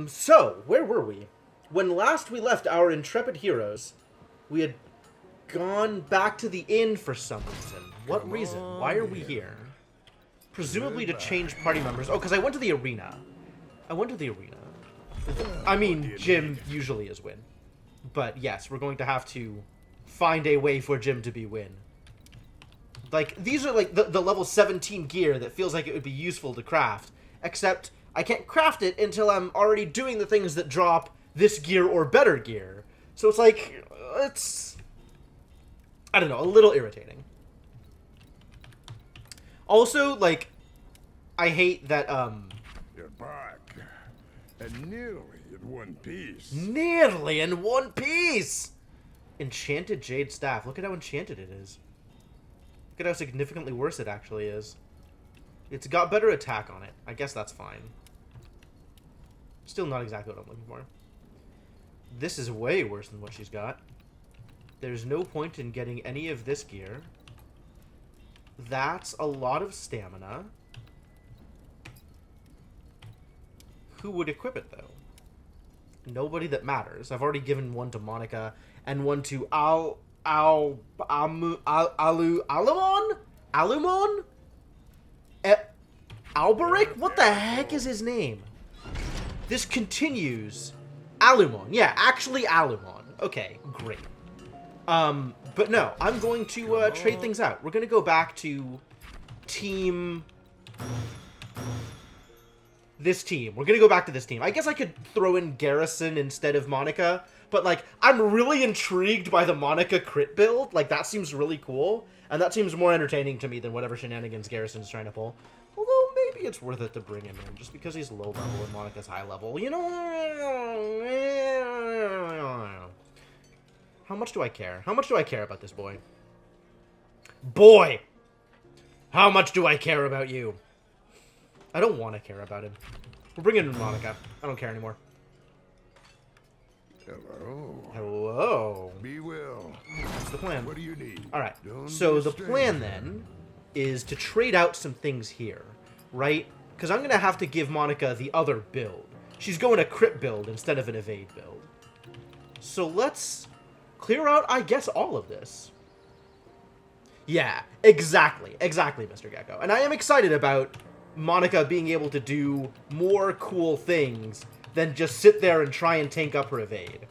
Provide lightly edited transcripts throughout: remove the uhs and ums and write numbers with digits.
So, where were we? When last we left our intrepid heroes, we had gone back to the inn for some reason. What reason? Why are we here? Presumably to change party members. Oh, because I went to the arena. I went to the arena. I mean, Jim usually is win. But yes, we're going to have to find a way for Jim to be win. Like, these are like the level 17 gear that feels like it would be useful to craft. Except, I can't craft it until I'm already doing the things that drop this gear or better gear. So it's like, it's... I don't know, a little irritating. Also, like, I hate that, You're back. And nearly in one piece. Nearly in one piece! Enchanted Jade Staff. Look at how enchanted it is. Look at how significantly worse it actually is. It's got better attack on it. I guess that's fine. Still not exactly what I'm looking for. This is way worse than what she's got. There's no point in getting any of this gear. That's a lot of stamina. Who would equip it, though? Nobody that matters. I've already given one to Monica and one to Alumon? Alberic? What the heck is his name? This continues. Alumon. Yeah, actually Alumon. Okay, great. But no, I'm going to trade things out. We're going to go back to team... This team. We're going to go back to this team. I guess I could throw in Garrison instead of Monica, but, like, I'm really intrigued by the Monica crit build. Like, that seems really cool, and that seems more entertaining to me than whatever shenanigans Garrison's trying to pull. Although, maybe it's worth it to bring him in, just because he's low level and Monica's high level. You know? How much do I care? How much do I care about this boy? Boy! How much do I care about you? I don't want to care about him. We're bringing in Monica. I don't care anymore. Hello. Hello. Be well. That's the plan. What do you need? Alright, Don't so be a the plan stranger. then is to trade out some things here, right? Because I'm going to have to give Monica the other build. She's going a crit build instead of an evade build. So let's clear out, I guess, all of this. Yeah, exactly. Exactly, Mr. Gecko. And I am excited about Monica being able to do more cool things than just sit there and try and tank up her evade.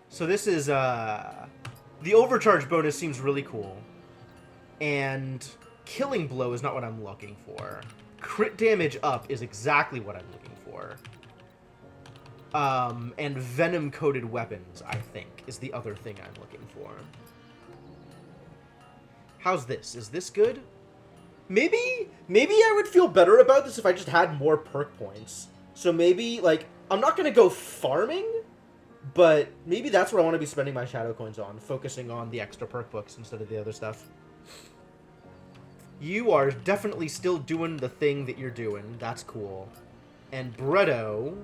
So this is, the overcharge bonus seems really cool. And killing blow is not what I'm looking for. Crit damage up is exactly what I'm looking for. And venom-coated weapons, I think, is the other thing I'm looking for. How's this? Is this good? Maybe I would feel better about this if I just had more perk points. So maybe, like, I'm not going to go farming, but maybe that's what I want to be spending my shadow coins on, focusing on the extra perk books instead of the other stuff. You are definitely still doing the thing that you're doing. That's cool. And Bretto,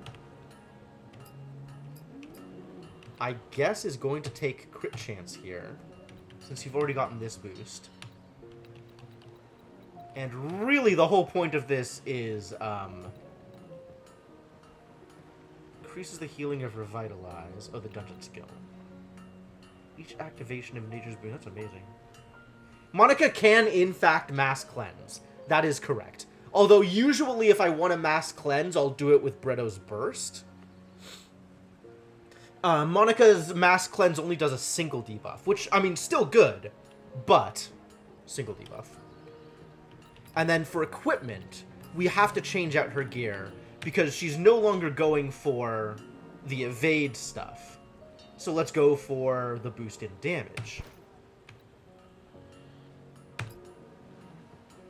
I guess, is going to take crit chance here, since you've already gotten this boost. And really, the whole point of this is, increases the healing of Revitalize. Oh, the dungeon skill. Each activation of Nature's Boon. That's amazing. Monica can, in fact, mass cleanse. That is correct. Although, usually, if I want to mass cleanse, I'll do it with Bretto's Burst. Monica's mass cleanse only does a single debuff, which, I mean, still good, but single debuff. And then for equipment, we have to change out her gear because she's no longer going for the evade stuff. So let's go for the boost in damage.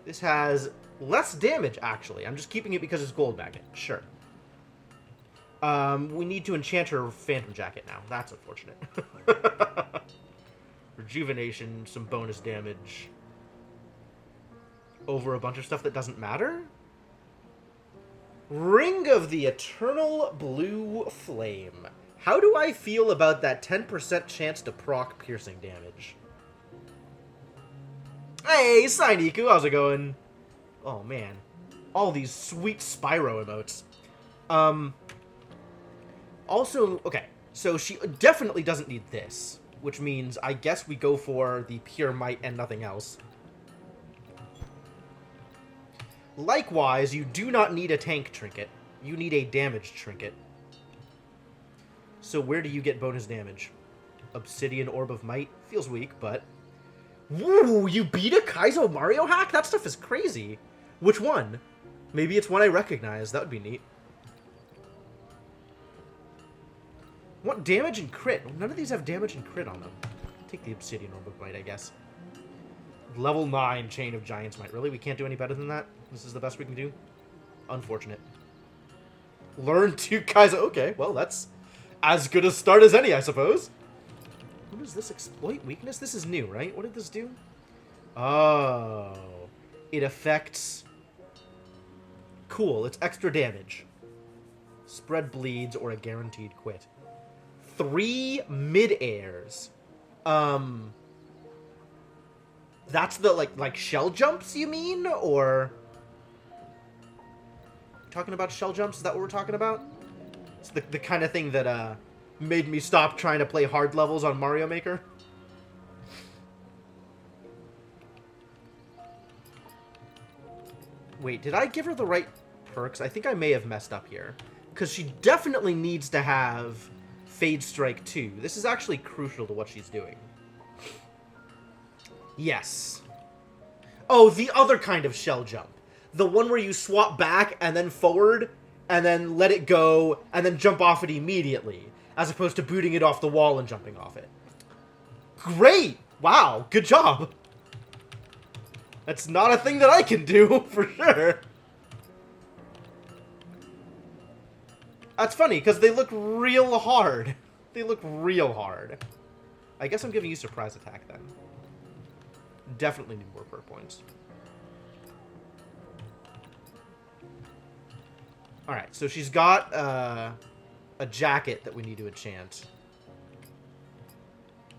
This has less damage, actually. I'm just keeping it because it's gold magnet. Sure. We need to enchant her Phantom Jacket now. That's unfortunate. Rejuvenation, some bonus damage. Over a bunch of stuff that doesn't matter? Ring of the Eternal Blue Flame. How do I feel about that 10% chance to proc piercing damage? Hey, Sainiku, how's it going? Oh, man. All these sweet Spyro emotes. Also, okay, so she definitely doesn't need this, which means I guess we go for the pure might and nothing else. Likewise, you do not need a tank trinket. You need a damage trinket. So where do you get bonus damage? Obsidian Orb of Might? Feels weak, but... Woo! You beat a Kaizo Mario hack? That stuff is crazy. Which one? Maybe it's one I recognize. That would be neat. What damage and crit? None of these have damage and crit on them. Take the Obsidian Orb of Might, I guess. Level 9 Chain of Giants Might. Really? We can't do any better than that? This is the best we can do? Unfortunate. Learn to Kaizo... Okay, well, that's as good a start as any, I suppose. What does this exploit weakness? This is new, right? What did this do? Oh. It affects... Cool, it's extra damage. Spread bleeds or a guaranteed quit. 3 mid-airs. That's the, like shell jumps, you mean? Or... Talking about shell jumps? Is that what we're talking about? It's the kind of thing that, made me stop trying to play hard levels on Mario Maker. Wait, did I give her the right perks? I think I may have messed up here. Because she definitely needs to have Fade Strike 2. This is actually crucial to what she's doing. Yes. Oh, the other kind of shell jump. The one where you swap back and then forward, and then let it go, and then jump off it immediately, as opposed to booting it off the wall and jumping off it. Great! Wow, good job! That's not a thing that I can do, for sure. That's funny, because they look real hard. They look real hard. I guess I'm giving you Surprise Attack, then. Definitely need more perk points. Alright, so she's got a jacket that we need to enchant.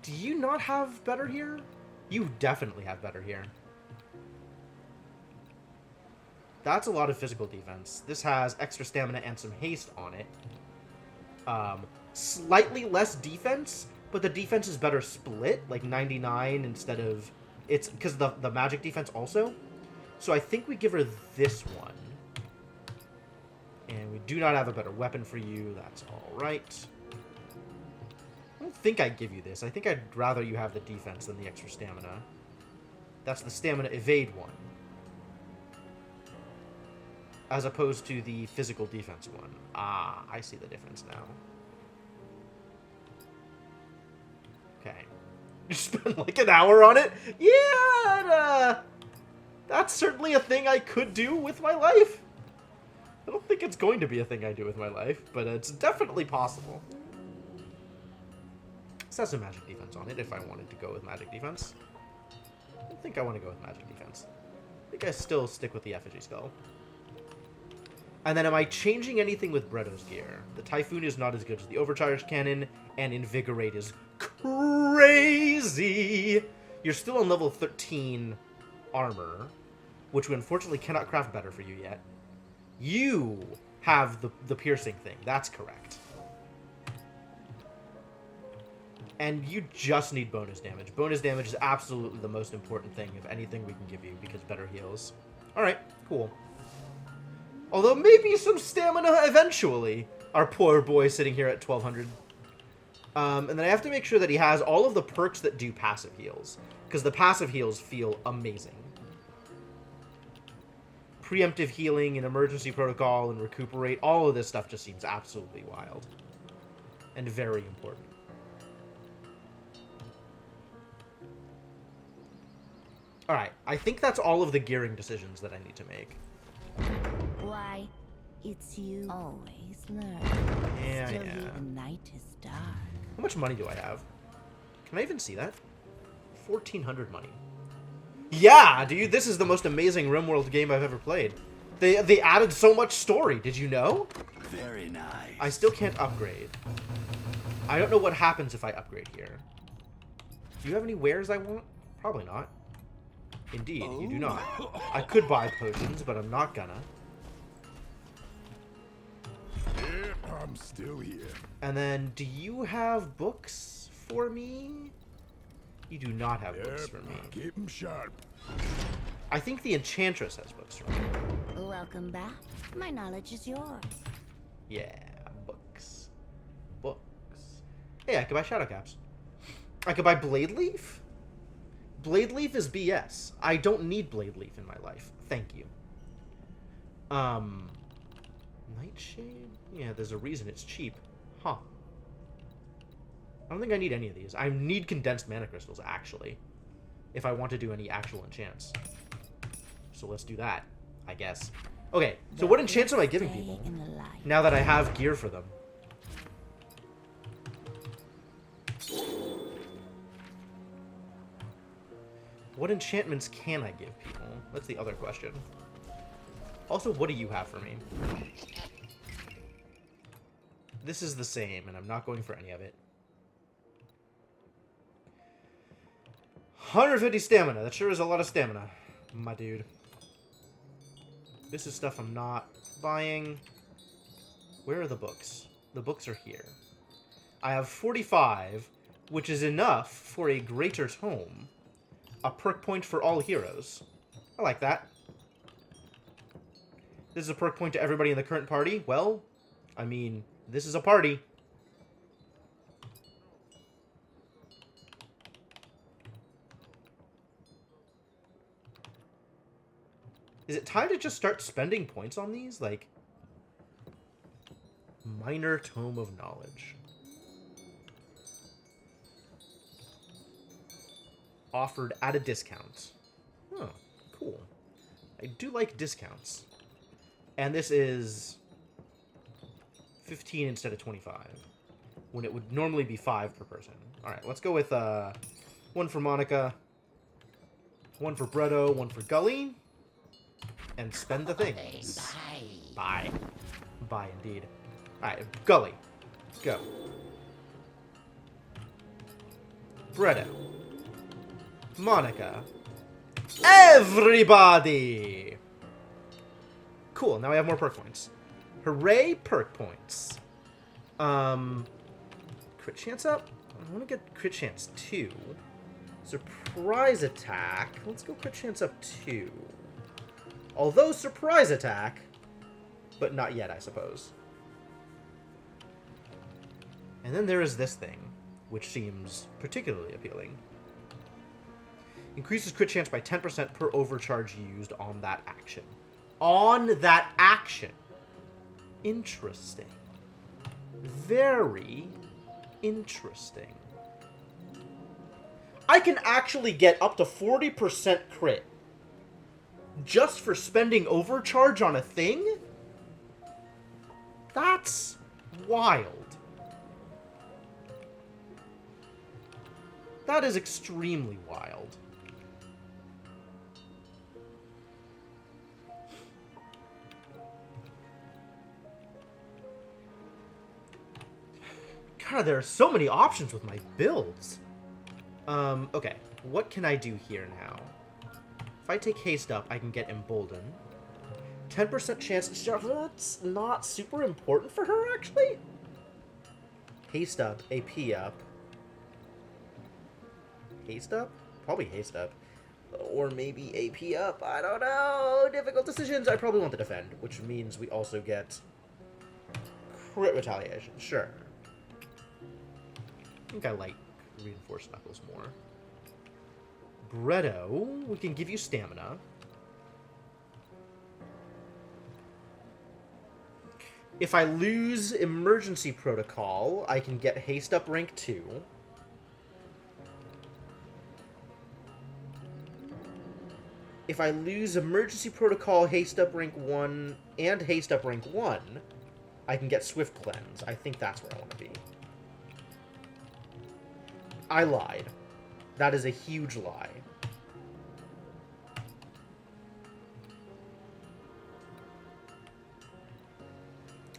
Do you not have better here? You definitely have better here. That's a lot of physical defense. This has extra stamina and some haste on it. Slightly less defense, but the defense is better split, like 99 instead of... It's because the magic defense also. So I think we give her this one. And we do not have a better weapon for you. That's alright. I don't think I'd give you this. I think I'd rather you have the defense than the extra stamina. That's the stamina evade one. As opposed to the physical defense one. Ah, I see the difference now. Okay. You spent like an hour on it? Yeah, that's certainly a thing I could do with my life. I don't think it's going to be a thing I do with my life, but it's definitely possible. This has some magic defense on it if I wanted to go with magic defense. I don't think I want to go with magic defense. I think I still stick with the effigy skull. And then am I changing anything with Bretto's gear? The Typhoon is not as good as the Overcharge Cannon, and Invigorate is crazy! You're still on level 13 armor, which we unfortunately cannot craft better for you yet. You have the piercing thing. That's correct. And you just need bonus damage. Bonus damage is absolutely the most important thing of anything we can give you, because better heals. Alright, cool. Although maybe some stamina eventually. Our poor boy sitting here at 1200. And then I have to make sure that he has all of the perks that do passive heals, because the passive heals feel amazing. Preemptive healing and emergency protocol and recuperate, all of this stuff just seems absolutely wild. And very important. Alright, I think that's all of the gearing decisions that I need to make. Why, it's you. Always learn. Yeah, Still yeah. the night is dark. How much money do I have? Can I even see that? 1,400 money. Yeah, dude, this is the most amazing RimWorld game I've ever played. They added so much story, did you know? Very nice. I still can't upgrade. I don't know what happens if I upgrade here. Do you have any wares I want? Probably not. Indeed, you do not. I could buy potions, but I'm not gonna. I'm still here. And then, do you have books for me? You do not have books for me. Keep 'em sharp. I think the Enchantress has books for me. Welcome back. My knowledge is yours. Yeah, books. Books. Hey, I could buy Shadow Caps. I could buy Blade Leaf? Blade Leaf is BS. I don't need Blade Leaf in my life. Thank you. Nightshade? Yeah, there's a reason it's cheap. Huh. I don't think I need any of these. I need condensed mana crystals, actually. If I want to do any actual enchants. So let's do that, I guess. Okay, so what enchants am I giving people? Now that I have gear for them. What enchantments can I give people? That's the other question. Also, what do you have for me? This is the same, and I'm not going for any of it. 150 stamina. That sure is a lot of stamina, my dude. This is stuff I'm not buying. Where are the books? The books are here. I have 45, which is enough for a greater tome. A perk point for all heroes. I like that. This is a perk point to everybody in the current party. Well, I mean, this is a party. Is it time to just start spending points on these? Like, Minor Tome of Knowledge. Offered at a discount. Oh, cool. I do like discounts. And this is 15 instead of 25. When it would normally be 5 per person. Alright, let's go with one for Monica. One for Bretto. One for Gully. And spend the things. Bye. Bye, indeed. Alright, Gully. Go. Bretto. Monica. Everybody! Cool, now I have more perk points. Hooray, perk points. Crit chance up? I want to get crit chance 2. Surprise attack. Let's go crit chance up 2. Although surprise attack, but not yet, I suppose. And then there is this thing, which seems particularly appealing. Increases crit chance by 10% per overcharge used on that action. On that action. Interesting. Very interesting. I can actually get up to 40% crit just for spending overcharge on a thing? That's wild. That is extremely wild. God, there are so many options with my builds. Okay. What can I do here now? If I take haste up, I can get emboldened. 10% chance. That's not super important for her, actually. Haste up, AP up. Haste up? Probably haste up. Or maybe AP up. I don't know. Difficult decisions. I probably want to defend, which means we also get crit retaliation. Sure. I think I like reinforced knuckles more. Bretto, we can give you stamina. If I lose emergency protocol, I can get haste up rank 2. If I lose emergency protocol, haste up rank 1, and haste up rank 1, I can get swift cleanse. I think that's where I want to be. I lied. That is a huge lie.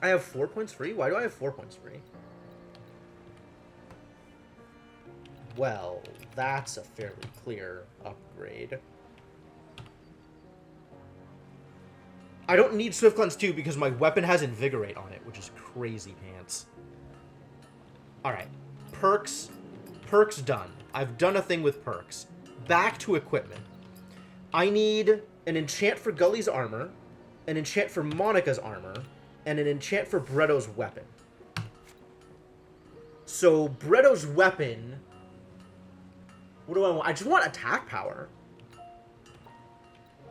I have 4 points free? Why do I have 4 points free? Well, that's a fairly clear upgrade. I don't need Swift Cleanse 2 because my weapon has Invigorate on it, which is crazy pants. Alright. Perks. Perks done. I've done a thing with perks. Back to equipment. I need an enchant for Gully's armor, an enchant for Monica's armor, and an enchant for Bretto's weapon. So, Bretto's weapon... What do I want? I just want attack power.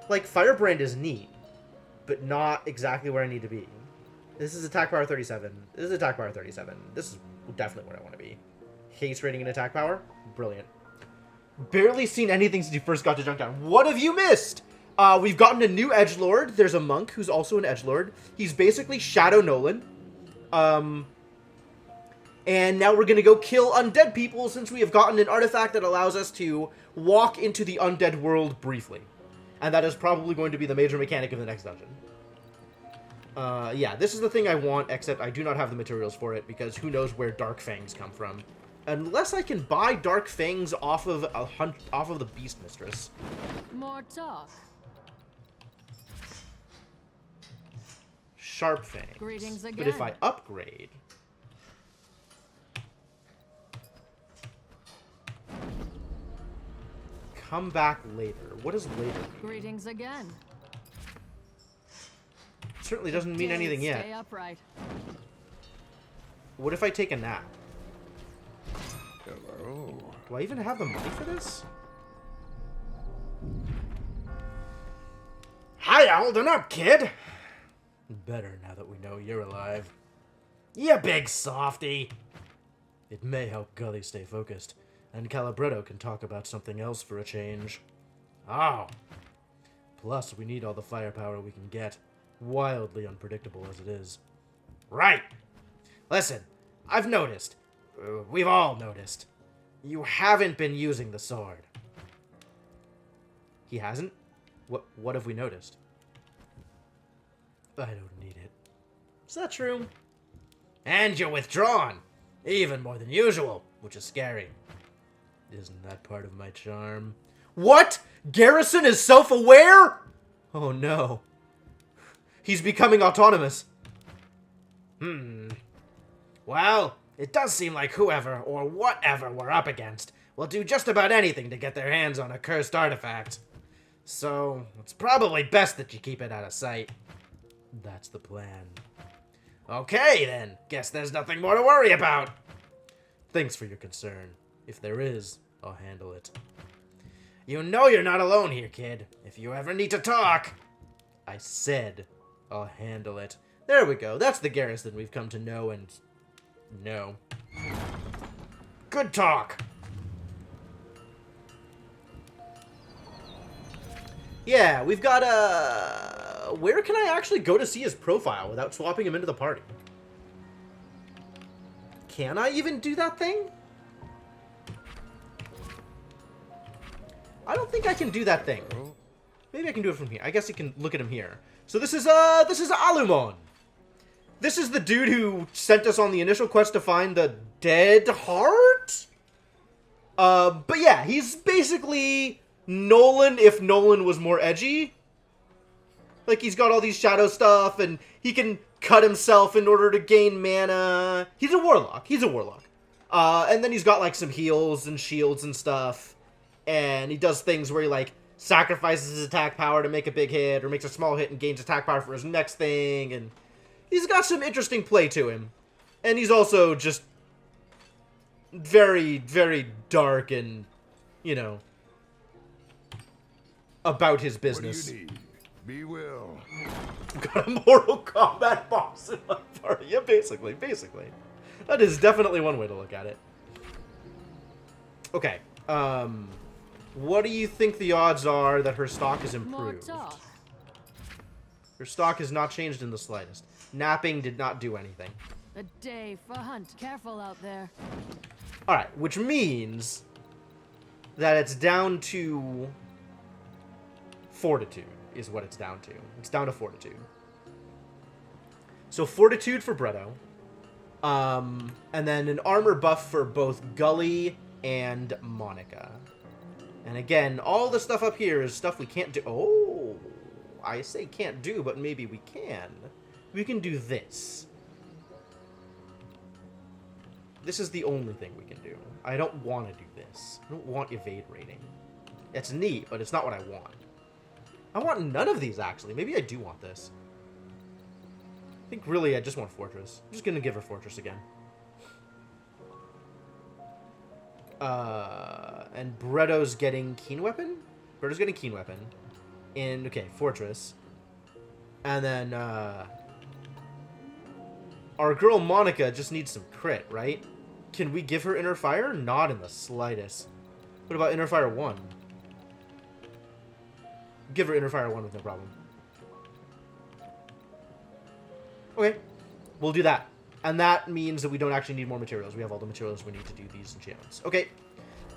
Like, Firebrand is neat, but not exactly where I need to be. This is attack power 37. This is attack power 37. This is definitely where I want to be. Haste rating and attack power? Brilliant. Barely seen anything since you first got to Junktown. What have you missed? We've gotten a new edgelord. There's a monk who's also an edgelord. He's basically Shadow Nolan. And now we're going to go kill undead people since we have gotten an artifact that allows us to walk into the undead world briefly. And that is probably going to be the major mechanic of the next dungeon. Yeah, this is the thing I want, except I do not have the materials for it, because who knows where Dark Fangs come from. Unless I can buy Dark Fangs off of the Beast Mistress. More talk. Sharp Fangs. Greetings again. But if I upgrade... Come back later. What does later mean? Greetings again. Certainly doesn't mean anything yet. Stay upright. What if I take a nap? Hello. Do I even have the money for this? How you holding up, kid? Better now that we know you're alive. You big softy. It may help Gully stay focused, and Calabretto can talk about something else for a change. Oh. Plus, we need all the firepower we can get. Wildly unpredictable as it is. Right. Listen, I've noticed. We've all noticed. You haven't been using the sword. He hasn't? What have we noticed? I don't need it. Is that true? And you're withdrawn. Even more than usual, which is scary. Isn't that part of my charm? What? Garrison is self-aware? Oh no. He's becoming autonomous. Well, it does seem like whoever or whatever we're up against will do just about anything to get their hands on a cursed artifact. So, it's probably best that you keep it out of sight. That's the plan. Okay, then. Guess there's nothing more to worry about. Thanks for your concern. If there is, I'll handle it. You know you're not alone here, kid. If you ever need to talk... I said I'll handle it. There we go. That's the Garrison we've come to know and... know. Good talk. Yeah, we've got a... Where can I actually go to see his profile without swapping him into the party? Can I even do that thing? I don't think I can do that thing. Maybe I can do it from here. I guess you can look at him here. So this is Alumon. This is the dude who sent us on the initial quest to find the dead heart? But yeah, he's basically Nolan if Nolan was more edgy. Like, he's got all these shadow stuff, and he can cut himself in order to gain mana. He's a warlock. And then he's got, like, some heals and shields and stuff. And he does things where he, like, sacrifices his attack power to make a big hit, or makes a small hit and gains attack power for his next thing, and he's got some interesting play to him. And he's also just very, very dark and, you know, about his business. What do you need? Be will. Got a Mortal Kombat boss in my party. Yeah, basically. That is definitely one way to look at it. Okay. What do you think the odds are that her stock is improved? Her stock has not changed in the slightest. Napping did not do anything. A day for hunt. Careful out there. Alright, which means that it's down to fortitude is what it's down to. It's down to fortitude. So fortitude for Bretto. And then an armor buff for both Gully and Monica. And again, all the stuff up here is stuff we can't do. Oh, I say can't do, but maybe we can. We can do this. This is the only thing we can do. I don't want to do this. I don't want evade rating. It's neat, but it's not what I want. I want none of these, actually. Maybe I do want this. I think, really, I just want Fortress. I'm just going to give her Fortress again. And Bretto's getting Keen Weapon? Bretto's getting Keen Weapon. And, okay, Fortress. And then, our girl Monica just needs some crit, right? Can we give her Inner Fire? Not in the slightest. What about Inner Fire 1? Give her Inner Fire 1 with no problem. Okay. We'll do that. And that means that we don't actually need more materials. We have all the materials we need to do these enchantments. Okay.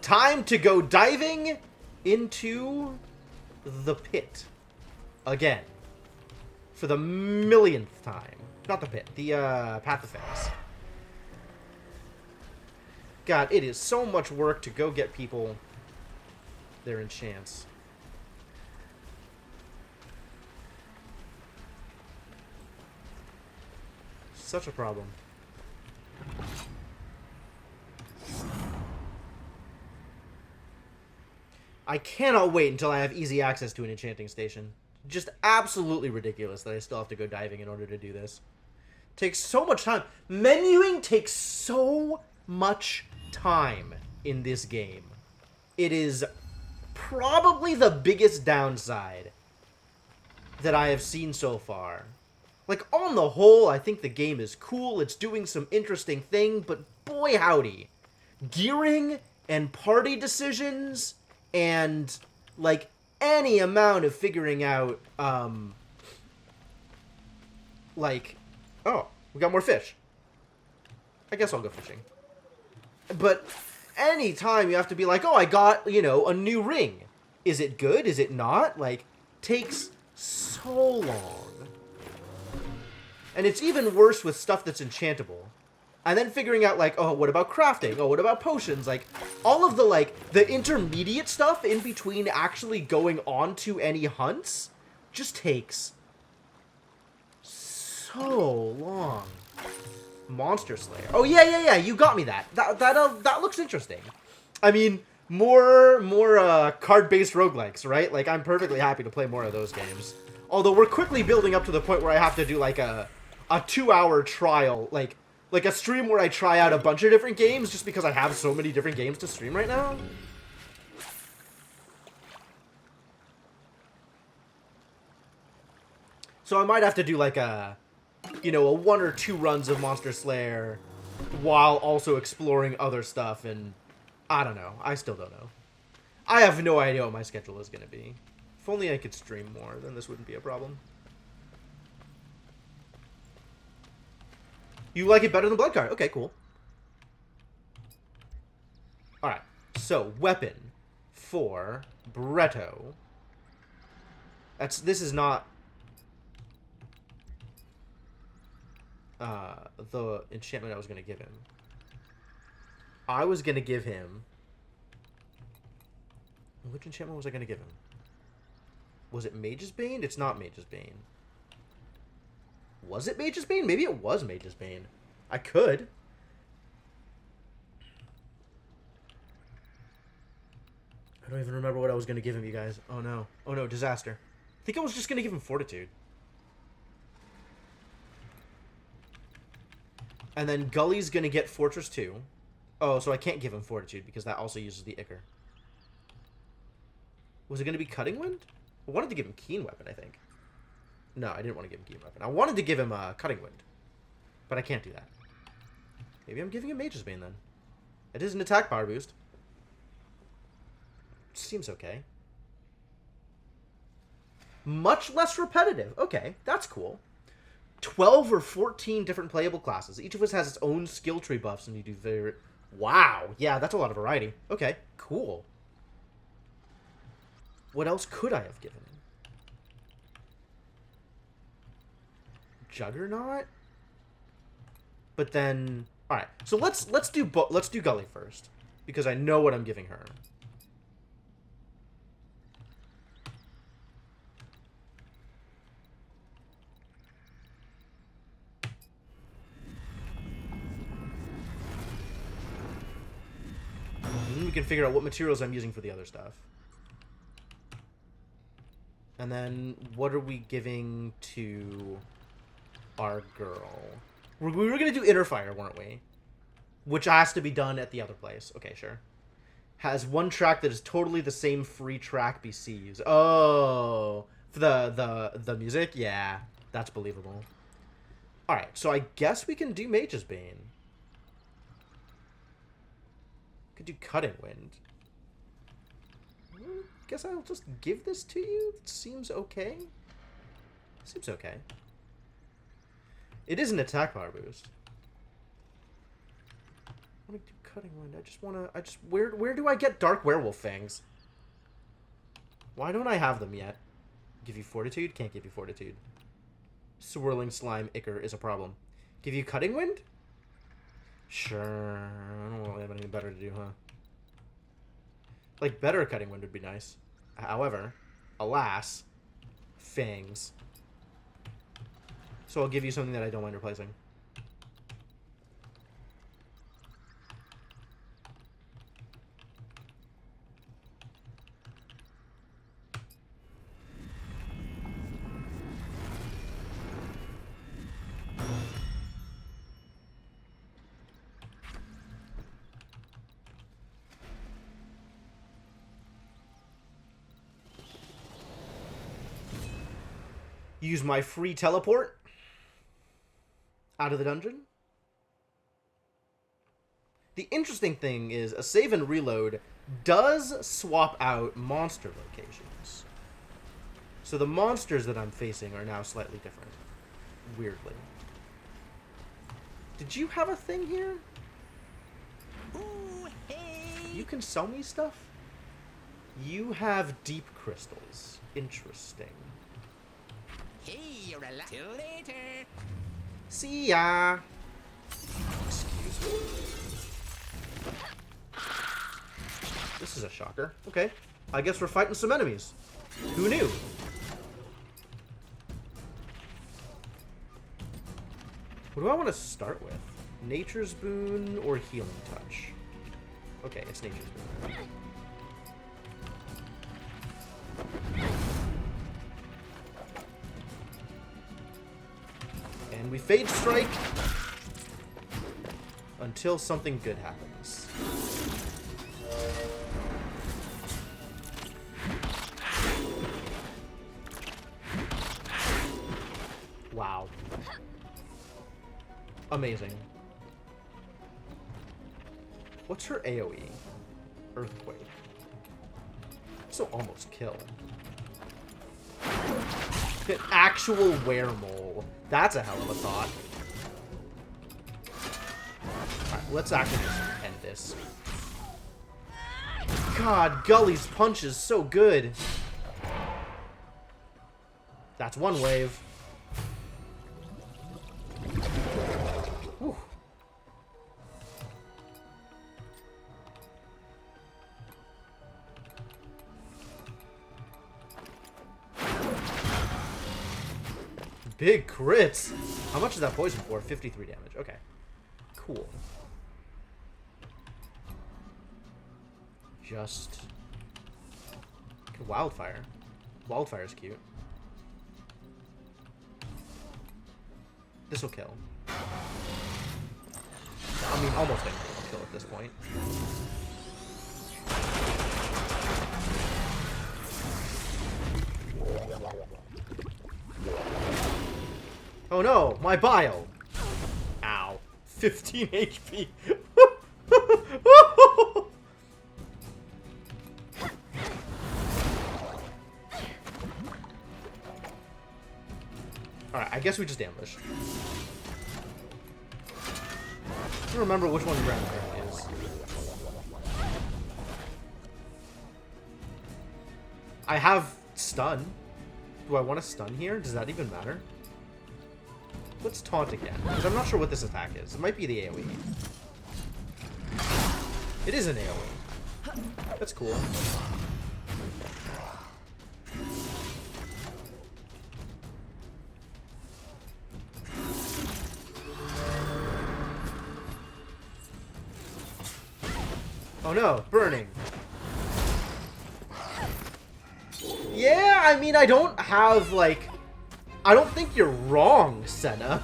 Time to go diving into the pit. Again. For the millionth time. Not the pit. The, Path of Fangs. God, it is so much work to go get people their enchants. Such a problem. I cannot wait until I have easy access to an enchanting station. Just absolutely ridiculous that I still have to go diving in order to do this. Takes so much time. Menuing takes so much time in this game. It is probably the biggest downside that I have seen so far. Like, on the whole, I think the game is cool. It's doing some interesting thing, but boy howdy. Gearing and party decisions and, like, any amount of figuring out, like, oh, we got more fish. I guess I'll go fishing. But any time you have to be like, oh, I got, you know, a new ring. Is it good? Is it not? Like, takes so long. And it's even worse with stuff that's enchantable. And then figuring out, like, oh, what about crafting? Oh, what about potions? Like, all of the, like, the intermediate stuff in between actually going on to any hunts just takes so long. Monster Slayer. Oh, yeah, you got me that. That looks interesting. I mean, more card-based roguelikes, right? Like, I'm perfectly happy to play more of those games. Although we're quickly building up to the point where I have to do, like, a 2-hour trial, like a stream where I try out a bunch of different games just because I have so many different games to stream right now. So I might have to do like a, you know, a 1 or 2 runs of Monster Slayer while also exploring other stuff, and I don't know. I still don't know. I have no idea what my schedule is going to be. If only I could stream more, then this wouldn't be a problem. You like it better than Blood Card? Okay, cool. Alright, so, weapon for Bretto. This is not the enchantment I was going to give him. I was going to give him... Which enchantment was I going to give him? Was it Mage's Bane? It's not Mage's Bane. Was it Mage's Bane? Maybe it was Mage's Bane. I could. I don't even remember what I was going to give him, you guys. Oh, no. Oh, no. Disaster. I think I was just going to give him Fortitude. And then Gully's going to get Fortress 2. Oh, so I can't give him Fortitude because that also uses the Ichor. Was it going to be Cutting Wind? I wanted to give him Keen Weapon, I think. No, I didn't want to give him Keen Weapon. I wanted to give him Cutting Wind. But I can't do that. Maybe I'm giving him Mage's Bane, then. It is an attack power boost. Seems okay. Much less repetitive. Okay, that's cool. 12 or 14 different playable classes. Each of us has its own skill tree buffs, and you do very... Wow. Yeah, that's a lot of variety. Okay, cool. What else could I have given him? Juggernaut? But then... Alright, so let's do Gully first. Because I know what I'm giving her. can figure out what materials I'm using for the other stuff. And then, what are we giving to our girl? We were going to do inner fire, weren't we? Which has to be done at the other place. Okay, sure. Has one track that is totally the same free track BC use. Oh, for the music? Yeah, that's believable. Alright, so I guess we can do Mage's Bane. Could do Cutting Wind. Guess I'll just give this to you. It seems okay. Seems okay. It is an attack power boost. I want to do Cutting Wind. Where do I get Dark Werewolf Fangs? Why don't I have them yet? Give you Fortitude? Can't give you Fortitude. Swirling Slime Ichor is a problem. Give you Cutting Wind? Sure. I don't really have anything better to do, huh? Like, better Cutting Wind would be nice. However, alas, Fangs. So I'll give you something that I don't mind replacing. Use my free teleport out of the dungeon. The interesting thing is a save and reload does swap out monster locations. So the monsters that I'm facing are now slightly different. Weirdly. Did you have a thing here? Ooh, hey. You can sell me stuff? You have deep crystals. Interesting. Hey, relax. Till later. See ya. Excuse me. This is a shocker. Okay. I guess we're fighting some enemies. Who knew? What do I want to start with? Nature's Boon or Healing Touch? Okay, it's Nature's Boon. And we Fade Strike until something good happens. Wow. Amazing. What's her AoE? Earthquake. So almost kill. An actual weremole. That's a hell of a thought. Alright, let's actually just end this. God, Gully's punch is so good. That's one wave. Whew. Big crits. How much is that poison for? 53 damage. Okay. Cool. Just... Wildfire. Wildfire's cute. This'll kill. I mean, almost anything will kill at this point. Oh no, my bile! Ow. 15 HP. Alright, I guess we just ambush. I don't remember which one ground is. I have stun. Do I want to stun here? Does that even matter? Let's taunt again, because I'm not sure what this attack is. It might be the AoE. It is an AoE. That's cool. Oh no, burning. Yeah, I mean, I don't have, like... I don't think you're wrong, Senna.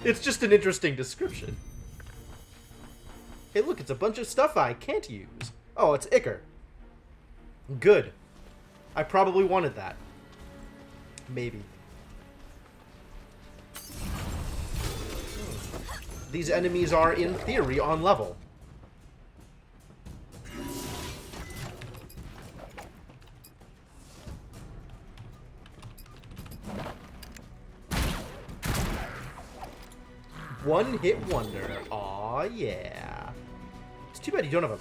It's just an interesting description. Hey, look, it's a bunch of stuff I can't use. Oh, it's Ichor. Good. I probably wanted that. Maybe. These enemies are, in theory, on level. One hit wonder. Aw, yeah. It's too bad you don't have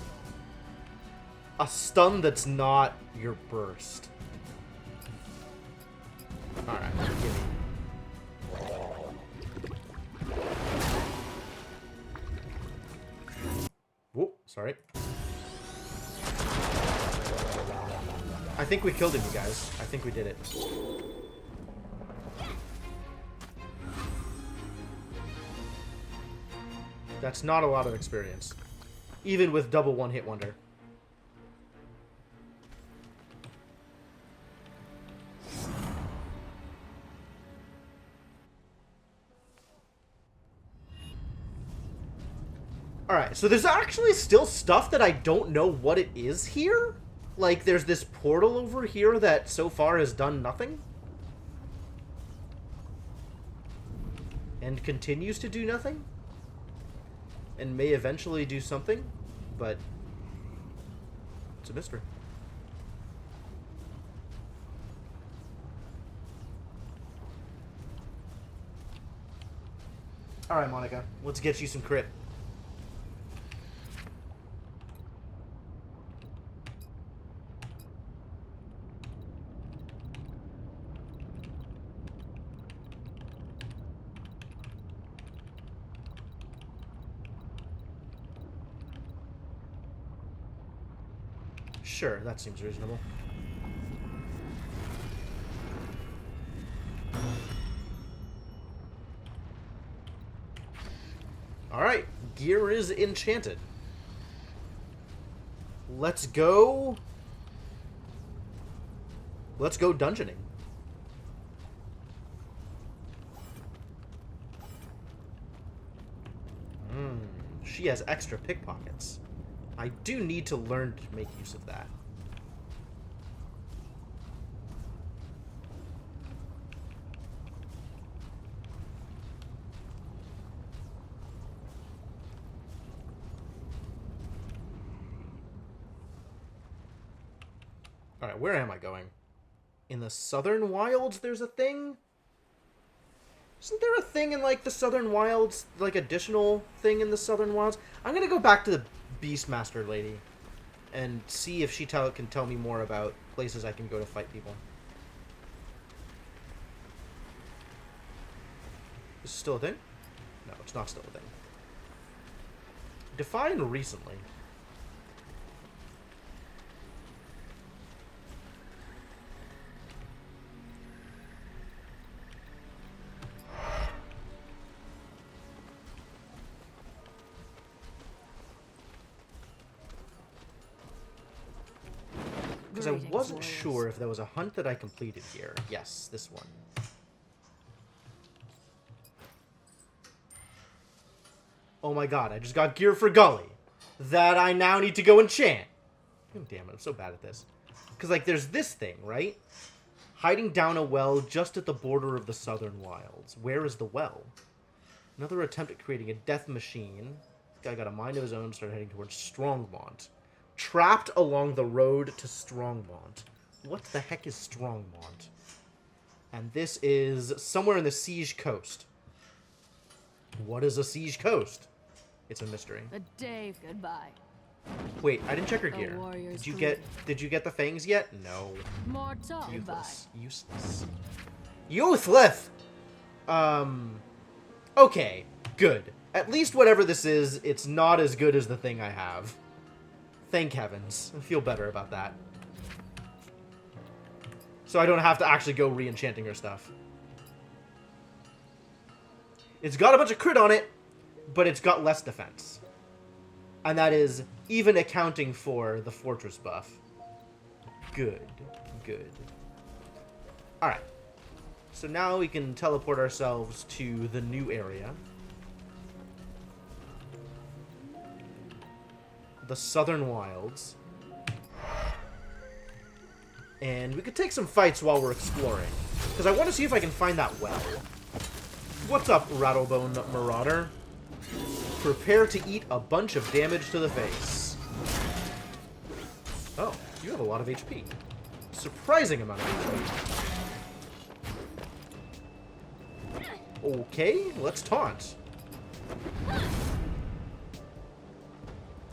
a stun that's not your burst. Alright, give me. Whoop, sorry. I think we killed him, you guys. I think we did it. That's not a lot of experience. Even with double one-hit wonder. Alright, so there's actually still stuff that I don't know what it is here. Like, there's this portal over here that so far has done nothing. And continues to do nothing. And may eventually do something, but it's a mystery. Alright, Monica, let's get you some crit. Sure, that seems reasonable. Alright, gear is enchanted. Let's go... Let's go dungeoning. She has extra pickpockets. I do need to learn to make use of that. Alright, where am I going? In the Southern Wilds there's a thing? Isn't there a thing in, like, the Southern Wilds? Like, additional thing in the Southern Wilds? I'm gonna go back to the Beastmaster lady and see if she can tell me more about places I can go to fight people. Is it still a thing? No, it's not still a thing. Defined recently. Because I wasn't sure if there was a hunt that I completed here. Yes, this one. Oh my god, I just got gear for Gully. That I now need to go enchant. Oh, damn it, I'm so bad at this. Because, like, there's this thing, right? Hiding down a well just at the border of the Southern Wilds. Where is the well? Another attempt at creating a death machine. This guy got a mind of his own and started heading towards Strongmont. Trapped along the road to Strongmont. What the heck is Strongmont? And this is somewhere in the Siege Coast. What is a Siege Coast? It's a mystery. A day goodbye. Wait, I didn't check her gear. Did you get the fangs yet? No. More talk. Useless. Useless. Useless! Okay, good. At least whatever this is, it's not as good as the thing I have. Thank heavens. I feel better about that. So I don't have to actually go re-enchanting her stuff. It's got a bunch of crit on it, but it's got less defense. And that is even accounting for the fortress buff. Good. Good. Alright. So now we can teleport ourselves to the new area. The Southern Wilds. And we could take some fights while we're exploring. Because I want to see if I can find that well. What's up, Rattlebone Marauder? Prepare to eat a bunch of damage to the face. Oh, you have a lot of HP. Surprising amount of HP. Okay, let's taunt.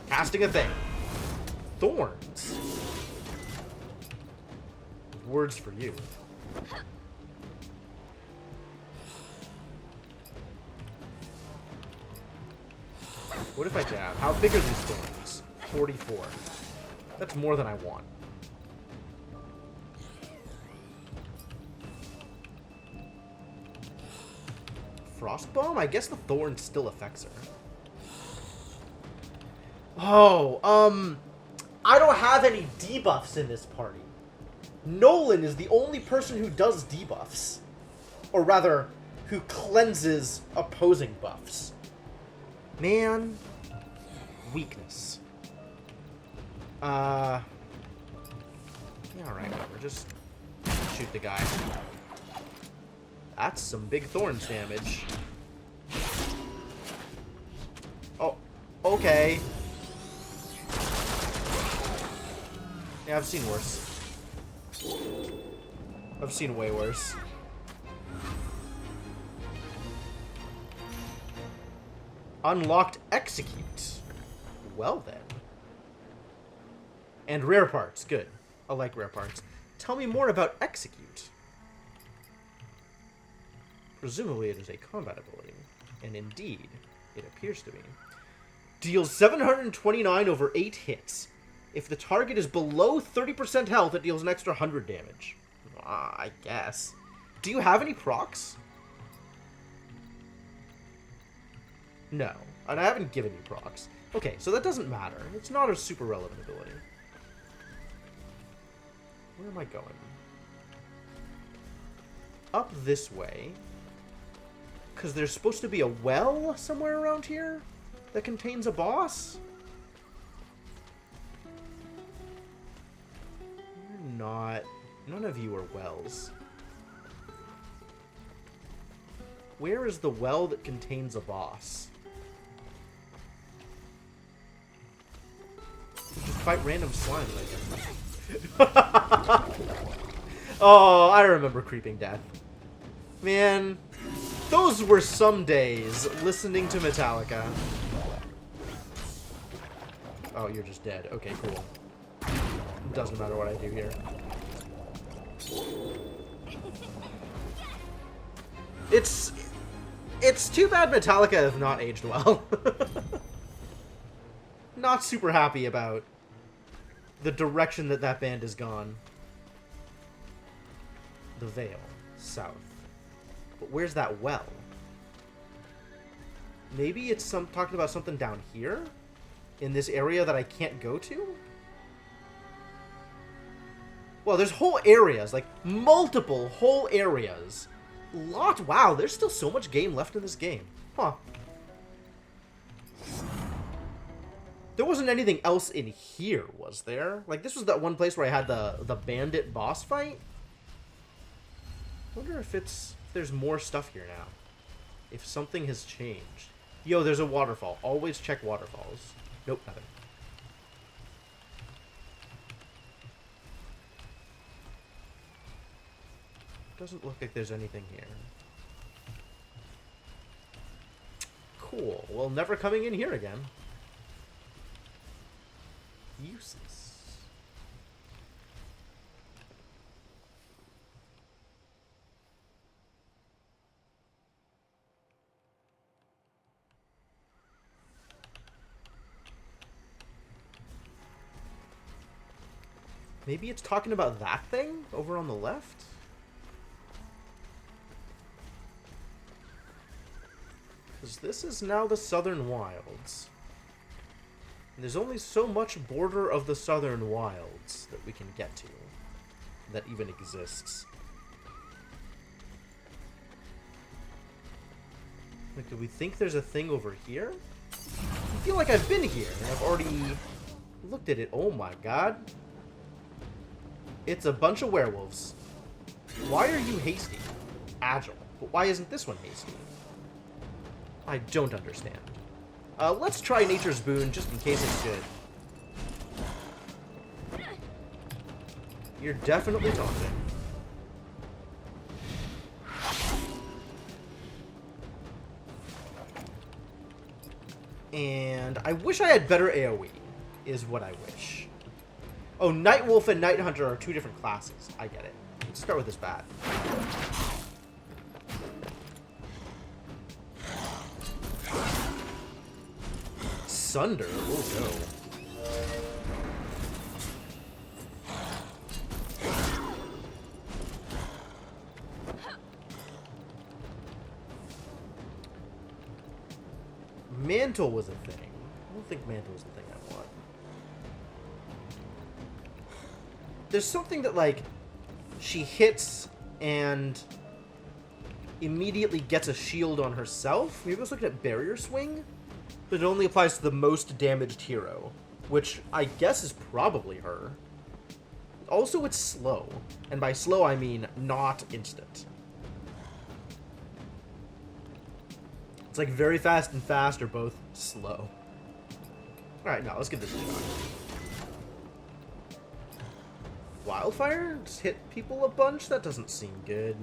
Casting a thing. Thorns. Words for you. What if I jab? How big are these thorns? 44. That's more than I want. Frostbomb? I guess the thorn still affects her. Oh, I don't have any debuffs in this party. Nolan is the only person who does debuffs. Or rather, who cleanses opposing buffs. Man. Weakness. Yeah, alright, whatever. Just shoot the guy. That's some big thorns damage. Oh, okay. Yeah, I've seen worse. I've seen way worse. Unlocked Execute. Well then. And rare parts. Good. I like rare parts. Tell me more about Execute. Presumably it is a combat ability. And indeed, it appears to be. Deals 729 over 8 hits. If the target is below 30% health, it deals an extra 100 damage. I guess. Do you have any procs? No. And I haven't given you procs. Okay, so that doesn't matter. It's not a super relevant ability. Where am I going? Up this way. Because there's supposed to be a well somewhere around here that contains a boss? You're not... None of you are wells. Where is the well that contains a boss? Just fight random slime, I guess. Oh, I remember Creeping Death. Man, those were some days listening to Metallica. Oh, you're just dead. Okay, cool. Doesn't matter what I do here. It's too bad Metallica have not aged well. Not super happy about the direction that that band has gone. The Vale, south. But where's that well? Maybe it's talking about something down here? In this area that I can't go to? Well, there's whole areas, like multiple whole areas. Wow, there's still so much game left in this game. Huh. There wasn't anything else in here, was there? Like, this was that one place where I had the bandit boss fight? I wonder if there's more stuff here now. If something has changed. Yo, there's a waterfall. Always check waterfalls. Nope, nothing. Doesn't look like there's anything here. Cool. Well, never coming in here again. Useless. Maybe it's talking about that thing over on the left? Because this is now the Southern Wilds. There's only so much border of the southern wilds that we can get to. That even exists. Like, do we think there's a thing over here? I feel like I've been here, and I've already looked at it. Oh my god. It's a bunch of werewolves. Why are you hasty? Agile. But why isn't this one hasty? I don't understand. Let's try Nature's Boon, just in case it's good. You're definitely taunting. And I wish I had better AoE, is what I wish. Oh, Nightwolf and Night Hunter are two different classes. I get it. Let's start with this bat. Sunder. Oh no. Mantle was a thing. I don't think Mantle was the thing I want. There's something that, like, she hits and immediately gets a shield on herself. Maybe I was looking at Barrier Swing, but it only applies to the most damaged hero, which I guess is probably her. Also, it's slow, and by slow I mean not instant. It's like very fast and fast are both slow. Alright, now let's get this shot. Wildfire? Just hit people a bunch? That doesn't seem good.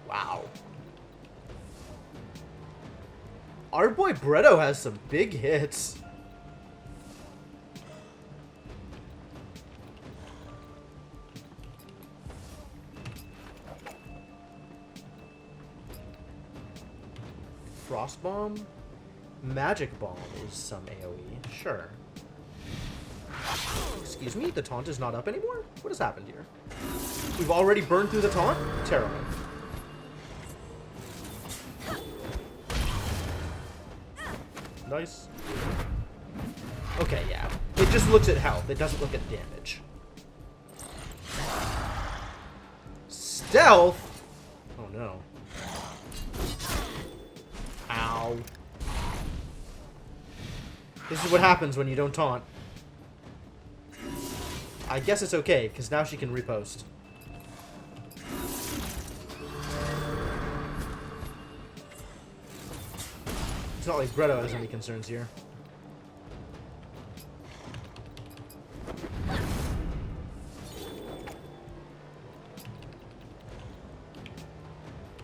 Wow. Our boy Bretto has some big hits. Frost Bomb? Magic Bomb is some AoE. Sure. Excuse me? The taunt is not up anymore? What has happened here? We've already burned through the taunt? Terrible. Nice. Okay, yeah. It just looks at health. It doesn't look at damage. Stealth? Oh no. Ow. This is what happens when you don't taunt. I guess it's okay, because now she can repost. It's not like Bretto has any concerns here.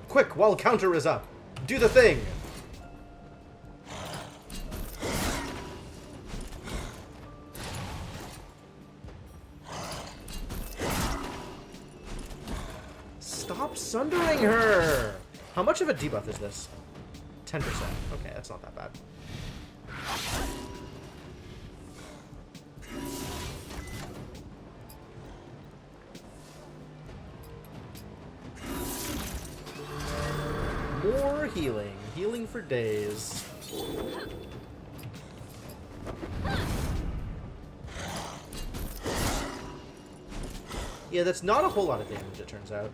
Quick, while counter is up. Do the thing! Stop sundering her! How much of a debuff is this? 10%. Okay, that's not that bad. More healing. Healing for days. Yeah, that's not a whole lot of damage, it turns out.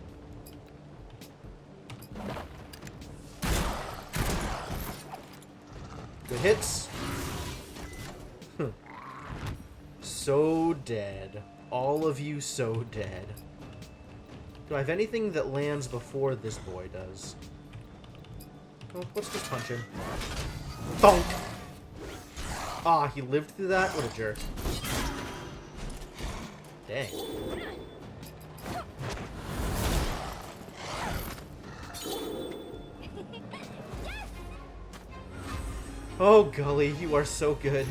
Good hits. So dead. All of you so dead. Do I have anything that lands before this boy does? Oh, let's just punch him. Bonk! Ah, he lived through that? What a jerk. Dang. Oh, Gully, you are so good.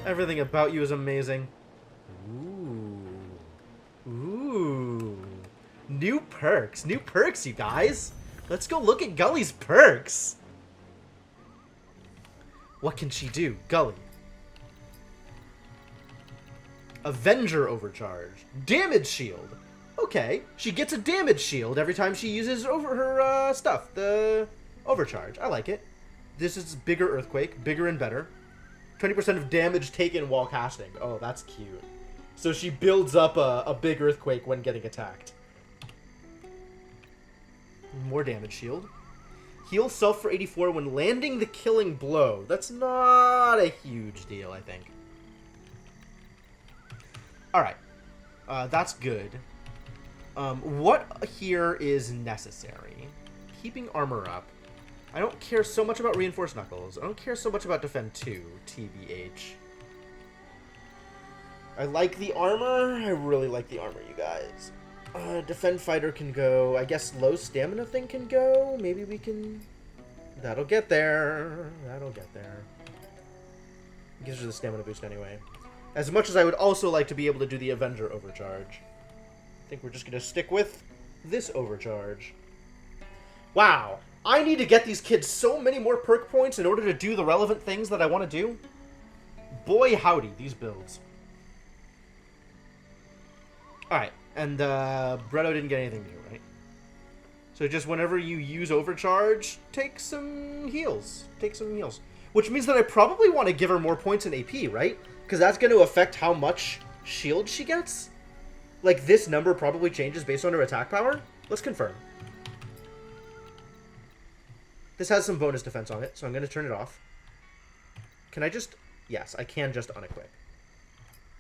Everything about you is amazing. Ooh. Ooh. New perks. New perks, you guys. Let's go look at Gully's perks. What can she do? Gully. Avenger Overcharge. Damage Shield. Okay, she gets a damage shield every time she uses over her stuff. The Overcharge. I like it. This is bigger earthquake. Bigger and better. 20% of damage taken while casting. Oh, that's cute. So she builds up a big earthquake when getting attacked. More damage shield. Heal self for 84 when landing the killing blow. That's not a huge deal, I think. Alright. That's good. What here is necessary? Keeping armor up. I don't care so much about Reinforced Knuckles. I don't care so much about Defend 2, TBH. I like the armor. I really like the armor, you guys. Defend Fighter can go. I guess low stamina thing can go. Maybe we can... That'll get there. That'll get there. Gives her the stamina boost anyway. As much as I would also like to be able to do the Avenger Overcharge. I think we're just going to stick with this Overcharge. Wow. I need to get these kids so many more perk points in order to do the relevant things that I want to do. Boy, howdy, these builds. Alright, and Bretto didn't get anything new, right? So just whenever you use Overcharge, take some heals. Take some heals. Which means that I probably want to give her more points in AP, right? Because that's going to affect how much shield she gets. Like, this number probably changes based on her attack power. Let's confirm. This has some bonus defense on it, so I'm going to turn it off. Can I just... Yes, I can just unequip.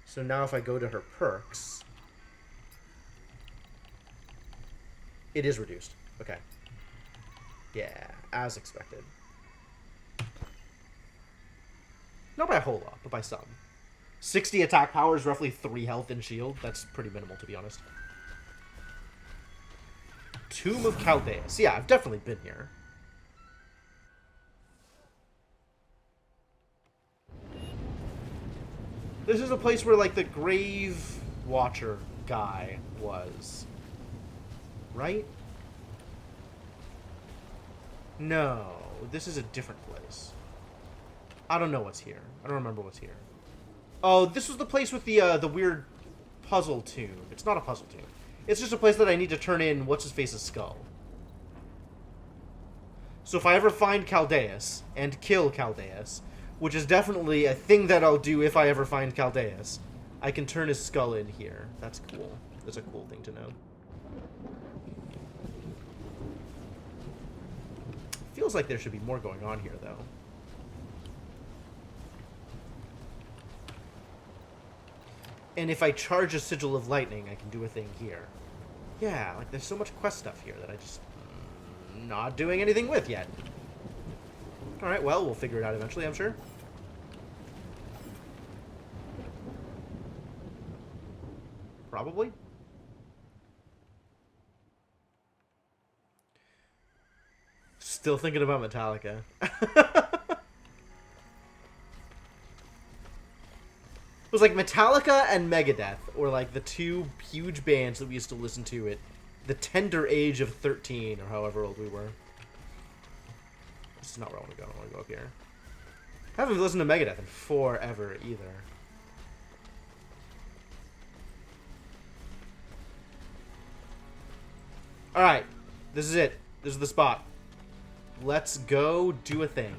So now if I go to her perks... It is reduced. Okay. Yeah, as expected. Not by a whole lot, but by some. 60 attack power is roughly 3 health and shield. That's pretty minimal, to be honest. Tomb of Chaldeus. Yeah, I've definitely been here. This is a place where, like, the Grave Watcher guy was. Right? No, this is a different place. I don't know what's here. I don't remember what's here. Oh, this was the place with the weird puzzle tube. It's not a puzzle tube. It's just a place that I need to turn in what's-his-face's skull. So if I ever find Chaldeus and kill Chaldeus, which is definitely a thing that I'll do if I ever find Chaldeus, I can turn his skull in here. That's cool. That's a cool thing to know. Feels like there should be more going on here, though. And if I charge a Sigil of Lightning, I can do a thing here. Yeah, like there's so much quest stuff here that I just... not doing anything with yet. Alright, well, we'll figure it out eventually, I'm sure. Probably. Still thinking about Metallica. It was like Metallica and Megadeth, or like the two huge bands that we used to listen to at the tender age of 13, or however old we were. This is not where I want to go. I want to go up here. I haven't listened to Megadeth in forever either. Alright, this is it. This is the spot. Let's go do a thing.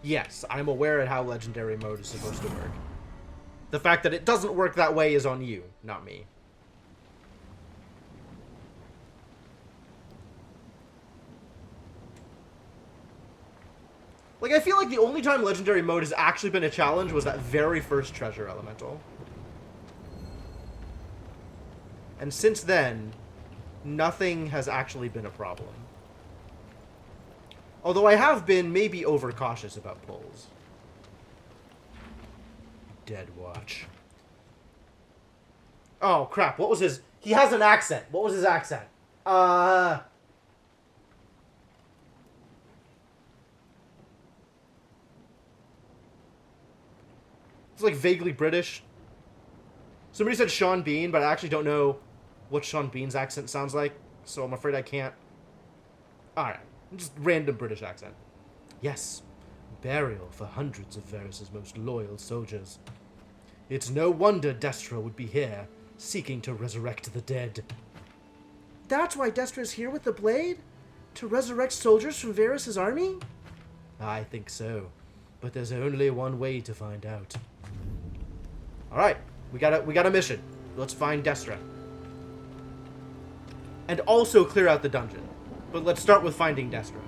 Yes, I'm aware of how Legendary Mode is supposed to work. The fact that it doesn't work that way is on you, not me. Like, I feel like the only time Legendary Mode has actually been a challenge was that very first Treasure Elemental. And since then, nothing has actually been a problem. Although I have been maybe overcautious about pulls. Dead Watch. Oh, crap. What was his... He has an accent. What was his accent? It's like vaguely British. Somebody said Sean Bean, but I actually don't know what Sean Bean's accent sounds like, so I'm afraid I can't. Alright, just random British accent. Yes, burial for hundreds of Varys' most loyal soldiers. It's no wonder Destra would be here, seeking to resurrect the dead. That's why Destra is here with the blade? To resurrect soldiers from Varys' army? I think so. But there's only one way to find out. Alright, we got a mission. Let's find Destra. And also clear out the dungeon. But let's start with finding Destra.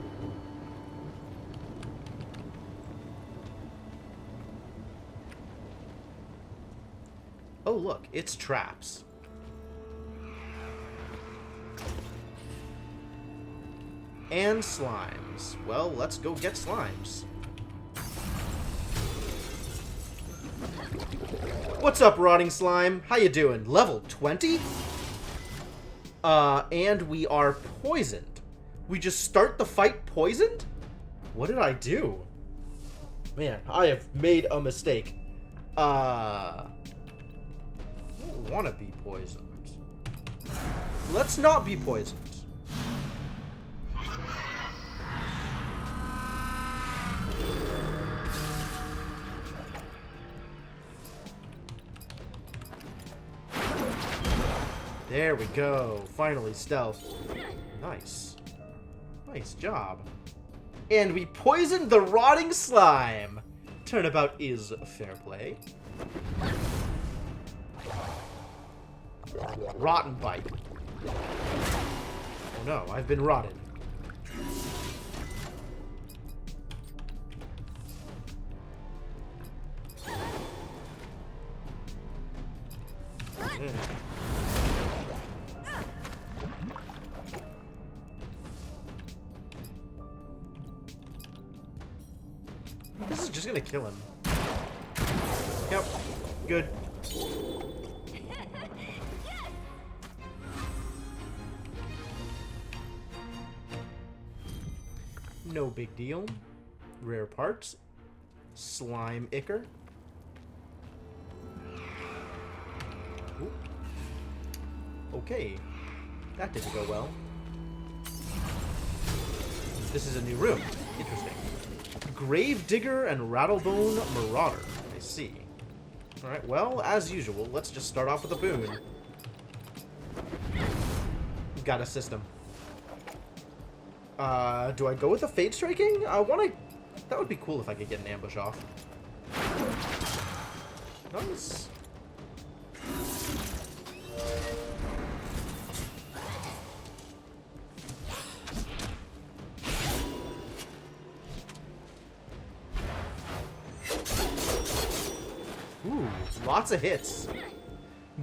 Oh look, it's traps. And slimes. Well, let's go get slimes. What's up, rotting slime? How you doing? Level 20? And we are poisoned. We just start the fight poisoned? What did I do? Man, I have made a mistake. I don't want to be poisoned. Let's not be poisoned. There we go. Finally, stealth. Nice. Nice job. And we poisoned the rotting slime. Turnabout is fair play. Rotten bite. Oh no, I've been rotted. Yeah. This is just gonna kill him. Yep. Good. No big deal. Rare parts. Slime ichor. Ooh. Okay. That didn't go well. This is a new room. Interesting. Gravedigger and Rattlebone Marauder. I see. Alright, well, as usual, let's just start off with a boon. Got a system. Do I go with a Fade Striking? That would be cool if I could get an ambush off. Nice. Ooh, lots of hits.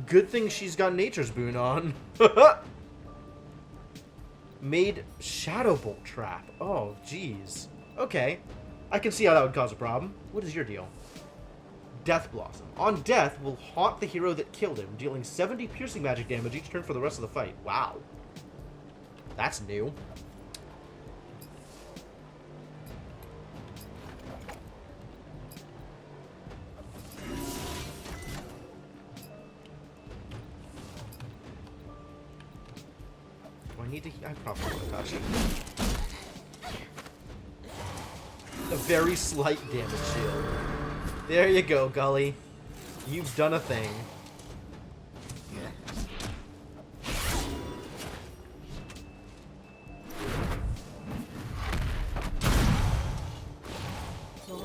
Good thing she's got Nature's Boon on. Made Shadow Bolt Trap. Oh, jeez. Okay. I can see how that would cause a problem. What is your deal? Death Blossom. On death, will haunt the hero that killed him, dealing 70 piercing magic damage each turn for the rest of the fight. Wow. That's new. I probably want to touch it. A very slight damage shield. There you go, Gully. You've done a thing.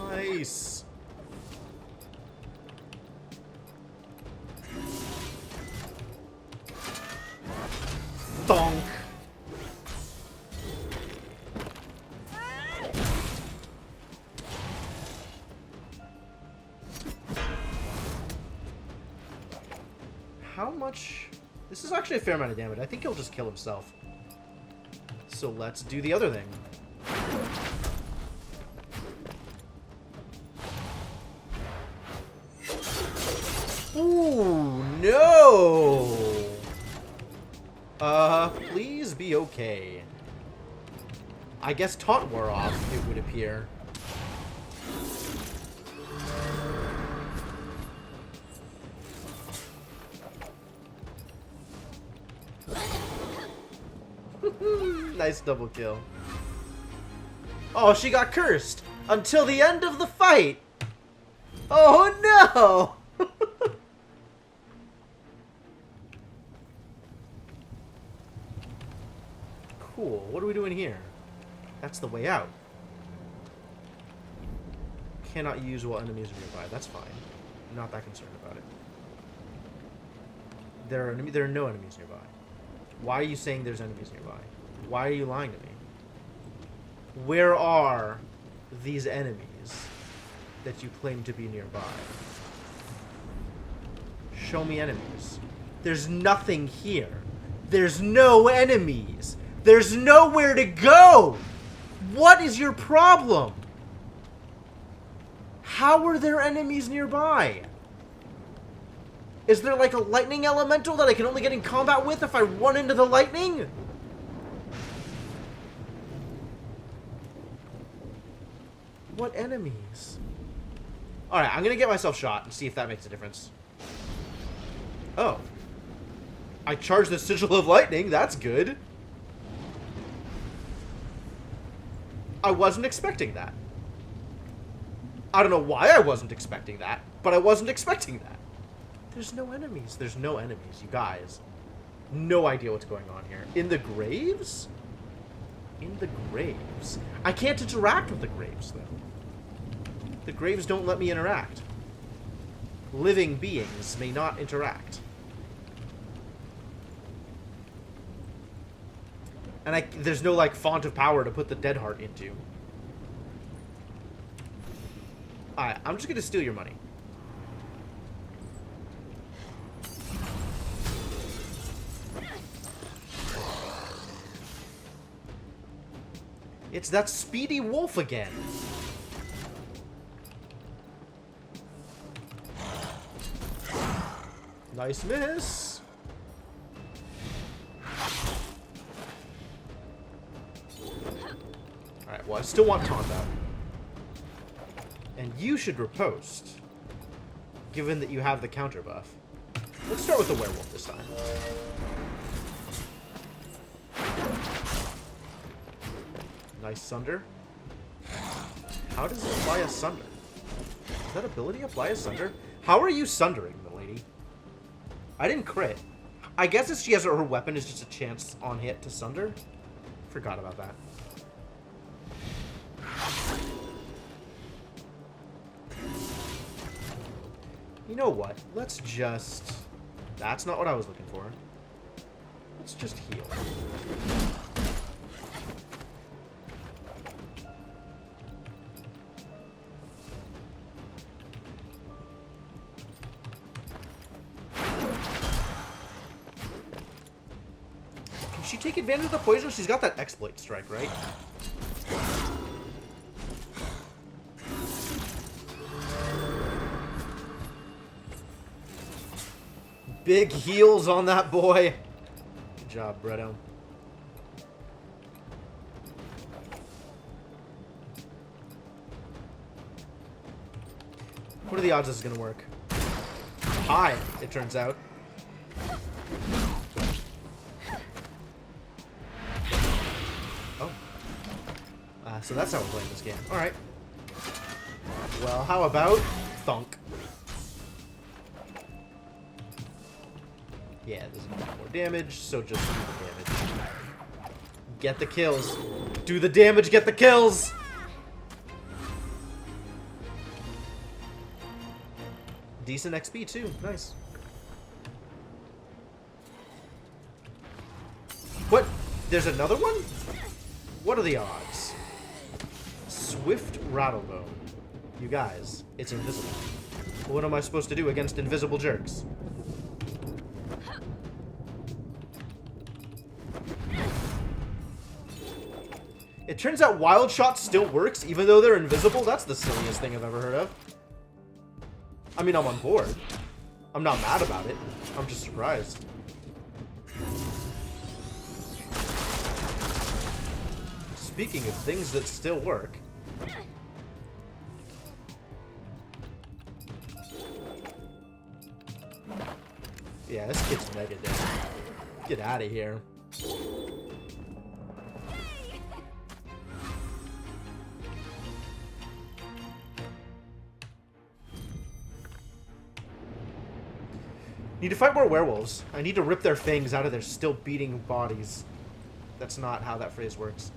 Nice. Thonk. How much? This is actually a fair amount of damage. I think he'll just kill himself. So let's do the other thing. Ooh, no! Please be okay. I guess taunt wore off, it would appear. Nice double kill. Oh, she got cursed until the end of the fight. Oh no! Cool. What are we doing here? That's the way out. Cannot use while enemies are nearby. That's fine. I'm not that concerned about it. There are no enemies nearby. Why are you saying there's enemies nearby? Why are you lying to me? Where are these enemies that you claim to be nearby? Show me enemies. There's nothing here. There's no enemies. There's nowhere to go. What is your problem? How are there enemies nearby? Is there like a lightning elemental that I can only get in combat with if I run into the lightning? What enemies? Alright, I'm gonna get myself shot and see if that makes a difference. Oh. I charged the Sigil of Lightning, that's good. I wasn't expecting that. I don't know why I wasn't expecting that, but I wasn't expecting that. There's no enemies. There's no enemies, you guys. No idea what's going on here. In the graves? In the graves. I can't interact with the graves, though. The graves don't let me interact. Living beings may not interact. And there's no, like, font of power to put the dead heart into. Alright, I'm just gonna steal your money. It's that speedy wolf again. Nice miss. Alright, well, I still want taunt out. And you should riposte, given that you have the counter buff. Let's start with the werewolf this time. Nice sunder. How does it apply a sunder? Does that ability apply a sunder? How are you sundering, the lady? I didn't crit. I guess if she has her weapon is just a chance on hit to sunder. Forgot about that. You know what? Let's just... That's not what I was looking for. Let's just heal. Can she take advantage of the poison? She's got that exploit strike, right? Big heals on that boy. Good job, Bretto. What are the odds this is going to work? High, it turns out. Oh. So that's how we're playing this game. Alright. Well, how about thunk? Yeah, this is gonna do more damage, so just do the damage. Get the kills. Do the damage, get the kills! Decent XP too, nice. What? There's another one? What are the odds? Swift Rattlebone. You guys, it's invisible. What am I supposed to do against invisible jerks? It turns out Wild Shot still works, even though they're invisible. That's the silliest thing I've ever heard of. I mean, I'm on board. I'm not mad about it. I'm just surprised. Speaking of things that still work. Yeah, this kid's mega dead. Get out of here. Need to fight more werewolves. I need to rip their fangs out of their still beating bodies. That's not how that phrase works.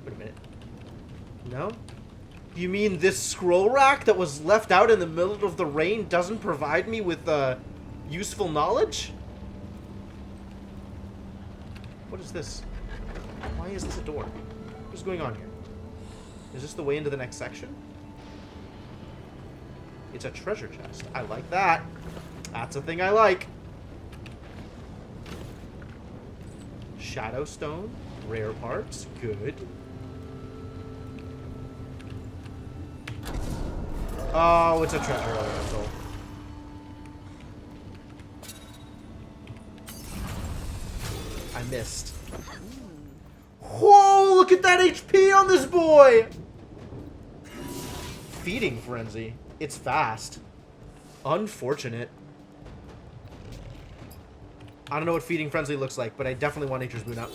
Wait a minute. No? You mean this scroll rack that was left out in the middle of the rain doesn't provide me with useful knowledge? What is this? Why is this a door? What's going on here? Is this the way into the next section? It's a treasure chest. I like that. That's a thing I like. Shadow stone. Rare parts. Good. Oh, it's a treasure elemental. I missed. Whoa, look at that HP on this boy! Feeding frenzy. It's fast. Unfortunate. I don't know what feeding frenzy looks like, but I definitely want Nature's Boon up.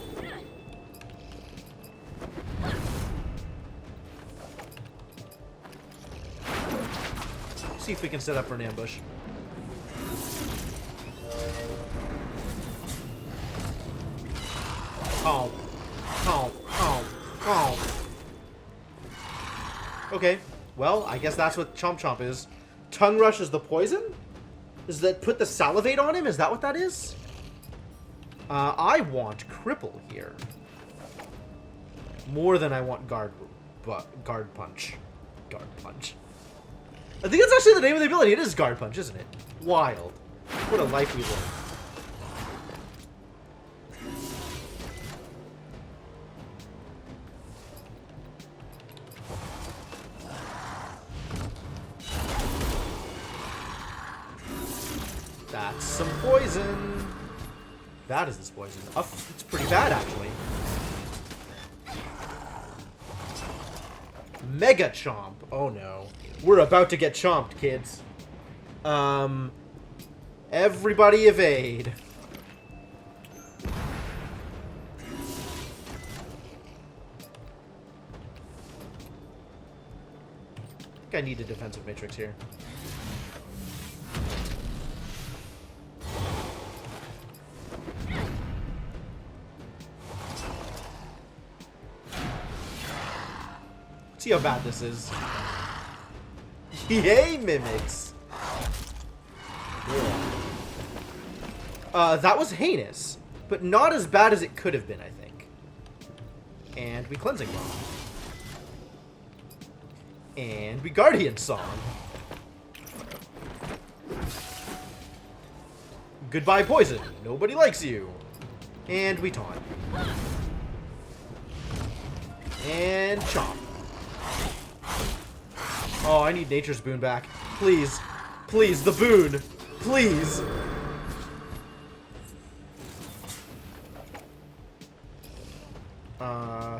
See if we can set up for an ambush. Oh. Oh. Oh. Oh. Okay. Well, I guess that's what Chomp Chomp is. Tongue Rush is the poison? Does that put the salivate on him? Is that what that is? I want Cripple here. More than I want Guard Punch. Guard Punch. I think that's actually the name of the ability. It is Guard Punch, isn't it? Wild. What a life we live. That's some poison. That is this poison. It's pretty bad, actually. Mega Chomp. Oh, no. We're about to get chomped, kids. Everybody evade. I think I need a defensive matrix here. See how bad this is. Yay, mimics! That was heinous, but not as bad as it could have been, I think. And we Cleansing Bomb. And we Guardian Song. Goodbye, Poison. Nobody likes you. And we Taunt. And Chomp. Oh, I need Nature's Boon back. Please. Please, the boon. Please.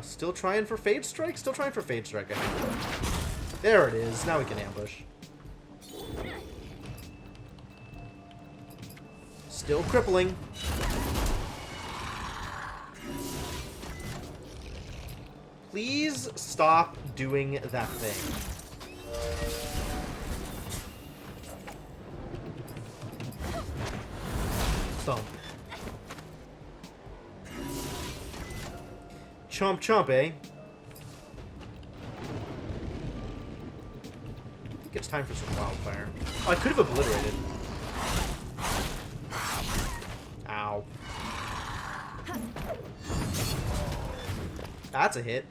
Still trying for Fade Strike? Still trying for Fade Strike, I think. There it is. Now we can ambush. Still crippling. Please stop doing that thing. Thump. Chomp chomp, eh? I think it's time for some wildfire. Oh, I could have obliterated. Ow. That's a hit.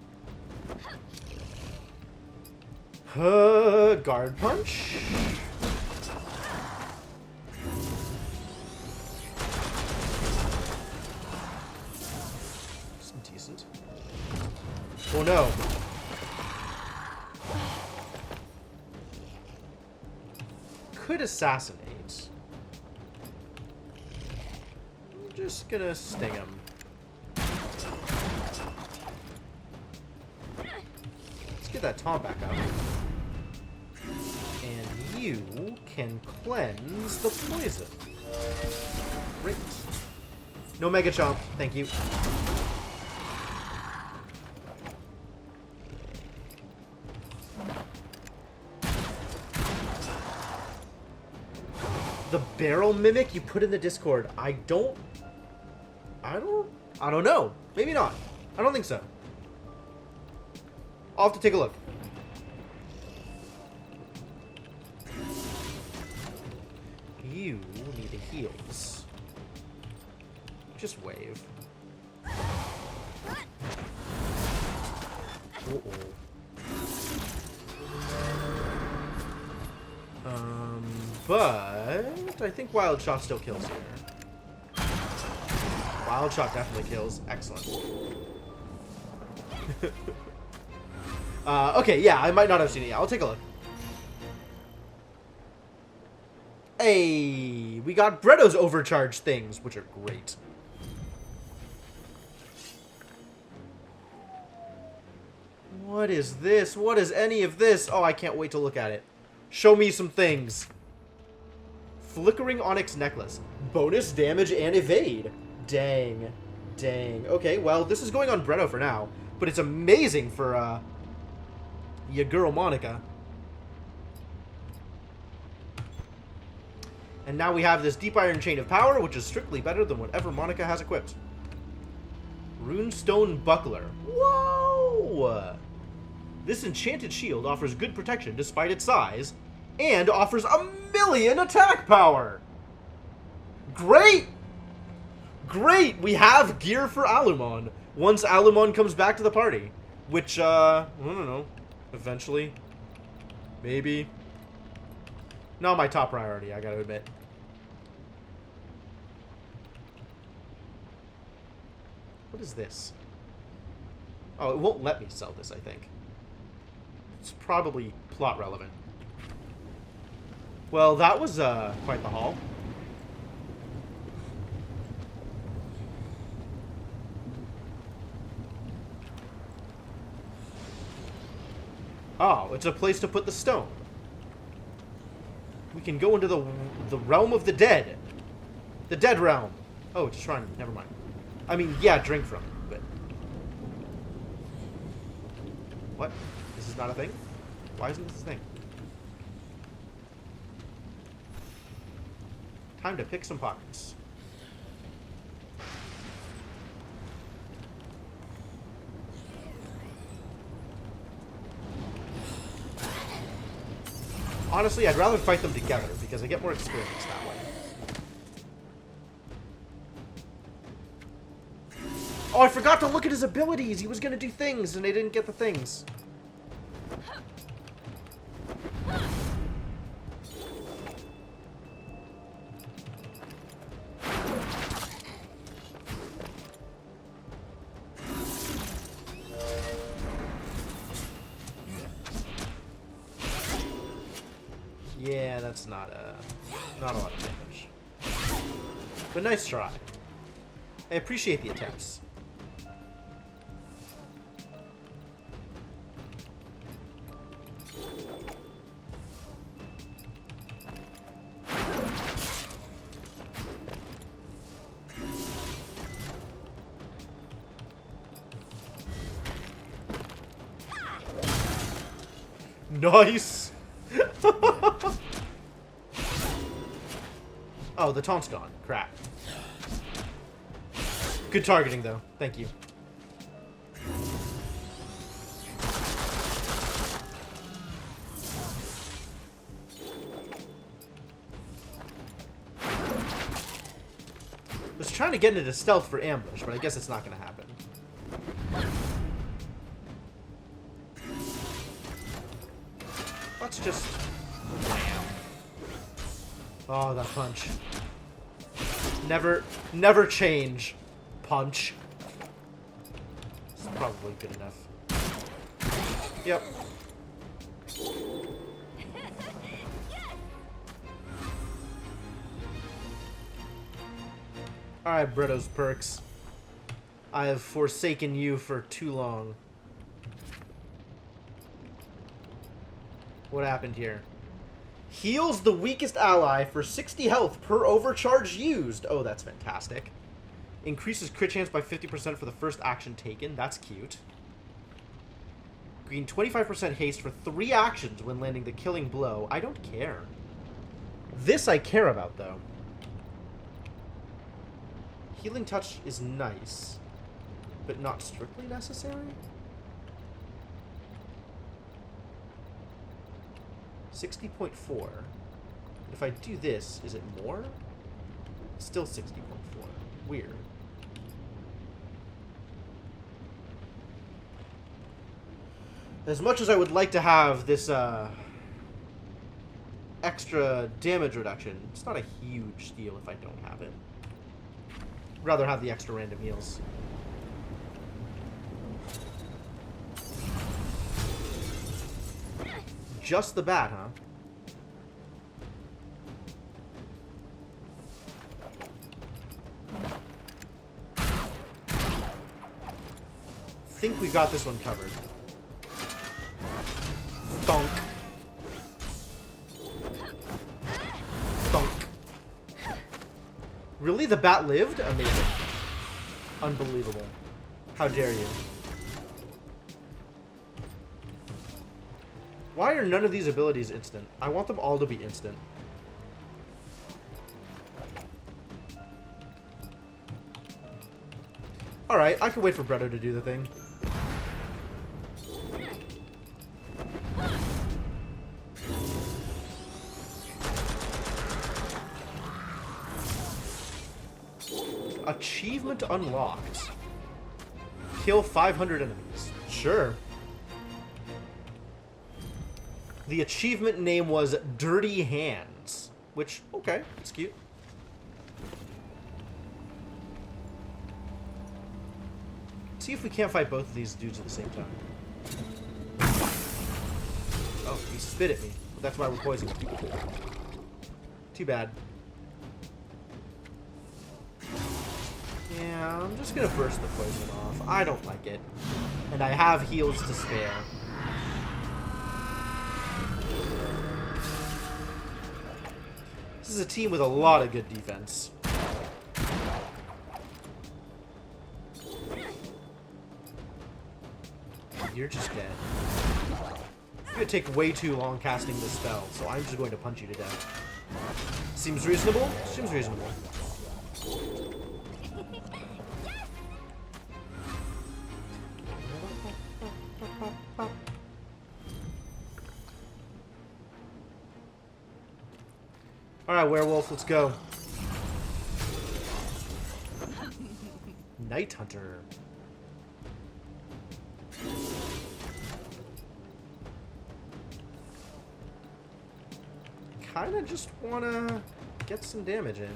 Guard punch. Some decent. Oh no. Could assassinate. I'm just gonna sting him. Let's get that taunt back up. And you can cleanse the poison. Great. No Mega Chomp, thank you. The barrel mimic you put in the Discord. I don't know. Maybe not. I don't think so. I'll have to take a look. You need the heals. Just wave. Uh-oh. But I think Wild Shot still kills here. Wild Shot definitely kills. Excellent. Okay, yeah, I might not have seen it yet. I'll take a look. Hey, we got Bretto's overcharge things, which are great. What is this? What is any of this? Oh, I can't wait to look at it. Show me some things. Flickering Onyx Necklace. Bonus damage and evade. Dang. Dang. Okay, well, this is going on Bretto for now. But it's amazing for, your girl Monica. And now we have this Deep Iron Chain of Power, which is strictly better than whatever Monica has equipped. Runestone Buckler. Whoa! This enchanted shield offers good protection despite its size, and offers 1,000,000 attack power! Great! Great! We have gear for Alumon, once Alumon comes back to the party. Which, I don't know. Eventually. Maybe. Not my top priority, I gotta admit. What is this? Oh, it won't let me sell this, I think. It's probably plot relevant. Well, that was, quite the haul. Oh, it's a place to put the stone. We can go into the realm of the dead. The dead realm. Oh, it's a shrine. Never mind. I mean, yeah, drink from it, but... What? This is not a thing? Why isn't this a thing? Time to pick some pockets. Honestly, I'd rather fight them together, because I get more experience that way. Oh, I forgot to look at his abilities! He was gonna do things, and I didn't get the things. Yeah, that's not a lot of damage. But nice try. I appreciate the attempts. Nice! Oh, the taunt's gone. Crap. Good targeting, though. Thank you. I was trying to get into stealth for ambush, but I guess it's not going to happen. Let's just... Oh, that punch. Never change. Punch. It's probably good enough. Yep. Alright, Bretto's perks. I have forsaken you for too long. What happened here? Heals the weakest ally for 60 health per overcharge used. Oh, that's fantastic. Increases crit chance by 50% for the first action taken. That's cute. Gain 25% haste for 3 actions when landing the killing blow. I don't care. This I care about, though. Healing touch is nice, but not strictly necessary. 60.4. If I do this, is it more? Still 60.4. Weird. As much as I would like to have this extra damage reduction, it's not a huge deal if I don't have it. I'd rather have the extra random heals. Just the bat, huh? Think we got this one covered. Thunk. Thunk. Really? The bat lived? Amazing. Unbelievable. How dare you. Why are none of these abilities instant? I want them all to be instant. Alright, I can wait for Bretto to do the thing. Achievement unlocked. Kill 500 enemies. Sure. The achievement name was Dirty Hands. Which, okay, it's cute. See if we can't fight both of these dudes at the same time. Oh, he spit at me. That's why we're poisoned. Too bad. Yeah, I'm just gonna burst the poison off. I don't like it. And I have heals to spare. This is a team with a lot of good defense. You're just dead. It's gonna take way too long casting this spell, so I'm just going to punch you to death. Seems reasonable? Seems reasonable. Alright, werewolf, let's go. Night Hunter. Kinda just wanna get some damage in.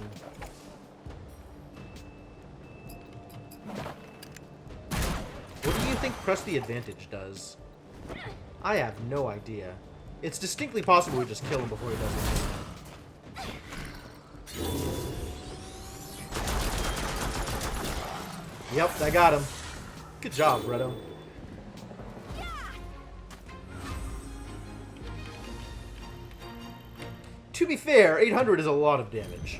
What do you think Press the Advantage does? I have no idea. It's distinctly possible we just kill him before he does anything. Yep, I got him. Good job, Bretto. To be fair, 800 is a lot of damage.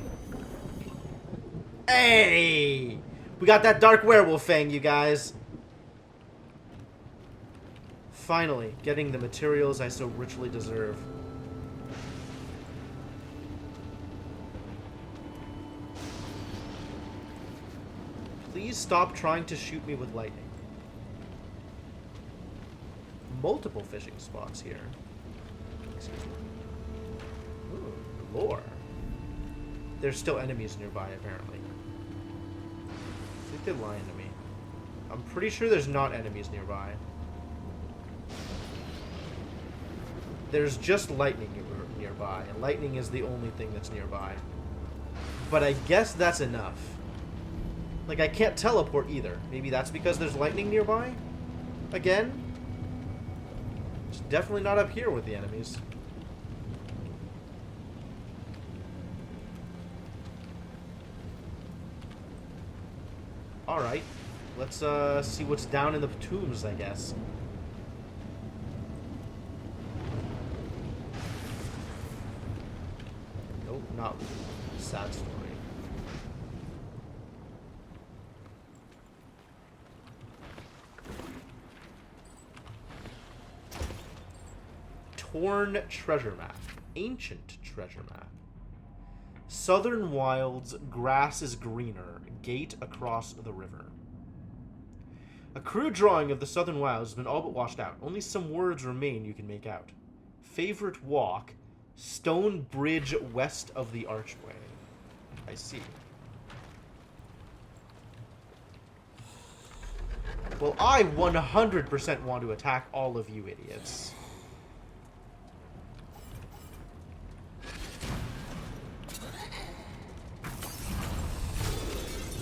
Hey! We got that Dark Werewolf Fang, you guys. Finally, getting the materials I so richly deserve. Please stop trying to shoot me with lightning. Multiple fishing spots here. Excuse me. Ooh, lore. There's still enemies nearby, apparently. I think they're lying to me. I'm pretty sure there's not enemies nearby. There's just lightning nearby, and lightning is the only thing that's nearby. But I guess that's enough. Like, I can't teleport either. Maybe that's because there's lightning nearby? Again? It's definitely not up here with the enemies. Alright. Let's see what's down in the tombs, I guess. Nope, not sad story. Torn treasure map. Ancient treasure map. Southern wilds, grass is greener, gate across the river. A crude drawing of the southern wilds has been all but washed out. Only some words remain you can make out. Favorite walk, stone bridge west of the archway. I see. Well, I 100% want to attack all of you idiots.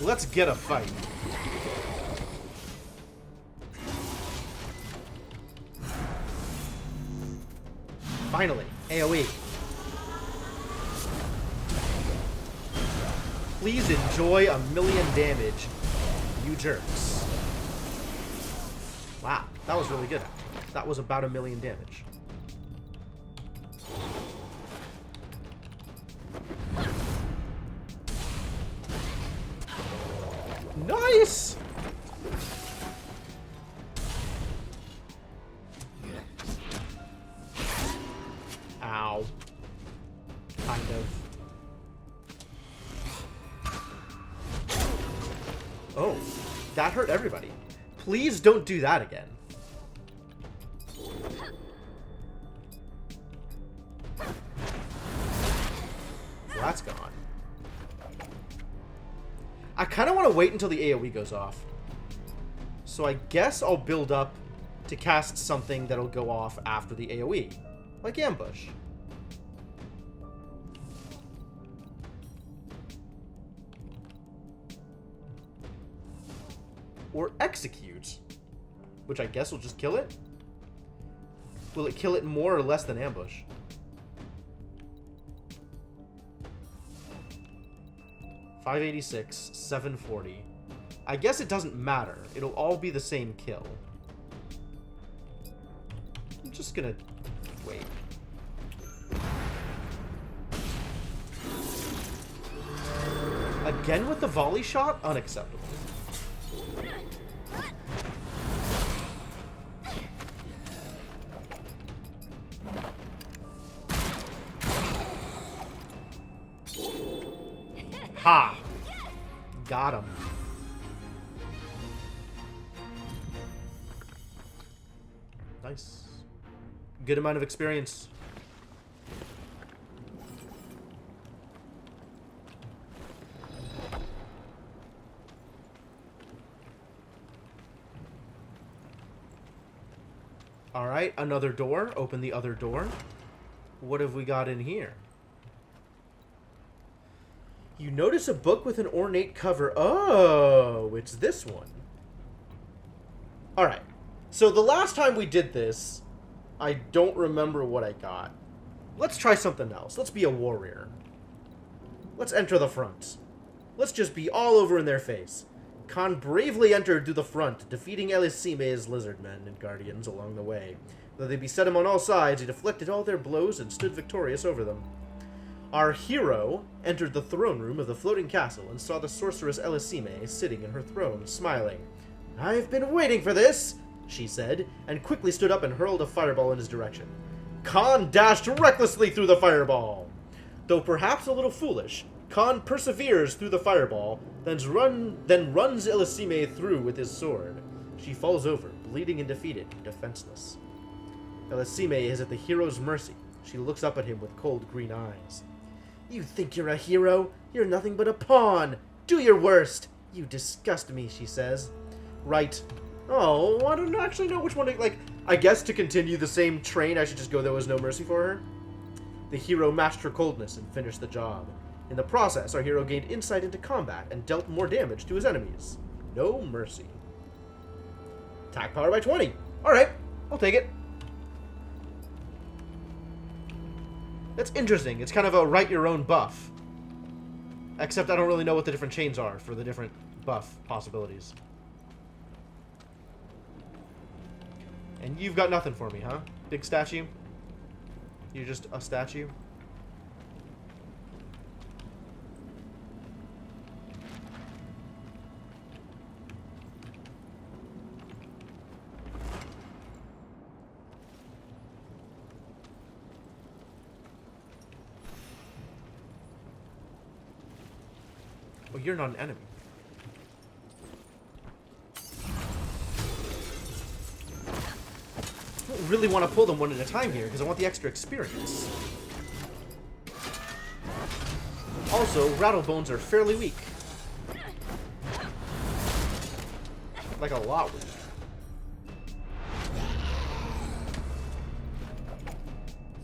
Let's get a fight. Finally, AoE. Please enjoy 1,000,000 damage, you jerks. Wow, that was really good. That was about 1,000,000 damage. Nice! Ow. Kind of. Oh, that hurt everybody. Please don't do that again. Well, that's gone. I kind of want to wait until the AoE goes off. So I guess I'll build up to cast something that'll go off after the AoE. Like Ambush. Or Execute. Which I guess will just kill it? Will it kill it more or less than Ambush? $586, $740. I guess it doesn't matter. It'll all be the same kill. I'm just gonna wait. Again with the volley shot? Unacceptable. Ha! Got him. Nice. Good amount of experience. Alright, another door. Open the other door. What have we got in here? You notice a book with an ornate cover. Oh, it's this one. Alright. So the last time we did this, I don't remember what I got. Let's try something else. Let's be a warrior. Let's enter the front. Let's just be all over in their face. Khan bravely entered to the front, defeating Elisime's lizardmen and guardians along the way. Though they beset him on all sides, he deflected all their blows and stood victorious over them. Our hero entered the throne room of the floating castle and saw the sorceress Elisime sitting in her throne, smiling. "I've been waiting for this," she said, and quickly stood up and hurled a fireball in his direction. Khan dashed recklessly through the fireball. Though perhaps a little foolish, Khan perseveres through the fireball, then runs Elisime through with his sword. She falls over, bleeding and defeated, defenseless. Elisime is at the hero's mercy. She looks up at him with cold green eyes. "You think you're a hero? You're nothing but a pawn. Do your worst. You disgust me," she says. Right. Oh, I don't actually know which one to, like, I guess to continue the same train, I should just go there was no mercy for her. The hero matched her coldness and finished the job. In the process, our hero gained insight into combat and dealt more damage to his enemies. No mercy. Attack power by 20. Alright, I'll take it. That's interesting. It's kind of a write-your-own buff. Except I don't really know what the different chains are for the different buff possibilities. And you've got nothing for me, huh? Big statue? You're just a statue? Oh, you're not an enemy. I don't really want to pull them one at a time here because I want the extra experience. Also, Rattlebones are fairly weak. Like a lot weak.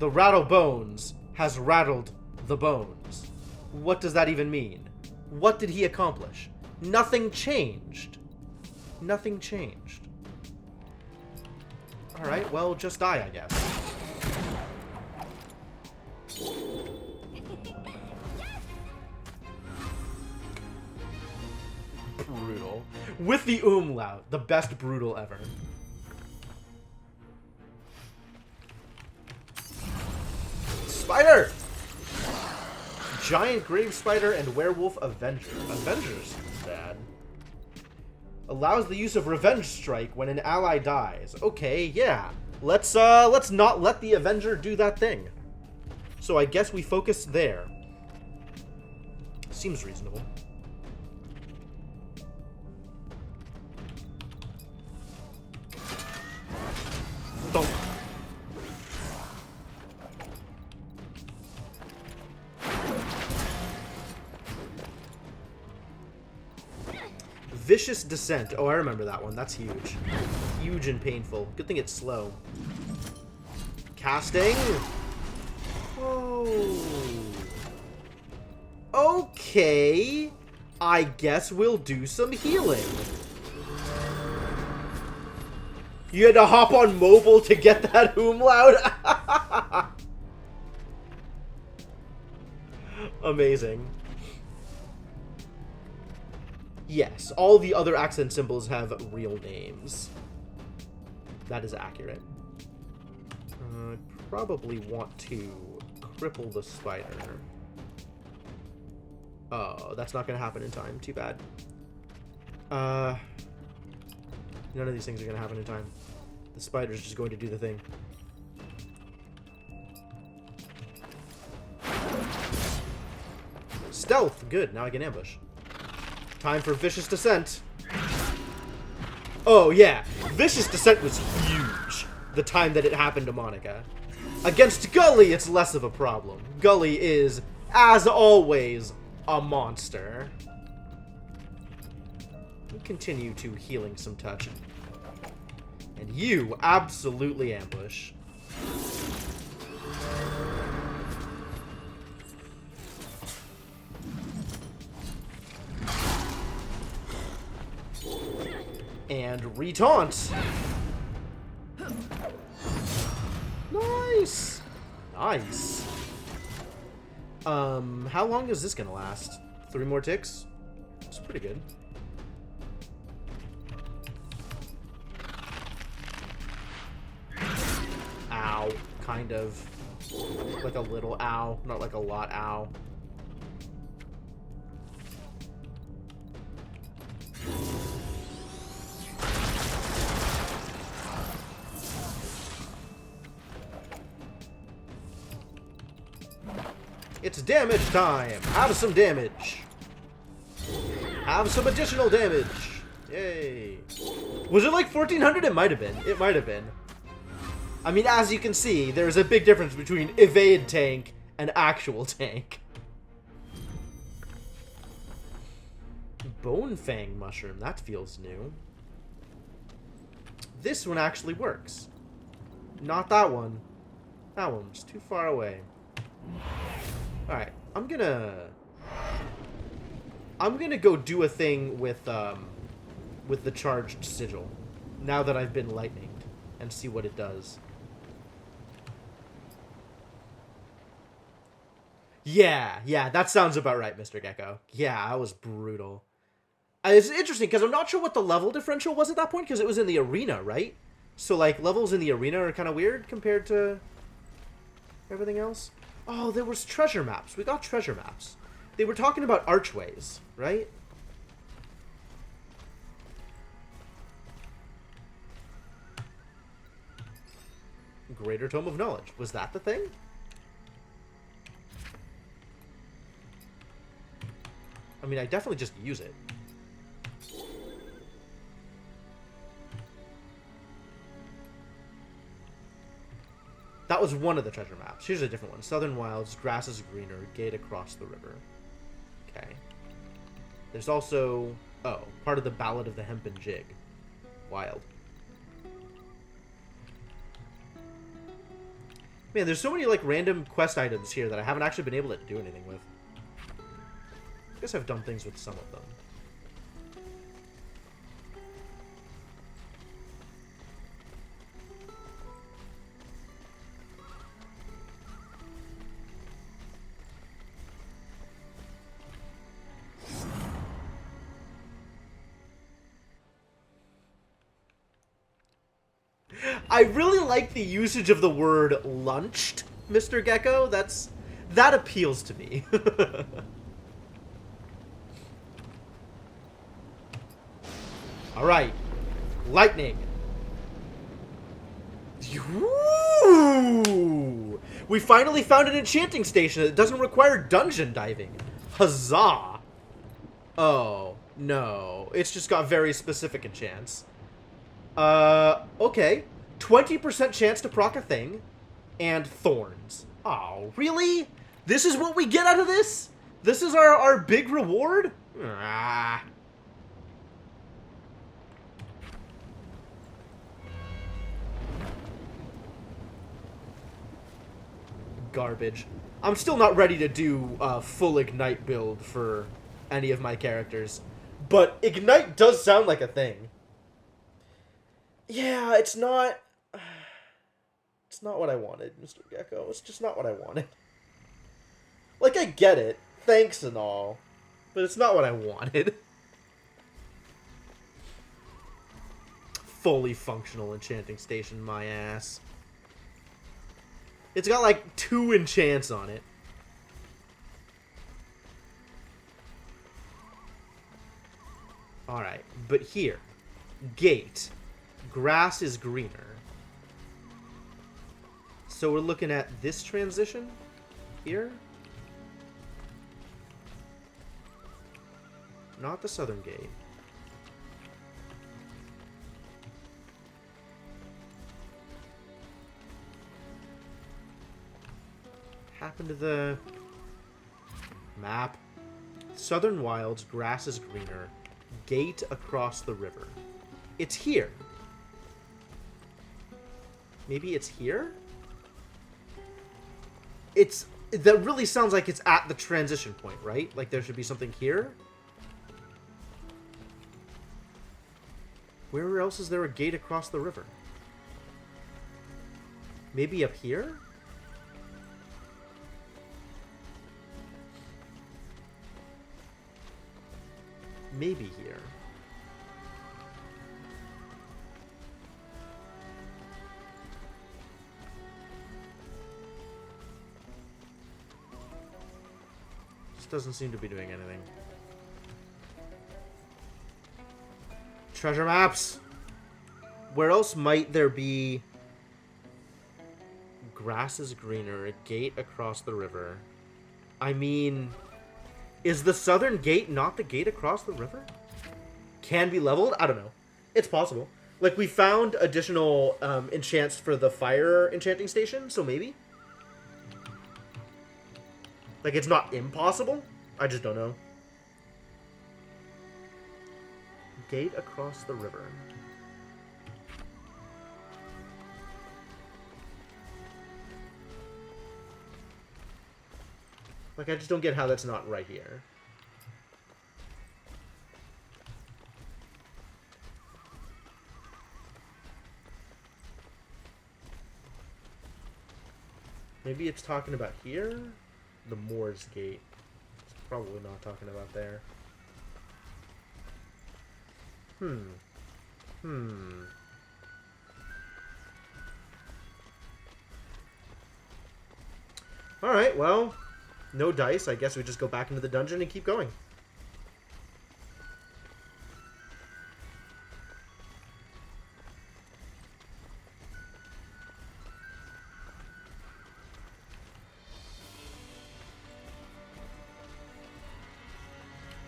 The Rattlebones has rattled the bones. What does that even mean? What did he accomplish? Nothing changed. Nothing changed. Alright, well, just die, I guess. Brutal. With the umlaut. The best brutal ever. Spider! Giant Grave Spider and Werewolf Avenger. Avenger's bad. Allows the use of Revenge Strike when an ally dies. Okay, yeah. Let's not let the Avenger do that thing. So I guess we focus there. Seems reasonable. Don't. Vicious Descent. Oh, I remember that one. That's huge. Huge and painful. Good thing it's slow. Casting. Oh. Okay. I guess we'll do some healing. You had to hop on mobile to get that umlaut? Amazing. Yes, all the other accent symbols have real names. That is accurate. I probably want to cripple the spider. Oh, that's not going to happen in time. Too bad. None of these things are going to happen in time. The spider's just going to do the thing. Stealth! Good, now I can ambush. Time for Vicious Descent. Oh, yeah. Vicious Descent was huge the time that it happened to Monica. Against Gully, it's less of a problem. Gully is, as always, a monster. We continue to healing some touch. And you absolutely ambush. And retaunt. Nice. Nice. How long is this gonna last? 3 more ticks? It's pretty good. Ow. Kind of. Like a little ow. Not like a lot ow. It's damage time! Have some damage! Have some additional damage! Yay! Was it like 1400? It might have been. It might have been. I mean, as you can see, there's a big difference between evade tank and actual tank. Bone Fang Mushroom. That feels new. This one actually works. Not that one. That one's too far away. Alright, I'm gonna go do a thing with the charged sigil, now that I've been lightninged, and see what it does. Yeah, that sounds about right, Mr. Gecko. Yeah, that was brutal. It's interesting, because I'm not sure what the level differential was at that point, because it was in the arena, right? So, like, levels in the arena are kind of weird compared to everything else. Oh, there was treasure maps. We got treasure maps. They were talking about archways, right? Greater Tome of Knowledge. Was that the thing? I mean, I definitely just use it. That was one of the treasure maps. Here's a different one. Southern Wilds, grass is greener, gate across the river. Okay. There's also... Oh, part of the Ballad of the Hempen Jig. Wild. Man, there's so many, like, random quest items here that I haven't actually been able to do anything with. I guess I've done things with some of them. I really like the usage of the word lunched, Mr. Gecko. That appeals to me. All right. Lightning. Ooh! We finally found an enchanting station that doesn't require dungeon diving. Huzzah! Oh, no. It's just got very specific enchants. Okay. 20% chance to proc a thing, and thorns. Oh, really? This is what we get out of this? This is our big reward? Ah. Garbage. I'm still not ready to do a full Ignite build for any of my characters, but Ignite does sound like a thing. Yeah, it's not what I wanted, Mr. Gecko. It's just not what I wanted. Like, I get it. Thanks and all. But it's not what I wanted. Fully functional enchanting station, my ass. It's got, like, 2 enchants on it. Alright, but here. Gate. Grass is greener. So we're looking at this transition here. Not the southern gate. Happened to the map. Southern Wilds, grass is greener. Gate across the river. It's here. Maybe it's here? That really sounds like it's at the transition point, right? Like there should be something here? Where else is there a gate across the river? Maybe up here? Maybe here. Doesn't seem to be doing anything. Treasure maps! Where else might there be... Grass is greener, a gate across the river. I mean... Is the southern gate not the gate across the river? Can be leveled? I don't know. It's possible. Like, we found additional enchants for the fire enchanting station, so maybe? Like, it's not impossible. I just don't know. Gate across the river. Like, I just don't get how that's not right here. Maybe it's talking about here? The Moor's Gate. It's probably not talking about there. Alright, well, no dice. I guess we just go back into the dungeon and keep going.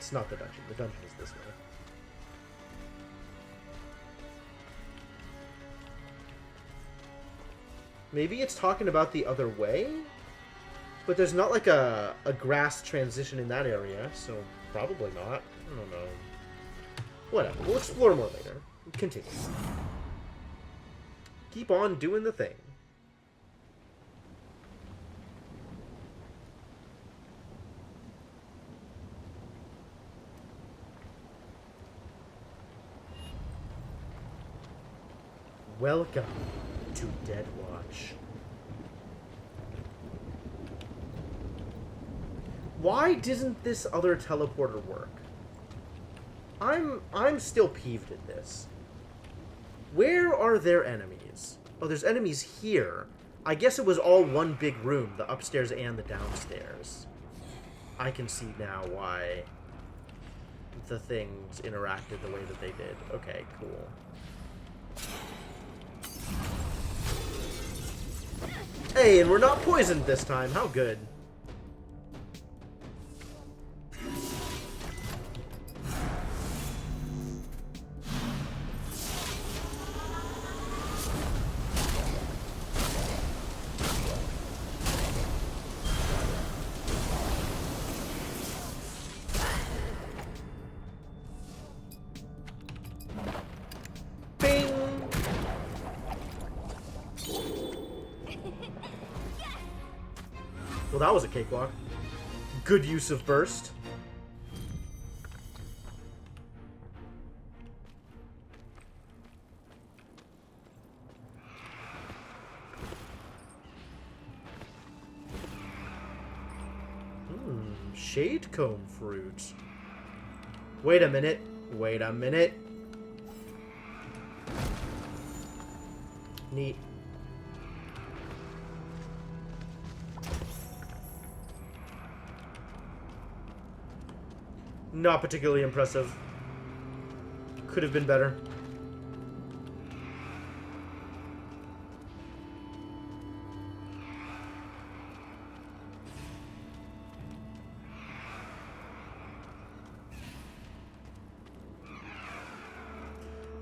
It's not the dungeon. The dungeon is this way. Maybe it's talking about the other way? But there's not like a grass transition in that area, so probably not. I don't know. Whatever. We'll explore more later. Continue. Keep on doing the thing. Welcome to Dead Watch. Why doesn't this other teleporter work? I'm still peeved at this. Where are their enemies? Oh, there's enemies here. I guess it was all one big room, the upstairs and the downstairs. I can see now why the things interacted the way that they did. Okay, cool. Hey, and we're not poisoned this time. How good. Well, that was a cakewalk. Good use of burst. Shade comb fruit. Wait a minute. Wait a minute. Neat. Not particularly impressive. Could have been better.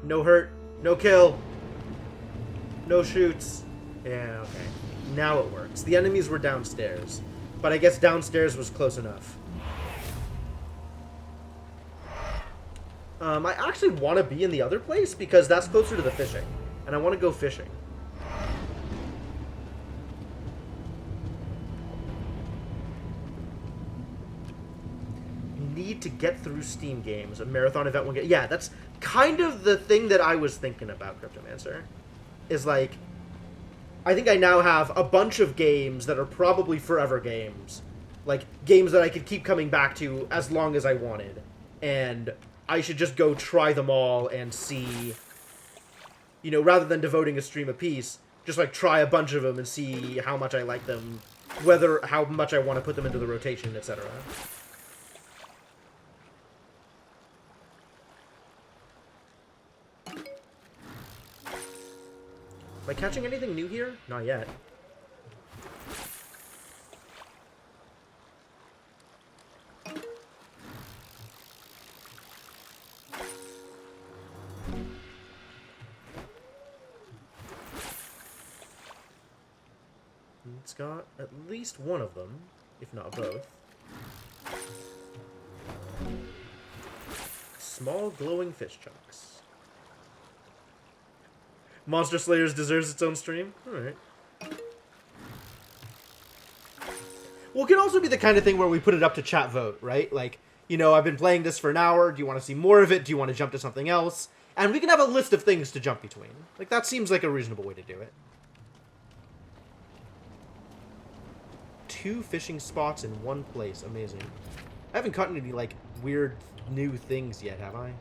No hurt, no kill, no shoots. Yeah, okay. Now it works. The enemies were downstairs, but I guess downstairs was close enough. I actually want to be in the other place because that's closer to the fishing, and I want to go fishing. Need to get through Steam games. A marathon event will get... Yeah, that's kind of the thing that I was thinking about, Cryptomancer. Is like, I think I now have a bunch of games that are probably forever games. Like, games that I could keep coming back to as long as I wanted. And I should just go try them all and see, you know, rather than devoting a stream apiece, just like try a bunch of them and see how much I like them, how much I want to put them into the rotation, etc. Am I catching anything new here? Not yet. It's got at least one of them, if not both. Small glowing fish chunks. Monster Slayers deserves its own stream? Alright. Well, it can also be the kind of thing where we put it up to chat vote, right? Like, you know, I've been playing this for an hour. Do you want to see more of it? Do you want to jump to something else? And we can have a list of things to jump between. Like, that seems like a reasonable way to do it. 2 fishing spots in one place. Amazing. I haven't caught any, like, weird new things yet, have I?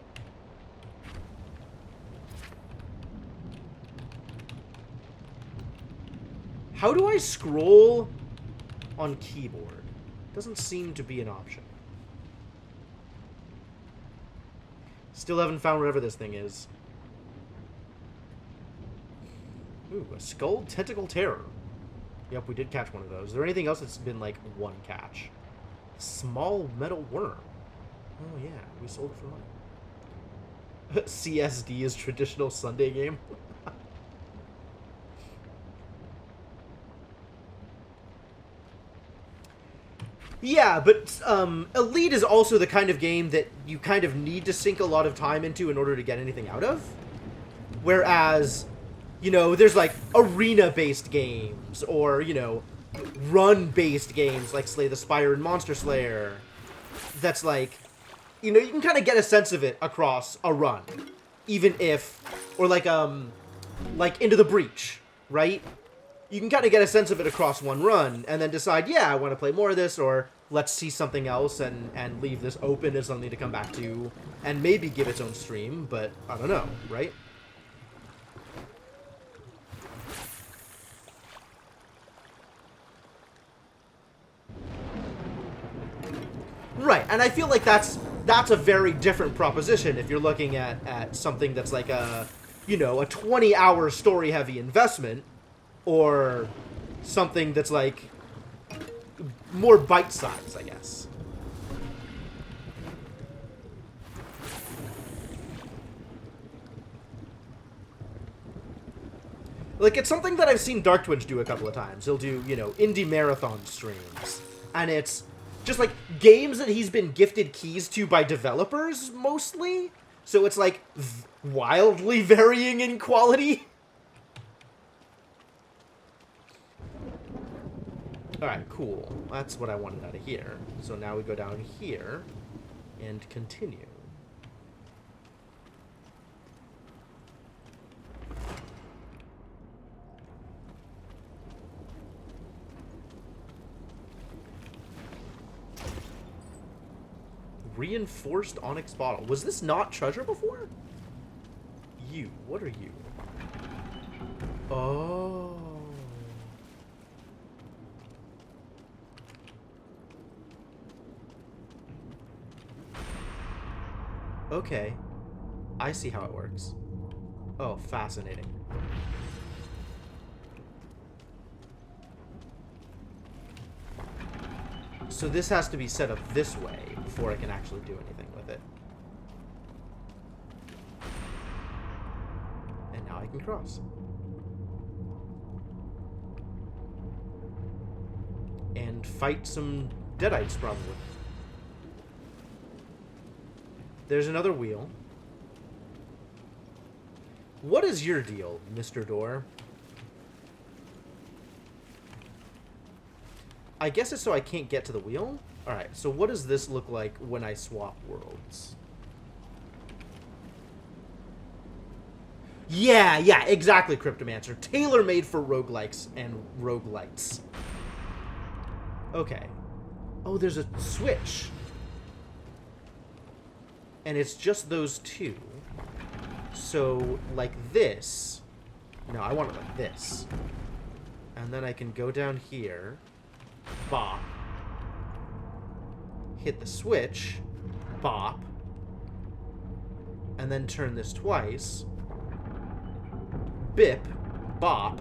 How do I scroll on keyboard? Doesn't seem to be an option. Still haven't found whatever this thing is. Ooh, a skull tentacle terror. Yep, we did catch one of those. Is there anything else that's been, like, one catch? Small metal worm. Oh yeah, we sold it for money. CSD is traditional Sunday game. Yeah, but Elite is also the kind of game that you kind of need to sink a lot of time into in order to get anything out of. Whereas, you know, there's like arena-based games or, you know, run-based games like Slay the Spire and Monster Slayer. That's like, you know, you can kind of get a sense of it across a run. Even if, or like Into the Breach, right? You can kind of get a sense of it across one run, and then decide, yeah, I want to play more of this, or let's see something else and leave this open as something to come back to, and maybe give its own stream, but I don't know, right? Right, and I feel like that's a very different proposition if you're looking at something that's like a, you know, a 20-hour story-heavy investment, or something that's like more bite-sized, I guess. Like, it's something that I've seen Dark Twitch do a couple of times. He'll do, you know, indie marathon streams. And it's just, like, games that he's been gifted keys to by developers, mostly. So it's, like, wildly varying in quality. Alright, cool. That's what I wanted out of here. So now we go down here and continue. Reinforced onyx bottle. Was this not treasure before? You. What are you? Oh. Okay. I see how it works. Oh, fascinating. So this has to be set up this way before I can actually do anything with it. And now I can cross. And fight some deadites, probably. There's another wheel. What is your deal, Mr. Door? I guess it's so I can't get to the wheel? Alright, so what does this look like when I swap worlds? Yeah, exactly, Cryptomancer. Tailor-made for roguelikes and roguelites. Okay. Oh, there's a switch. And it's just those two. So, like this. No, I want it like this. And then I can go down here. Bop. Hit the switch. Bop. And then turn this twice. Bip. Bop.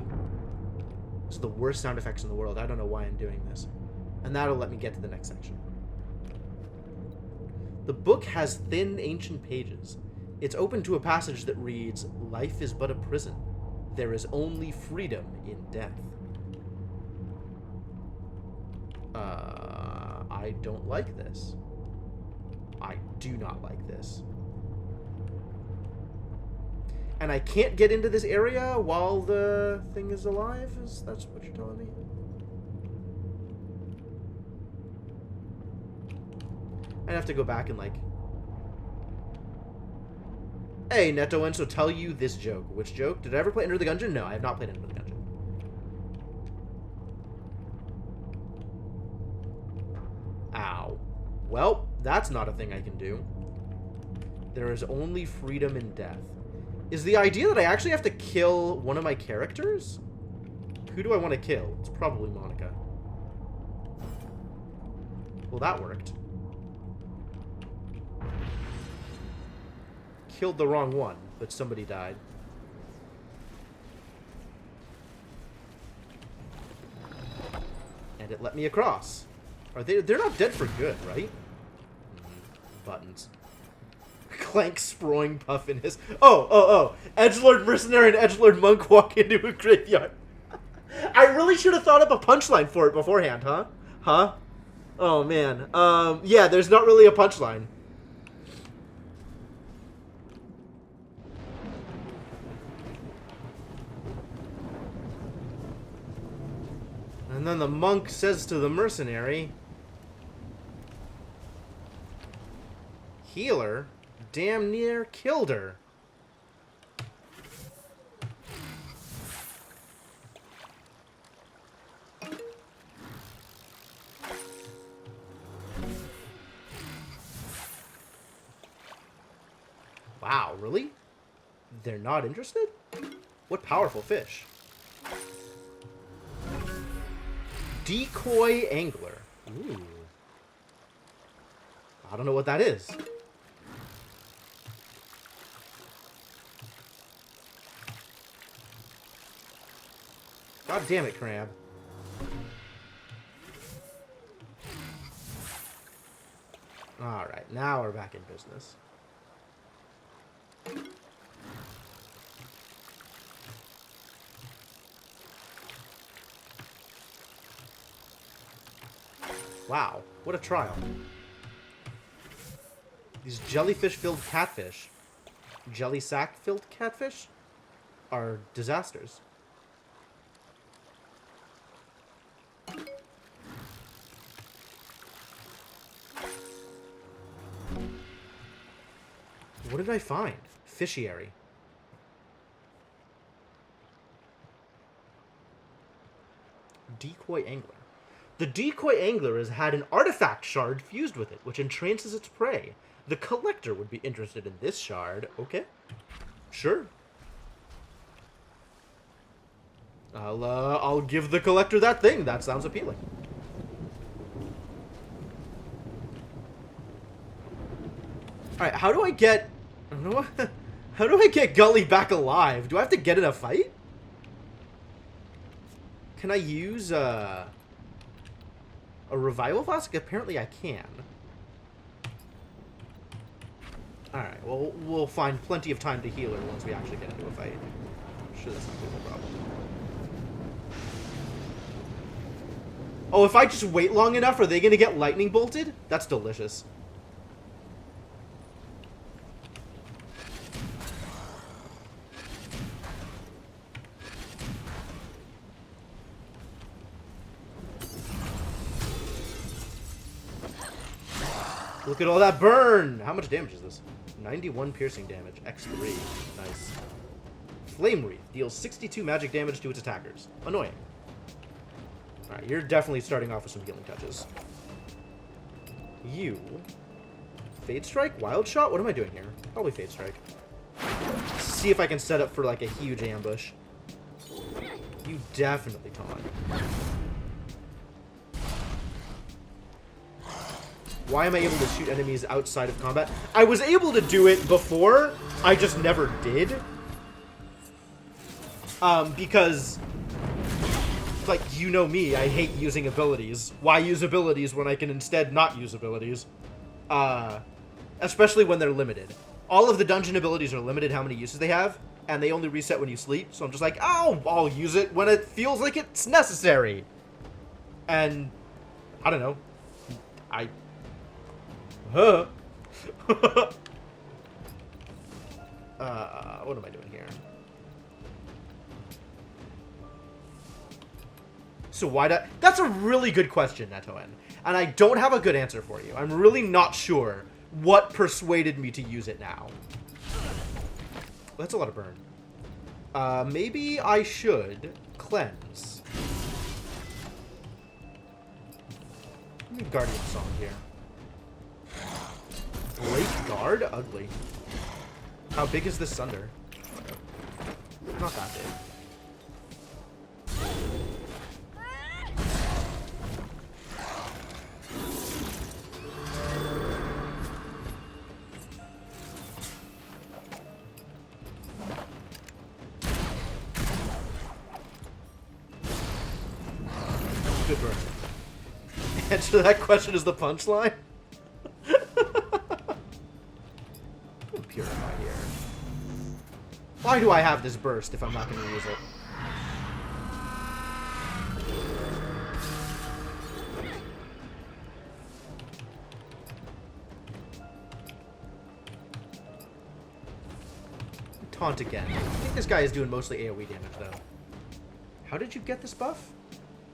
It's the worst sound effects in the world. I don't know why I'm doing this. And that'll let me get to the next section. The book has thin, ancient pages. It's open to a passage that reads, "Life is but a prison. There is only freedom in death." I don't like this. I do not like this. And I can't get into this area while the thing is alive? That's what you're telling me? I'd have to go back and, like... Hey, Neto Enso, tell you this joke. Which joke? Did I ever play Enter the Gungeon? No, I have not played Enter the Gungeon. Ow. Well, that's not a thing I can do. There is only freedom in death. Is the idea that I actually have to kill one of my characters? Who do I want to kill? It's probably Monica. Well, that worked. Killed the wrong one, but somebody died. And it let me across. They're not dead for good, right? buttons. Clank sprawling puff in his... Oh. Edgelord Mercenary and Edgelord Monk walk into a graveyard. I really should have thought up a punchline for it beforehand, huh? Huh? Oh, man. Yeah, there's not really a punchline. And then the monk says to the mercenary... Healer damn near killed her. Wow, really? They're not interested? What powerful fish. Decoy angler. Ooh. I don't know what that is. God damn it, crab. Alright, now we're back in business. Wow, what a trial. These jellyfish-filled catfish, jelly sack-filled catfish, are disasters. What did I find? Fishiary. Decoy angler. The decoy angler has had an artifact shard fused with it, which entrances its prey. The collector would be interested in this shard. Okay. Sure. I'll give the collector that thing. That sounds appealing. Alright, how do I get... How do I get Gully back alive? Do I have to get in a fight? Can I use a revival flask? Apparently I can. Alright, well, we'll find plenty of time to heal her once we actually get into a fight. I'm sure that's not gonna be a problem. Oh, if I just wait long enough, are they gonna get lightning bolted? That's delicious. Look at all that burn! How much damage is this? 91 piercing damage. X3. Nice. Flame Wreath deals 62 magic damage to its attackers. Annoying. Alright, you're definitely starting off with some healing touches. You. Fade Strike? Wild Shot? What am I doing here? Probably Fade Strike. See if I can set up for like a huge ambush. You definitely taunt. Why am I able to shoot enemies outside of combat? I was able to do it before, I just never did. Because, like, you know me, I hate using abilities. Why use abilities when I can instead not use abilities? Especially when they're limited. All of the dungeon abilities are limited how many uses they have, and they only reset when you sleep, so I'm just like, oh, I'll use it when it feels like it's necessary. And, I don't know. What am I doing here? So why do... That's a really good question, Netoen. And I don't have a good answer for you. I'm really not sure what persuaded me to use it now. That's a lot of burn. Maybe I should cleanse. Let me Guardian Song here. Blake Guard? Ugly. How big is this Sunder? Not that big. Good burn. Answer that question is the punchline? Why do I have this burst if I'm not going to use it? Taunt again. I think this guy is doing mostly AoE damage, though. How did you get this buff?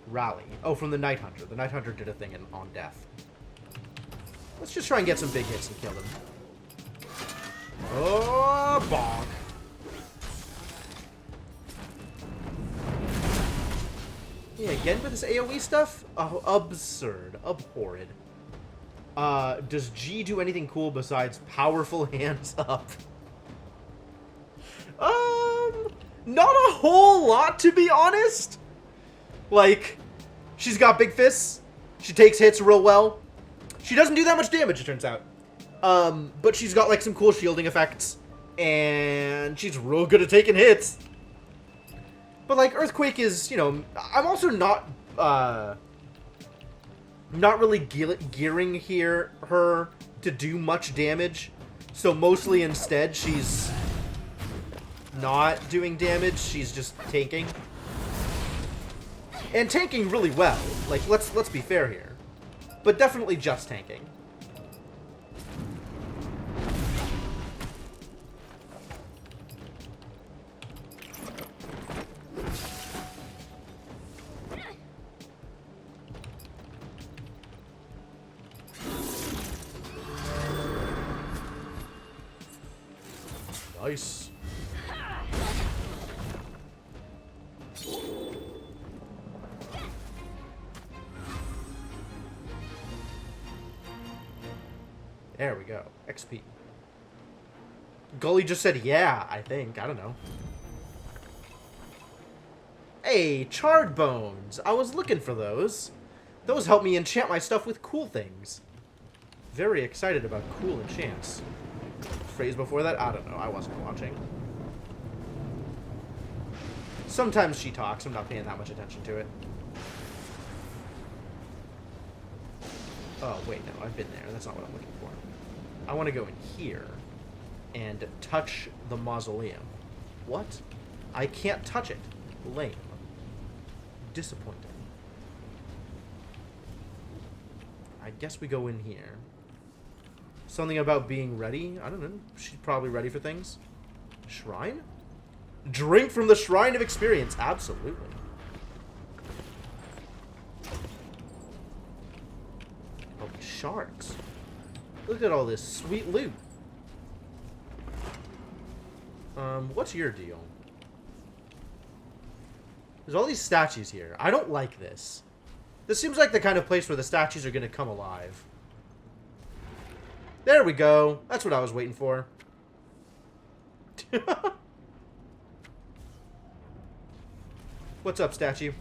Rally. Oh, from the Night Hunter. The Night Hunter did a thing on death. Let's just try and get some big hits and kill him. Oh, bonk. Yeah, again with this AoE stuff? Oh, absurd. Abhorred. Does G do anything cool besides powerful hands up? Not a whole lot, to be honest. Like, she's got big fists. She takes hits real well. She doesn't do that much damage, it turns out. But she's got, like, some cool shielding effects. And she's real good at taking hits. But, like, Earthquake is, you know... I'm also not really gearing her to do much damage. So, mostly instead, she's not doing damage. She's just tanking. And tanking really well. Like, let's be fair here. But definitely just tanking. Nice. There we go. XP. Gully just said yeah, I think. I don't know. Hey, charred bones. I was looking for those. Those help me enchant my stuff with cool things. Very excited about cool enchants. Phrase before that? I don't know. I wasn't watching. Sometimes she talks. I'm not paying that much attention to it. Oh, wait, no. I've been there. That's not what I'm looking for. I want to go in here and touch the mausoleum. What? I can't touch it. Lame. Disappointing. I guess we go in here. Something about being ready? I don't know. She's probably ready for things. Shrine? Drink from the Shrine of Experience. Absolutely. Oh, shards. Look at all this sweet loot. What's your deal? There's all these statues here. I don't like this. This seems like the kind of place where the statues are going to come alive. There we go. That's what I was waiting for. What's up, statue?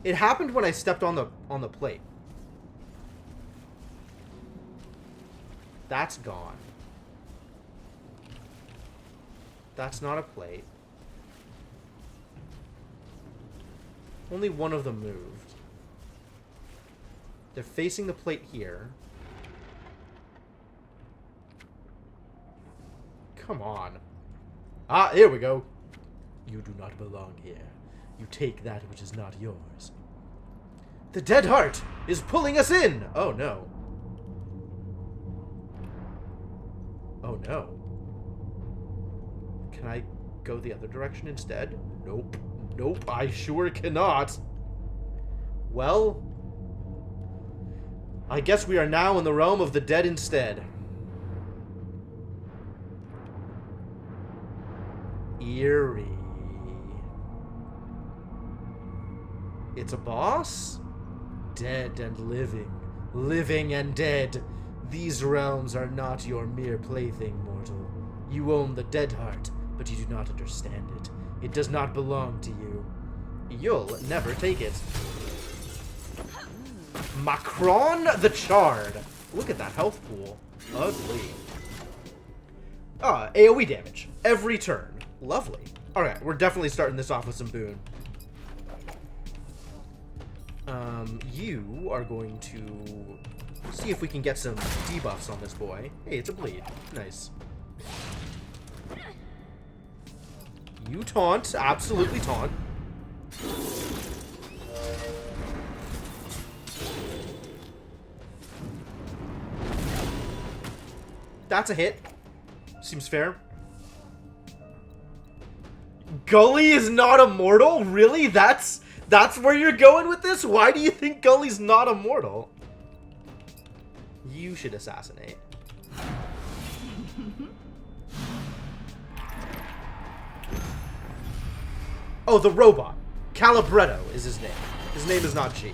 It happened when I stepped on the plate. That's gone. That's not a plate. Only one of them moved. They're facing the plate here. Come on. Ah, here we go. You do not belong here. You take that which is not yours. The dead heart is pulling us in! Oh, no. Oh, no. Can I go the other direction instead? Nope. Nope, I sure cannot. Well, I guess we are now in the realm of the dead instead. Eerie. It's a boss? Dead and living. Living and dead. These realms are not your mere plaything, mortal. You own the dead heart, but you do not understand it. It does not belong to you. You'll never take it. Macron the Charred. Look at that health pool. Ugly. AoE damage. Every turn. Lovely. Alright, we're definitely starting this off with some boon. You are going to See if we can get some debuffs on this boy. Hey, it's a bleed. Nice. You taunt. Absolutely taunt. That's a hit. Seems fair. Gully is not immortal? Really? That's where you're going with this? Why do you think Gully's not immortal? You should assassinate. Oh, the robot. Calibretto is his name. His name is not G.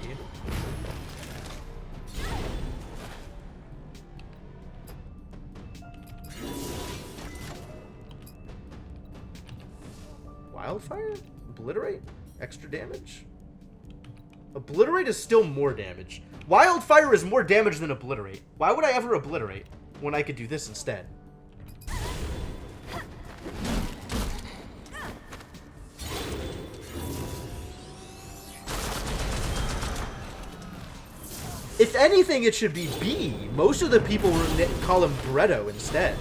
Wildfire? Obliterate? Extra damage? Obliterate is still more damage. Wildfire is more damage than Obliterate. Why would I ever Obliterate when I could do this instead? If anything, it should be B. Most of the people call him Bretto instead.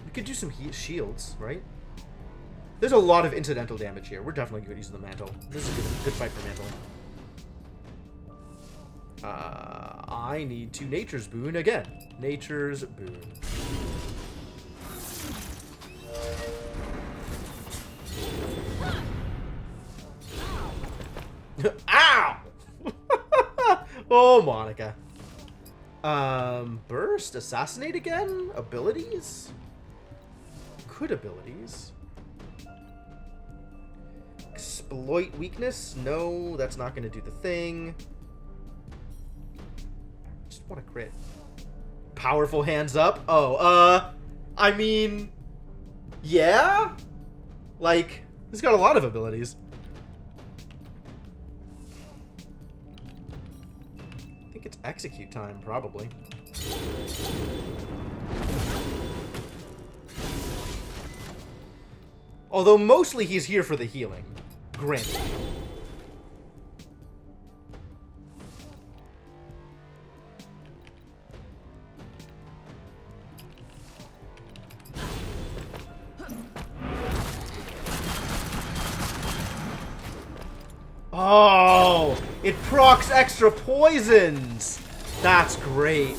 We could do some shields, right? There's a lot of incidental damage here. We're definitely going to use the mantle. This is a good fight for mantle. I need to Nature's Boon again. Nature's Boon. Ow! Oh, Monica. Burst? Assassinate again? Abilities? Good abilities. Exploit weakness? No, that's not going to do the thing. Just want to crit. Powerful hands up? Oh, I mean... Yeah? Like, he's got a lot of abilities. I think it's execute time, probably. Although mostly he's here for the healing. Granted. Oh, it procs extra poisons. That's great.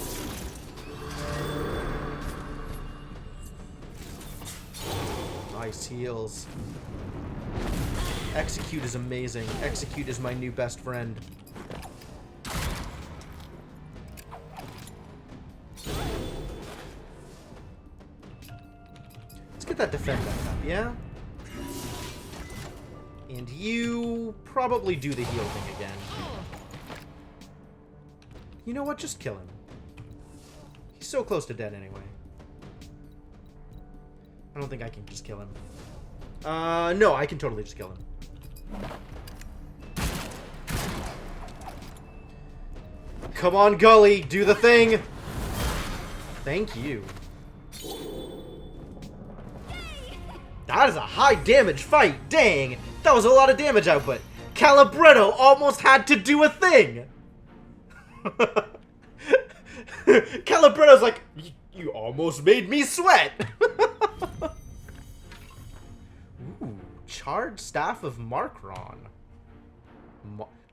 Nice heals. Execute is amazing. Execute is my new best friend. Let's get that defend back up, yeah? And you probably do the heal thing again. You know what? Just kill him. He's so close to dead anyway. I don't think I can just kill him. No, I can totally just kill him. Come on, Gully, do the thing! Thank you. That is a high damage fight, dang! That was a lot of damage output. Calibretto almost had to do a thing! Calibretto's like, you almost made me sweat! Ooh, Charred Staff of Markron.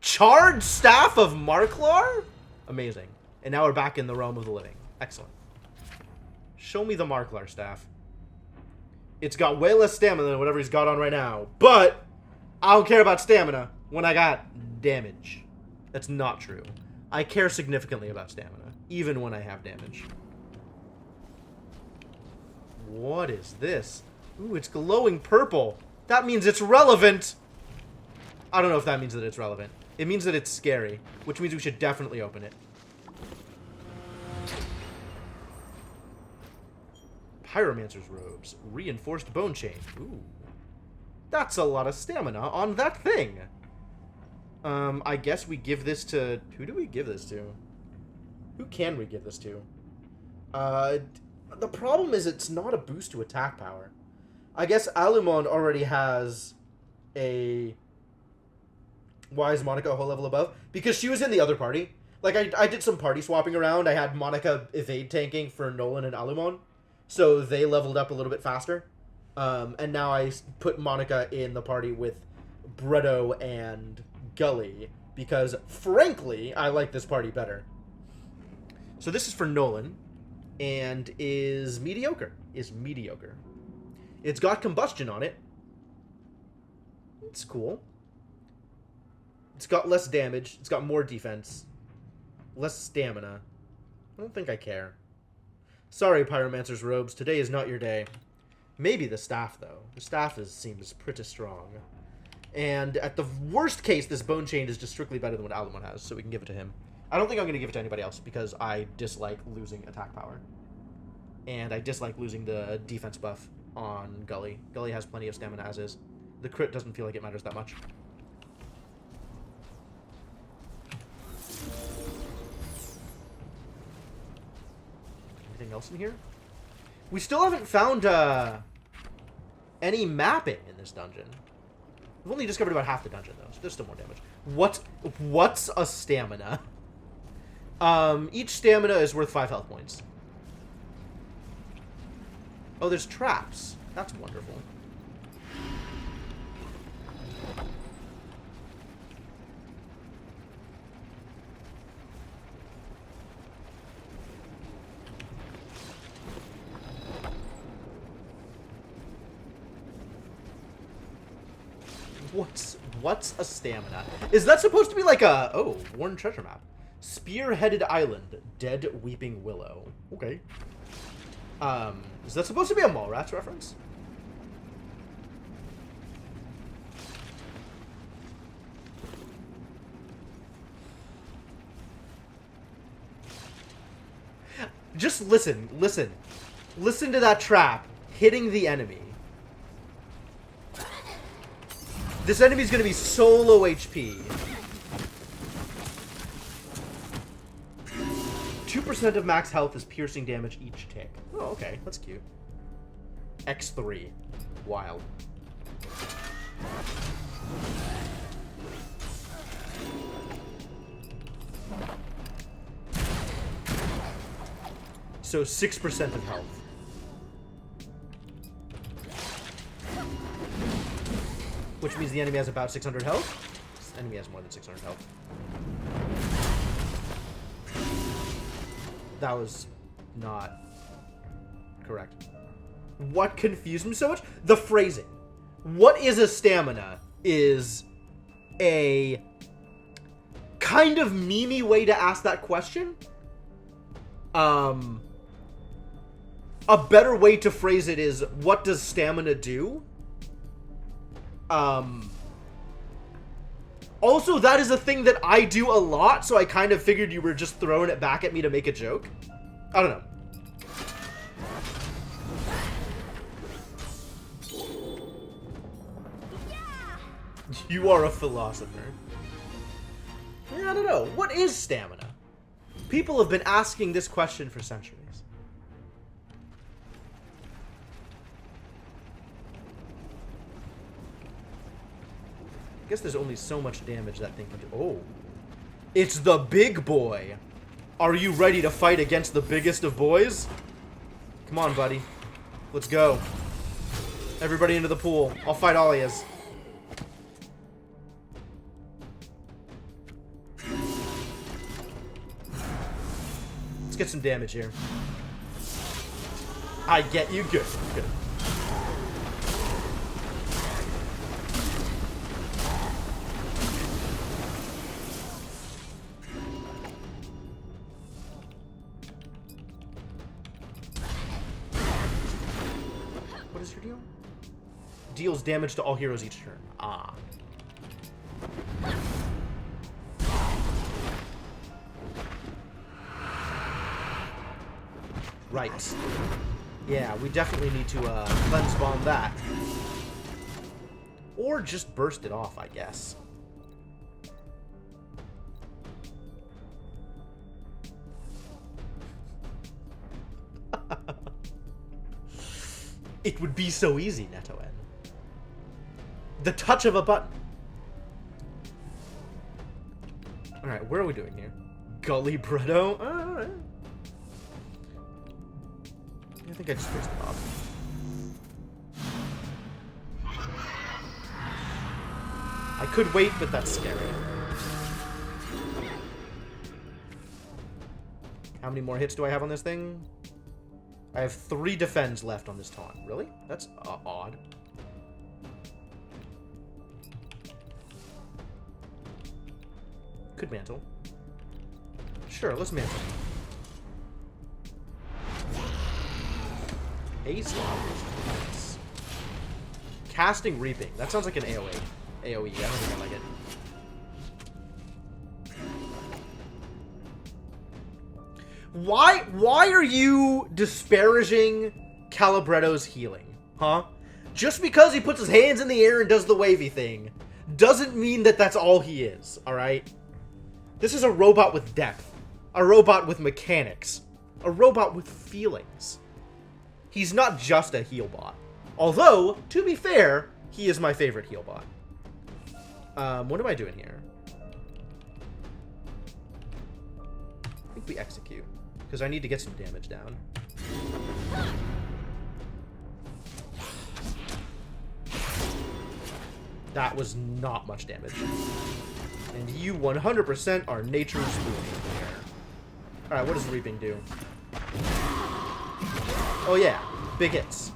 Charred Staff of Marklar? Amazing. And now we're back in the realm of the living. Excellent. Show me the Marklar staff. It's got way less stamina than whatever he's got on right now. But I don't care about stamina when I got damage. That's not true. I care significantly about stamina, even when I have damage. What is this? Ooh, it's glowing purple. That means it's relevant. I don't know if that means that it's relevant. It means that it's scary, which means we should definitely open it. Pyromancer's robes. Reinforced bone chain. Ooh. That's a lot of stamina on that thing. I guess we give this to... Who do we give this to? Who can we give this to? The problem is it's not a boost to attack power. I guess Alumon already has a... Why is Monica a whole level above? Because she was in the other party. Like, I did some party swapping around. I had Monica evade tanking for Nolan and Alumon. So they leveled up a little bit faster. And now I put Monica in the party with Bretto and Gully. Because, frankly, I like this party better. So this is for Nolan. And is mediocre. It's got combustion on it. It's cool. It's got less damage. It's got more defense. Less stamina. I don't think I care. Sorry, Pyromancer's robes. Today is not your day. Maybe the staff, though. The staff seems pretty strong. And at the worst case, this bone chain is just strictly better than what Alumon has, so we can give it to him. I don't think I'm going to give it to anybody else, because I dislike losing attack power. And I dislike losing the defense buff on Gully. Gully has plenty of stamina as is. The crit doesn't feel like it matters that much. Anything else in here? We still haven't found any mapping in this dungeon. We've only discovered about half the dungeon, though, so there's still more damage. What's a stamina? Each stamina is worth 5 health points. Oh, there's traps. That's wonderful. What's a stamina? Is that supposed to be like a... Oh, worn treasure map. Spear-headed Island. Dead Weeping Willow. Okay. Is that supposed to be a Mallrats reference? Just listen. Listen to that trap hitting the enemy. This enemy's gonna be so low HP. 2% of max health is piercing damage each tick. Oh, okay. That's cute. X3. Wild. So 6% of health. Which means the enemy has about 600 health. This enemy has more than 600 health. That was not correct. What confused me so much? The phrasing. What is a stamina is a kind of meme-y way to ask that question. A better way to phrase it is, what does stamina do? Also, that is a thing that I do a lot, so I kind of figured you were just throwing it back at me to make a joke. I don't know. You are a philosopher. Yeah, I don't know. What is stamina? People have been asking this question for centuries. I guess there's only so much damage that thing can do. Oh. It's the big boy. Are you ready to fight against the biggest of boys? Come on, buddy. Let's go. Everybody into the pool. I'll fight all of yous. Let's get some damage here. I get you. Good. Good. What is your deal? Deals damage to all heroes each turn. Ah. Right. Yeah, we definitely need to cleanse bomb that. Or just burst it off, I guess. It would be so easy, Netoen. The touch of a button. Alright, where are we doing here? Gully Bretto? Alright. I think I just fixed the mob. I could wait, but that's scary. How many more hits do I have on this thing? I have 3 defends left on this taunt. Really? That's odd. Could mantle. Sure, let's mantle. Ace Nice. Casting Reaping. That sounds like an AoE. AoE. I don't think I like it. Why are you disparaging Calibretto's healing? Huh? Just because he puts his hands in the air and does the wavy thing doesn't mean that that's all he is, alright? This is a robot with depth. A robot with mechanics. A robot with feelings. He's not just a heal bot. Although, to be fair, he is my favorite heal bot. What am I doing here? I think we execute. Because I need to get some damage down. That was not much damage. And you 100% are nature's boon here. Alright, what does Reaping do? Oh yeah, big hits.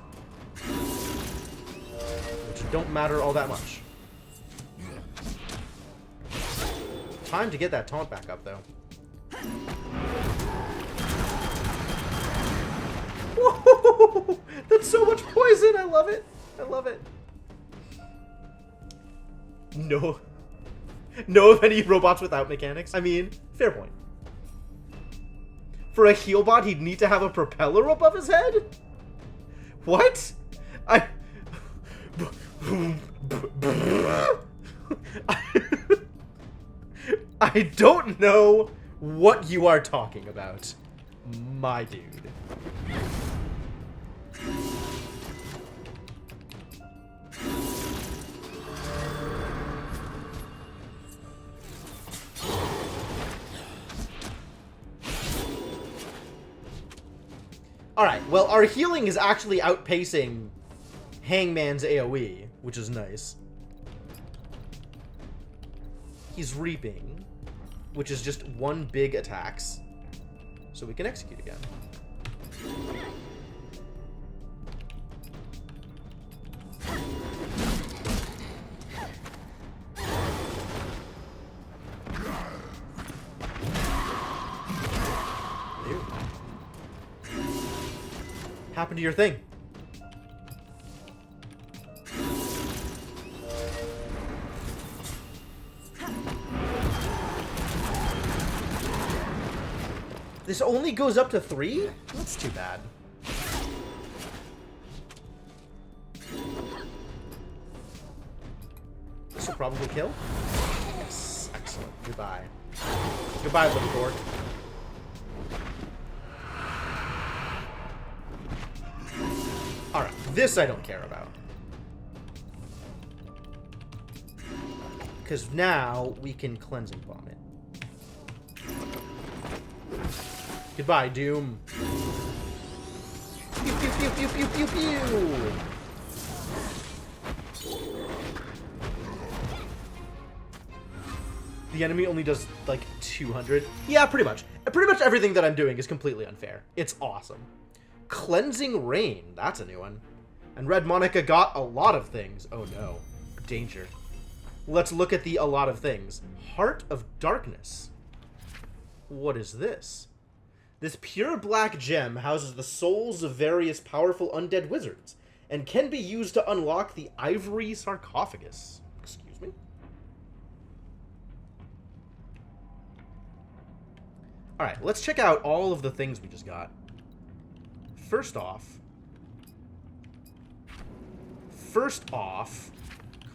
Which don't matter all that much. Time to get that taunt back up, though. Whoa! That's so much poison! I love it! I love it. No. Know of any robots without mechanics? I mean, fair point. For a heal bot, he'd need to have a propeller above his head? What? I don't know what you are talking about, my dude. Alright, well, our healing is actually outpacing Hangman's AoE, which is nice. He's Reaping, which is just 1 big attacks. So we can execute again. Happened to your thing? This only goes up to 3? That's too bad. This will probably kill. Yes, excellent. Goodbye. Goodbye, little dork. Alright, this I don't care about. Because now we can Cleansing Bomb it. Goodbye, Doom. Pew, pew, pew, pew, pew, pew, pew. The enemy only does, like, 200. Yeah, pretty much. Pretty much everything that I'm doing is completely unfair. It's awesome. Cleansing Rain. That's a new one. And Red Monica got a lot of things. Oh, no. Danger. Let's look at the a lot of things. Heart of Darkness. What is this? This pure black gem houses the souls of various powerful undead wizards and can be used to unlock the Ivory Sarcophagus. Excuse me? Alright, let's check out all of the things we just got. First off,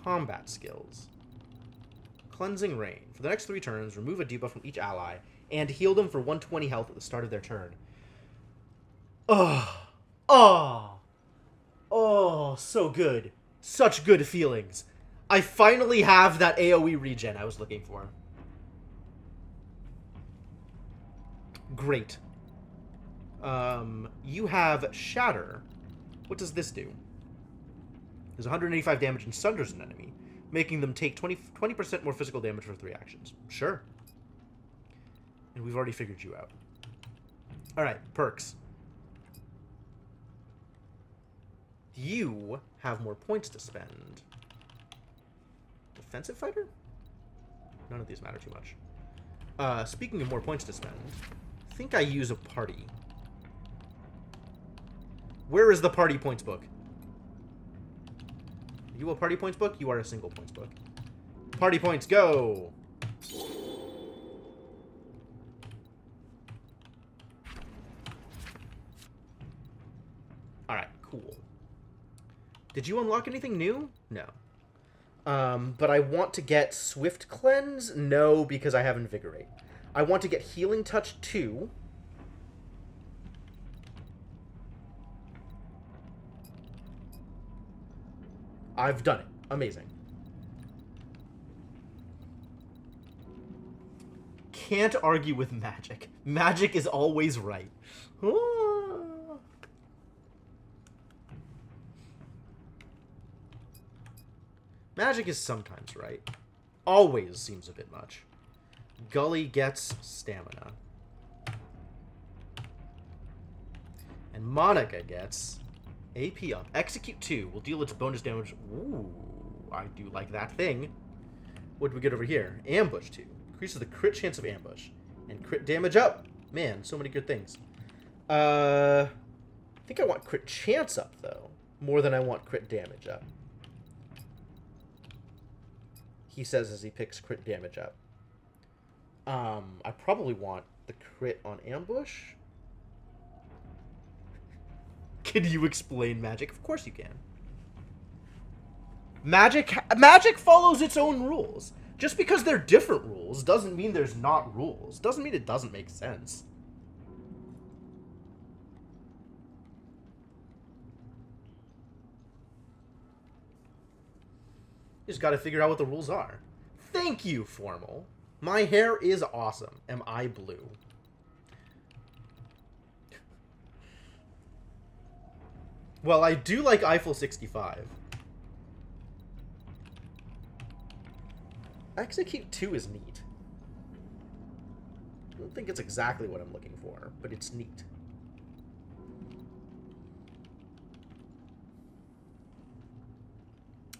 combat skills. Cleansing Rain. For the next 3 turns, remove a debuff from each ally and heal them for 120 health at the start of their turn. Oh, Oh, so good. Such good feelings. I finally have that AoE regen I was looking for. Great. You have Shatter. What does this do? There's 185 damage and sunders an enemy, making them take 20% more physical damage for 3 actions. Sure. And we've already figured you out. Alright, perks. You have more points to spend. Defensive fighter? None of these matter too much. Speaking of more points to spend, I think I use a party. Where is the party points book? Are you a party points book? You are a single points book. Party points, go! Alright, cool. Did you unlock anything new? No. But I want to get Swift Cleanse? No, because I have Invigorate. I want to get Healing Touch 2. I've done it. Amazing. Can't argue with magic. Magic is always right. Magic is sometimes right. Always seems a bit much. Gully gets stamina. And Monica gets AP up. Execute 2 will deal its bonus damage. Ooh, I do like that thing. What do we get over here? Ambush 2. Increases the crit chance of ambush. And crit damage up. Man, so many good things. I think I want crit chance up, though. More than I want crit damage up. He says as he picks crit damage up. I probably want the crit on ambush. Can you explain magic? Of course you can. Magic follows its own rules. Just because they're different rules doesn't mean there's not rules. Doesn't mean it doesn't make sense. You just gotta figure out what the rules are. Thank you, Formal. My hair is awesome. Am I blue? Well, I do like Eiffel 65. Execute 2 is neat. I don't think it's exactly what I'm looking for, but it's neat.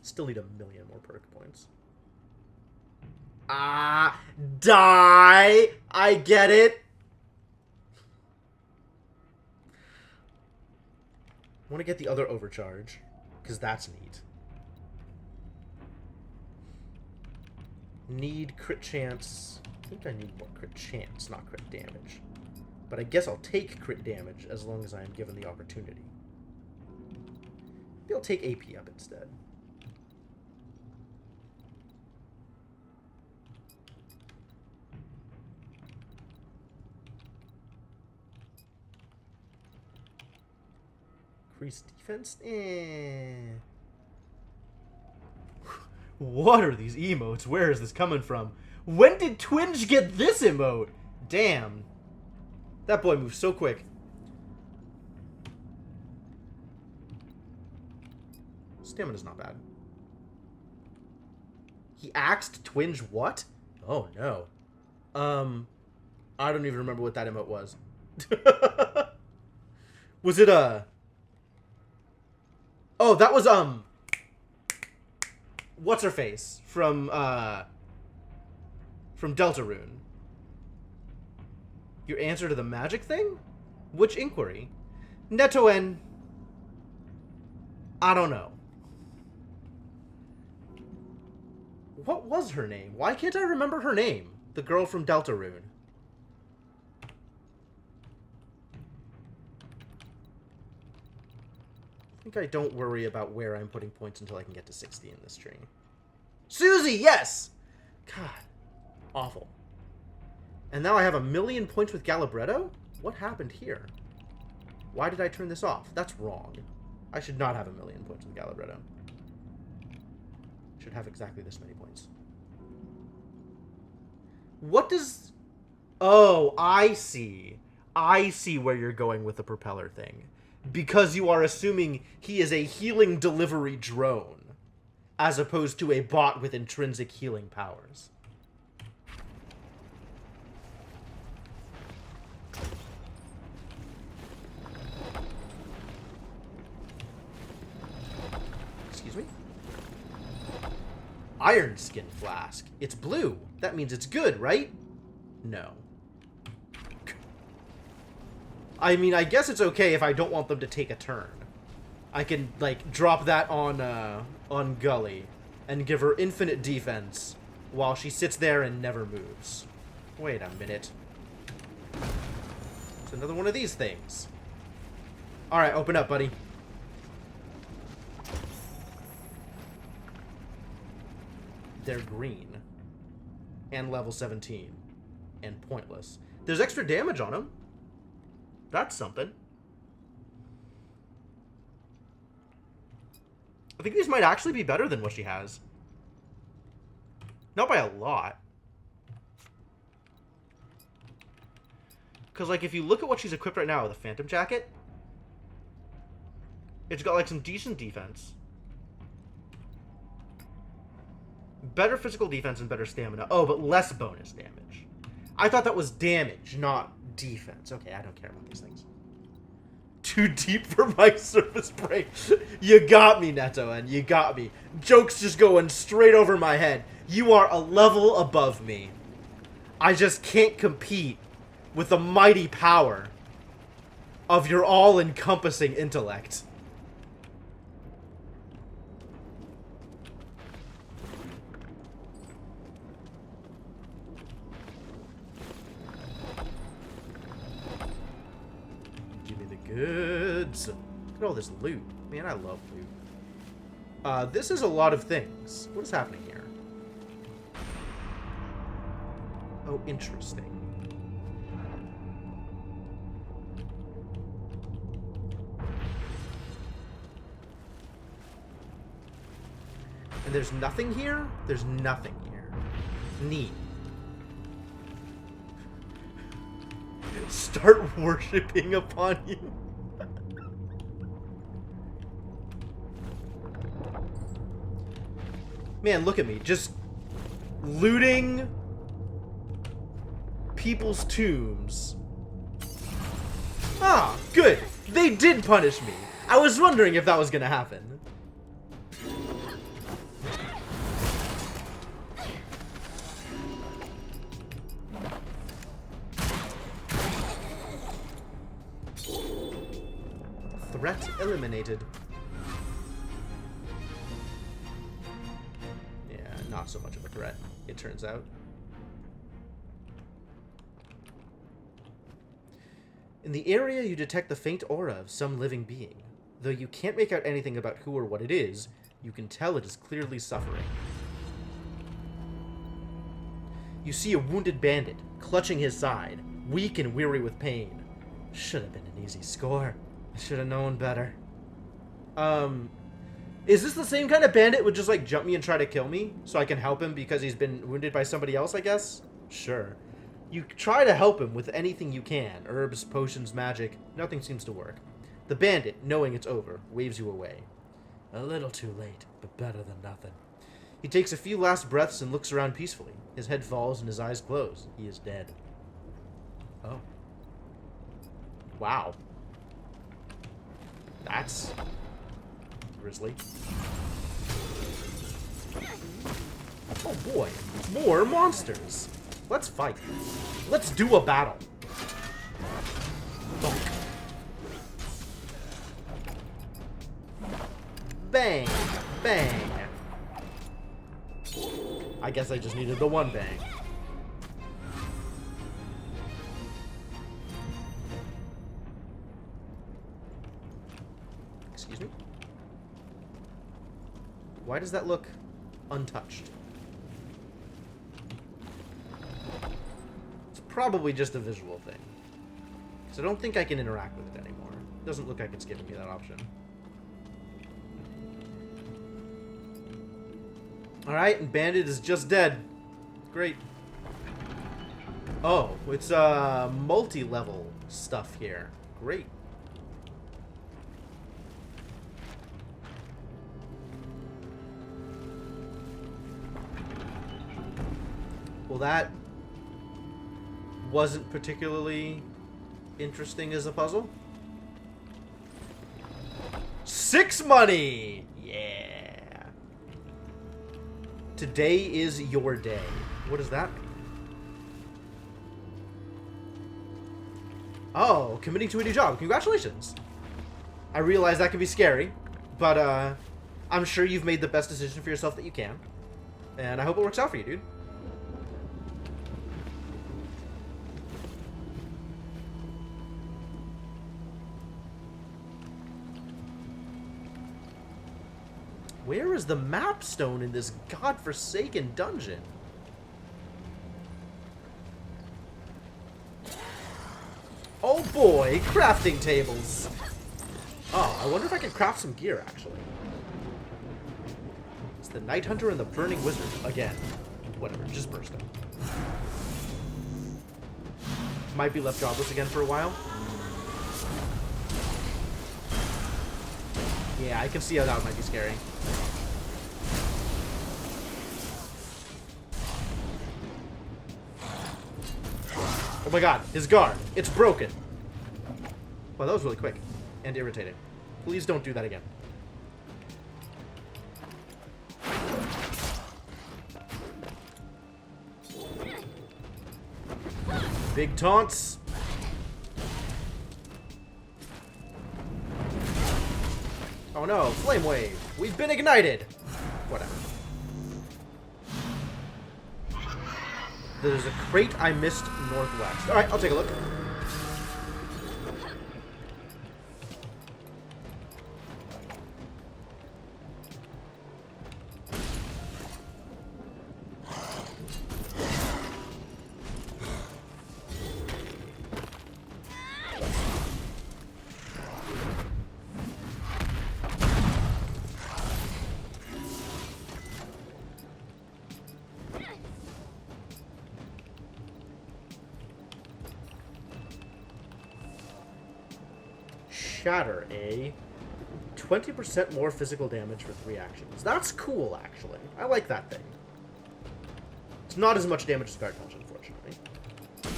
Still need 1,000,000 more perk points. Ah, die! I get it! I want to get the other overcharge, because that's neat. Need crit chance. I think I need more crit chance, not crit damage. But I guess I'll take crit damage as long as I am given the opportunity. Maybe I'll take AP up instead. Increase defense? What are these emotes? Where is this coming from? When did Twinge get this emote? Damn. That boy moves so quick. Stamina's not bad. He axed Twinge what? Oh no. I don't even remember what that emote was. Was it Oh, that was what's her face from Deltarune. Your answer to the magic thing? Which inquiry? Netoen. I don't know. What was her name? Why can't I remember her name? The girl from Deltarune. I think I don't worry about where I'm putting points until I can get to 60 in this string. Susie, yes! God. Awful. And now I have 1,000,000 points with Galabretto? What happened here? Why did I turn this off? That's wrong. I should not have 1,000,000 points with Galibretto. Should have exactly this many points. What does... Oh, I see. I see where you're going with the propeller thing. Because you are assuming he is a healing delivery drone, as opposed to a bot with intrinsic healing powers. Excuse me? Iron skin flask. It's blue. That means it's good, right? No. I mean, I guess it's okay if I don't want them to take a turn. I can, like, drop that on Gully and give her infinite defense while she sits there and never moves. Wait a minute. It's another one of these things. Alright, open up, buddy. They're green. And level 17. And pointless. There's extra damage on them. That's something. I think these might actually be better than what she has. Not by a lot. Because, like, if you look at what she's equipped right now with a Phantom Jacket, it's got, like, some decent defense. Better physical defense and better stamina. Oh, but less bonus damage. I thought that was damage, not defense. Okay, I don't care about these things. Too deep for my surface brain. You got me, Neto, and you got me. Jokes just going straight over my head. You are a level above me. I just can't compete with the mighty power of your all-encompassing intellect. Goods. Look at all this loot. Man, I love loot. This is a lot of things. What is happening here? Oh, interesting. And there's nothing here? There's nothing here. Neat. Start worshipping upon you. Man, look at me. Just looting people's tombs. Ah, good. They did punish me. I was wondering if that was gonna happen. Threat eliminated. Yeah, not so much of a threat, it turns out. In the area, you detect the faint aura of some living being. Though you can't make out anything about who or what it is, you can tell it is clearly suffering. You see a wounded bandit, clutching his side, weak and weary with pain. Should have been an easy score. I should have known better. Is this the same kind of bandit would just, like, jump me and try to kill me? So I can help him because he's been wounded by somebody else, I guess? Sure. You try to help him with anything you can. Herbs, potions, magic. Nothing seems to work. The bandit, knowing it's over, waves you away. A little too late, but better than nothing. He takes a few last breaths and looks around peacefully. His head falls and his eyes close. He is dead. Oh. Wow. That's grisly. Oh boy, more monsters. Let's fight. Let's do a battle. Bonk. Bang, bang. I guess I just needed the one bang. Excuse me? Why does that look untouched? It's probably just a visual thing. Because I don't think I can interact with it anymore. It doesn't look like it's giving me that option. Alright, and Bandit is just dead. Great. Oh, it's multi-level stuff here. Great. Well, that wasn't particularly interesting as a puzzle. 6 money! Yeah. Today is your day. What is that? Oh, committing to a new job. Congratulations. I realize that can be scary, but I'm sure you've made the best decision for yourself that you can. And I hope it works out for you, dude. Where is the map stone in this godforsaken dungeon? Oh boy, crafting tables. Oh, I wonder if I can craft some gear, actually. It's the Night Hunter and the Burning Wizard. Again. Whatever, just burst him. Might be left jobless again for a while. Yeah, I can see how that might be scary. Oh my god, his guard. It's broken. Well, that was really quick. And irritating. Please don't do that again. Big taunts. Oh no, flame wave. We've been ignited. Whatever. There's a crate I missed northwest. Alright, I'll take a look. Shatter, eh? 20% more physical damage for 3 actions. That's cool, actually. I like that thing. It's not as much damage as Guard Punch, unfortunately. I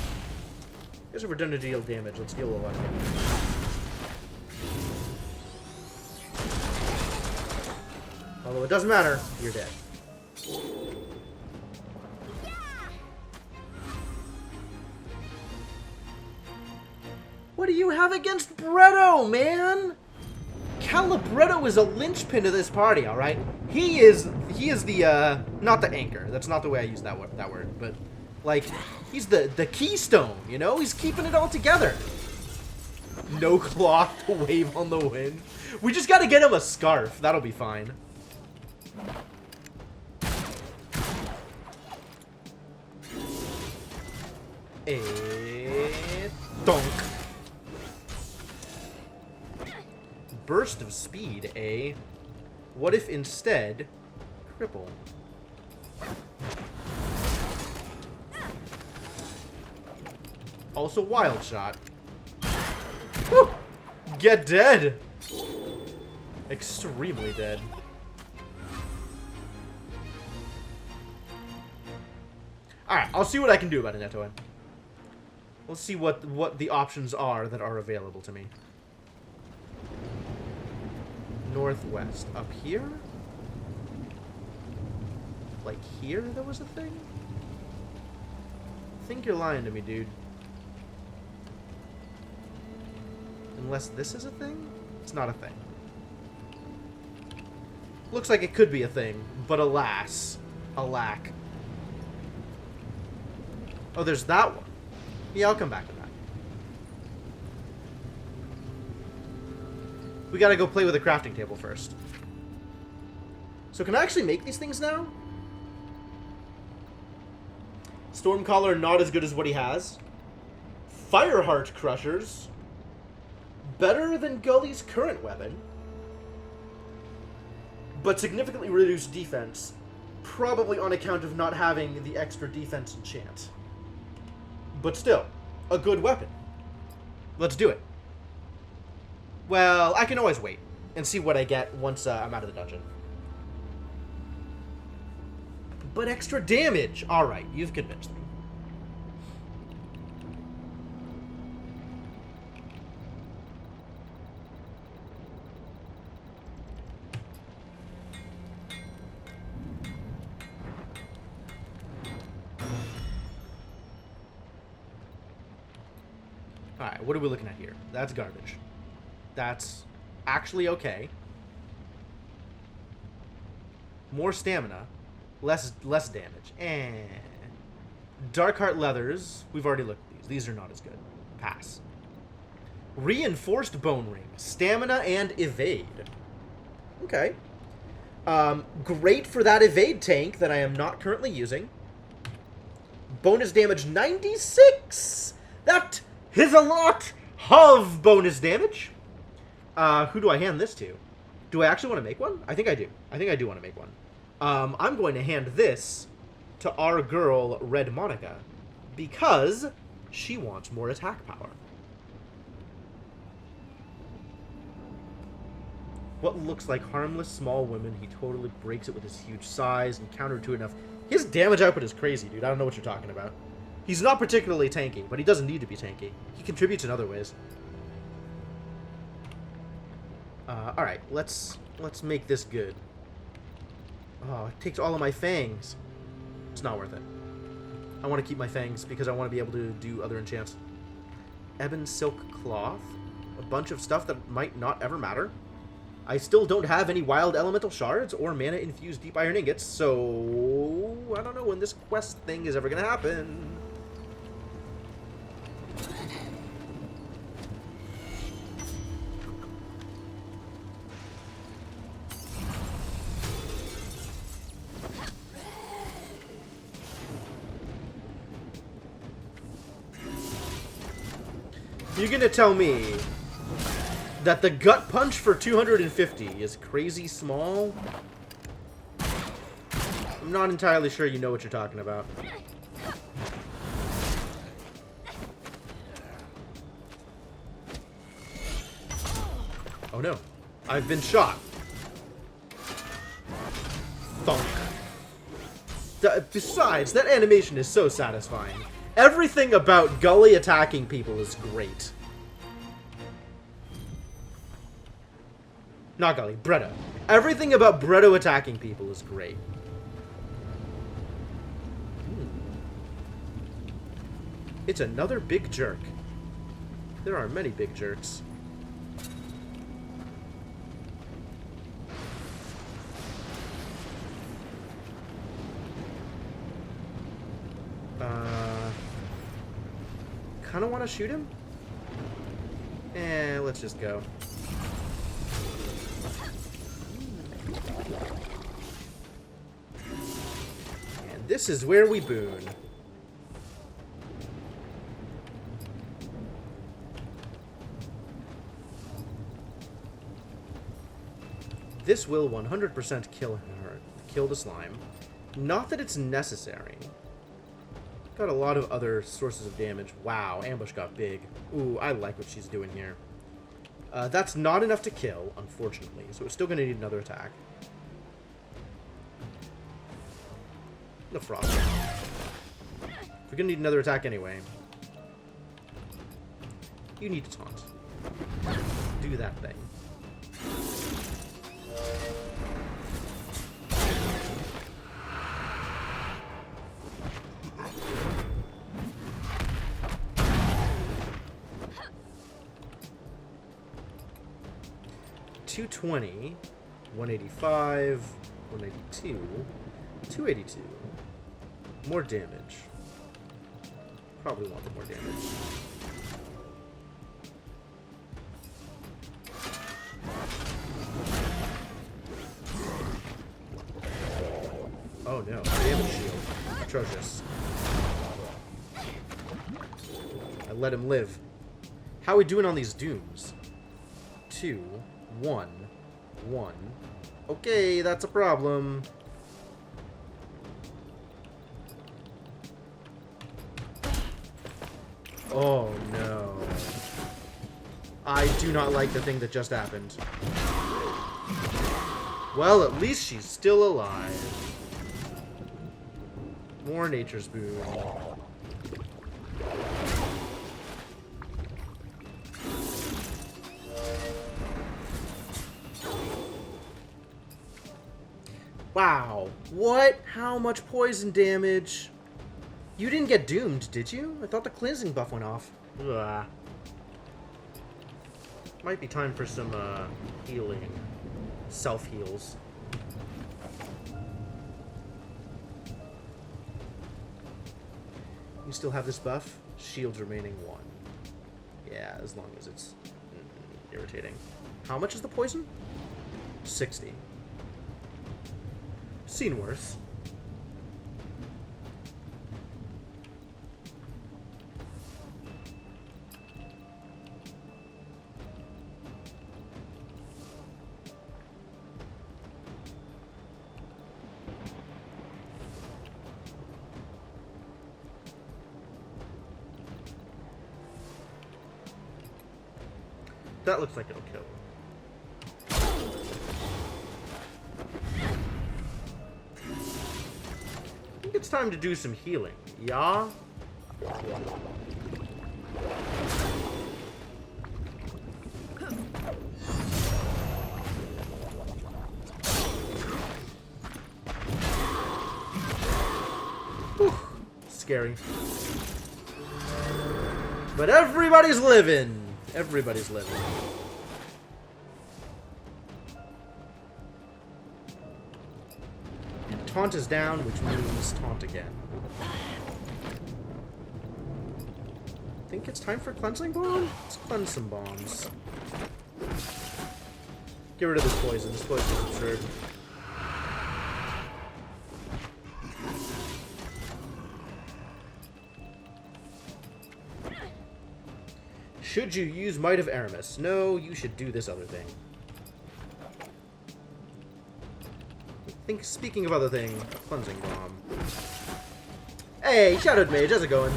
guess if we're done to deal damage, let's deal a lot of damage. Although it doesn't matter, you're dead. What do you have against Bretto, man? Calibretto is a linchpin to this party, alright? He is the, not the anchor. That's not the way I use that word, but, like, he's the keystone, you know? He's keeping it all together. No cloth to wave on the wind. We just gotta get him a scarf. That'll be fine. Donk. Burst of speed, eh? What if instead... cripple? Also wild shot. Woo! Get dead! Extremely dead. Alright, I'll see what I can do about it, Netoen. Let's see what the options are that are available to me. Northwest. Up here? Like here there was a thing? I think you're lying to me, dude. Unless this is a thing? It's not a thing. Looks like it could be a thing, but alas. Alack. Oh, there's that one. Yeah, I'll come back to that. We gotta go play with a crafting table first. So can I actually make these things now? Stormcaller not as good as what he has. Fireheart Crushers. Better than Gully's current weapon. But significantly reduced defense. Probably on account of not having the extra defense enchant. But still, a good weapon. Let's do it. Well, I can always wait and see what I get once I'm out of the dungeon. But extra damage! Alright, you've convinced me. Alright, what are we looking at here? That's garbage. That's actually okay. More stamina. Less damage. Darkheart leathers. We've already looked at these. These are not as good. Pass. Reinforced bone ring. Stamina and evade. Okay. Great for that evade tank that I am not currently using. Bonus damage 96! That is a lot of bonus damage. Who do I hand this to? Do I actually want to make one? I think I do. I think I do want to make one. I'm going to hand this to our girl, Red Monica, because she wants more attack power. What looks like harmless small women, he totally breaks it with his huge size and counter to enough. His damage output is crazy, dude. I don't know what you're talking about. He's not particularly tanky, but he doesn't need to be tanky. He contributes in other ways. Alright, let's make this good. Oh, it takes all of my fangs. It's not worth it. I want to keep my fangs because I want to be able to do other enchants. Ebon silk cloth. A bunch of stuff that might not ever matter. I still don't have any wild elemental shards or mana infused deep iron ingots, so I don't know when this quest thing is ever gonna happen. You're gonna tell me that the gut punch for 250 is crazy small? I'm not entirely sure you know what you're talking about. Oh no. I've been shot. Thunk. Besides, that animation is so satisfying. Everything about Gully attacking people is great. Not Gully, Bretto. Everything about Bretto attacking people is great. It's another big jerk. There are many big jerks. Kind of want to shoot him? Let's just go. And this is where we boon. This will 100% kill her. Kill the slime. Not that it's necessary. Got a lot of other sources of damage. Wow, ambush got big. Ooh, I like what she's doing here. That's not enough to kill, unfortunately, so we're still going to need another attack. The frost. We're going to need another attack anyway. You need to taunt. Do that thing. $220, 185, 182, 282. More damage. Probably want the more damage. Oh no, damage shield. Atrocious. I let him live. How are we doing on these dooms? 2, 1, 1. Okay, that's a problem. Oh no. I do not like the thing that just happened. Well, at least she's still alive. More nature's boon. Wow. What? How much poison damage? You didn't get doomed, did you? I thought the cleansing buff went off. Ugh. Might be time for some, healing. Self-heals. You still have this buff? Shields remaining 1. Yeah, as long as it's irritating. How much is the poison? 60. Seen worse. That looks like it'll kill. I think it's time to do some healing. Yeah? Whew. Scary. But everybody's living. Everybody's living. And taunt is down, which means taunt again. I think it's time for cleansing bomb? Let's cleanse some bombs. Get rid of this poison. This poison is absurd. Should you use Might of Aramis? No, you should do this other thing. Speaking of other thing, cleansing bomb. Hey, Shadowed Mage, how's it going?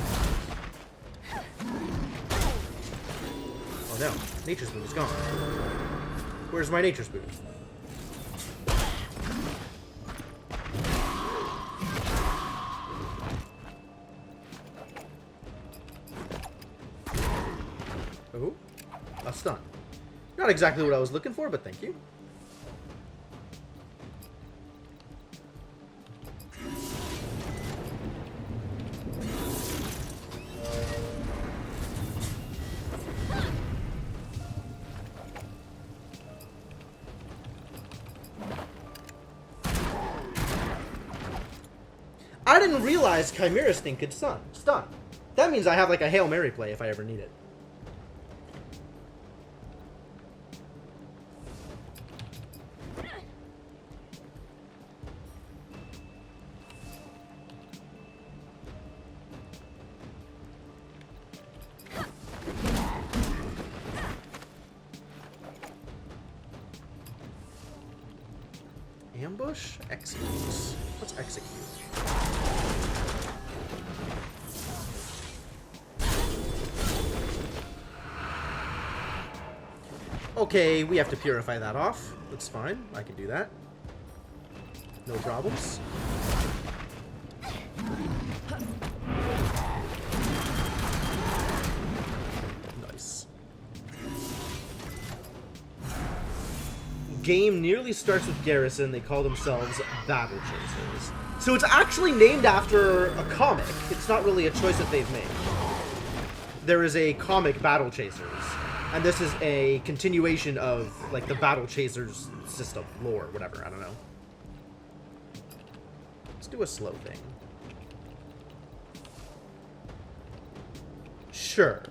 Oh no, Nature's Boon is gone. Where's my Nature's Boon? Oh, a stun. Not exactly what I was looking for, but thank you. I didn't realize Chimera's thing could stun. That means I have like a Hail Mary play if I ever need it. Ambush? Execute. Let's execute. Okay, we have to purify that off. That's fine. I can do that. No problems. Nice. Game nearly starts with Garrison. They call themselves Battle Chasers. So it's actually named after a comic. It's not really a choice that they've made. There is a comic, Battle Chasers. And this is a continuation of, like, the Battle Chasers system, lore, whatever, I don't know. Let's do a slow thing. Sure.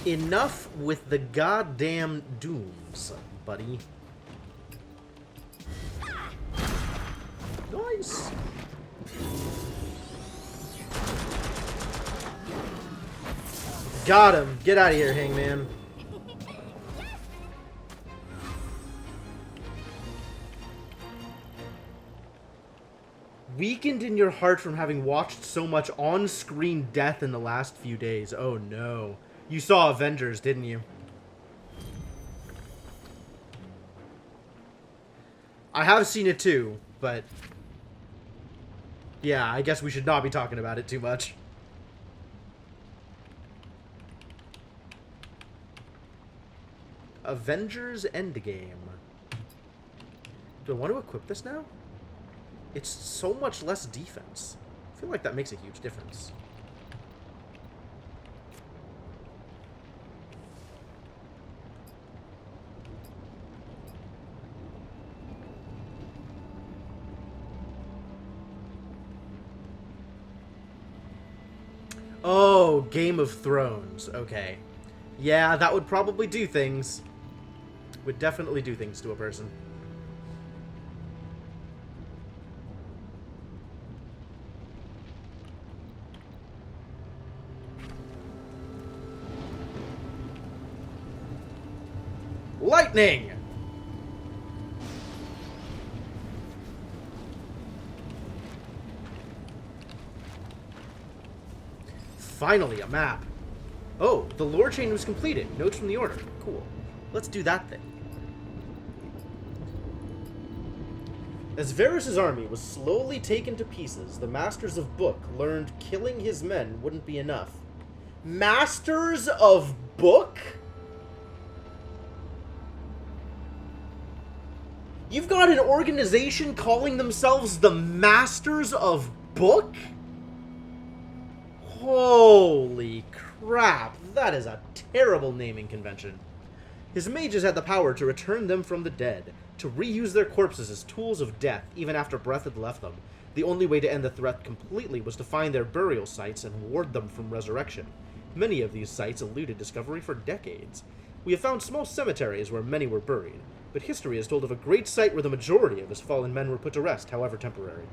Enough with the goddamn dooms, buddy. Nice. Got him. Get out of here, Hangman. Weakened in your heart from having watched so much on-screen death in the last few days. Oh no. You saw Avengers, didn't you? I have seen it too, but... yeah, I guess we should not be talking about it too much. Avengers Endgame. Do I want to equip this now? It's so much less defense. I feel like that makes a huge difference. Oh, Game of Thrones. Okay. Yeah, that would probably do things. Would definitely do things to a person. Lightning! Finally, a map. Oh, the lore chain was completed. Notes from the Order. Cool. Let's do that thing. As Varys' army was slowly taken to pieces, the Masters of Book learned killing his men wouldn't be enough. Masters of Book? You've got an organization calling themselves the Masters of Book? Holy crap, that is a terrible naming convention. His mages had the power to return them from the dead, to reuse their corpses as tools of death even after breath had left them. The only way to end the threat completely was to find their burial sites and ward them from resurrection. Many of these sites eluded discovery for decades. We have found small cemeteries where many were buried, but history has told of a great site where the majority of his fallen men were put to rest, however temporary.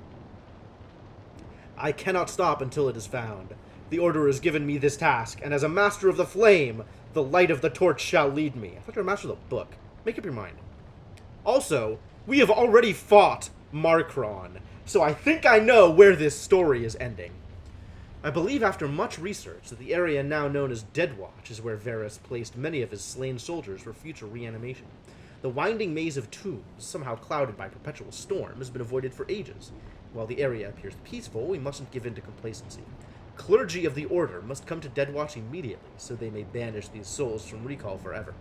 I cannot stop until it is found. The Order has given me this task, and as a Master of the Flame, the light of the torch shall lead me. I thought you were a Master of the Book. Make up your mind. Also, we have already fought Markron, so I think I know where this story is ending. I believe after much research that the area now known as Deadwatch is where Varys placed many of his slain soldiers for future reanimation. The winding maze of tombs, somehow clouded by perpetual storm, has been avoided for ages. While the area appears peaceful, we mustn't give in to complacency. Clergy of the Order must come to Deadwatch immediately, so they may banish these souls from recall forever.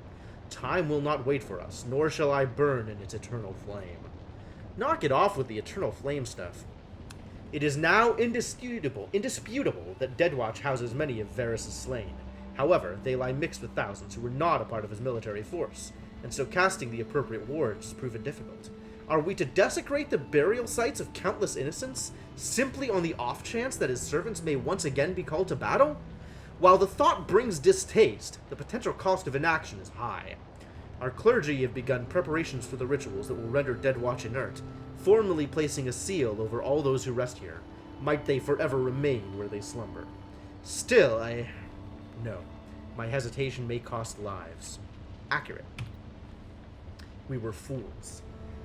Time will not wait for us, nor shall I burn in its eternal flame. Knock it off with the eternal flame stuff. It is now indisputable that Deadwatch houses many of Varys' slain. However, they lie mixed with thousands who were not a part of his military force, and so casting the appropriate wards has proven difficult. Are we to desecrate the burial sites of countless innocents, simply on the off chance that his servants may once again be called to battle? While the thought brings distaste, the potential cost of inaction is high. Our clergy have begun preparations for the rituals that will render Deadwatch inert, formally placing a seal over all those who rest here. Might they forever remain where they slumber. Still, no. My hesitation may cost lives. Accurate. We were fools.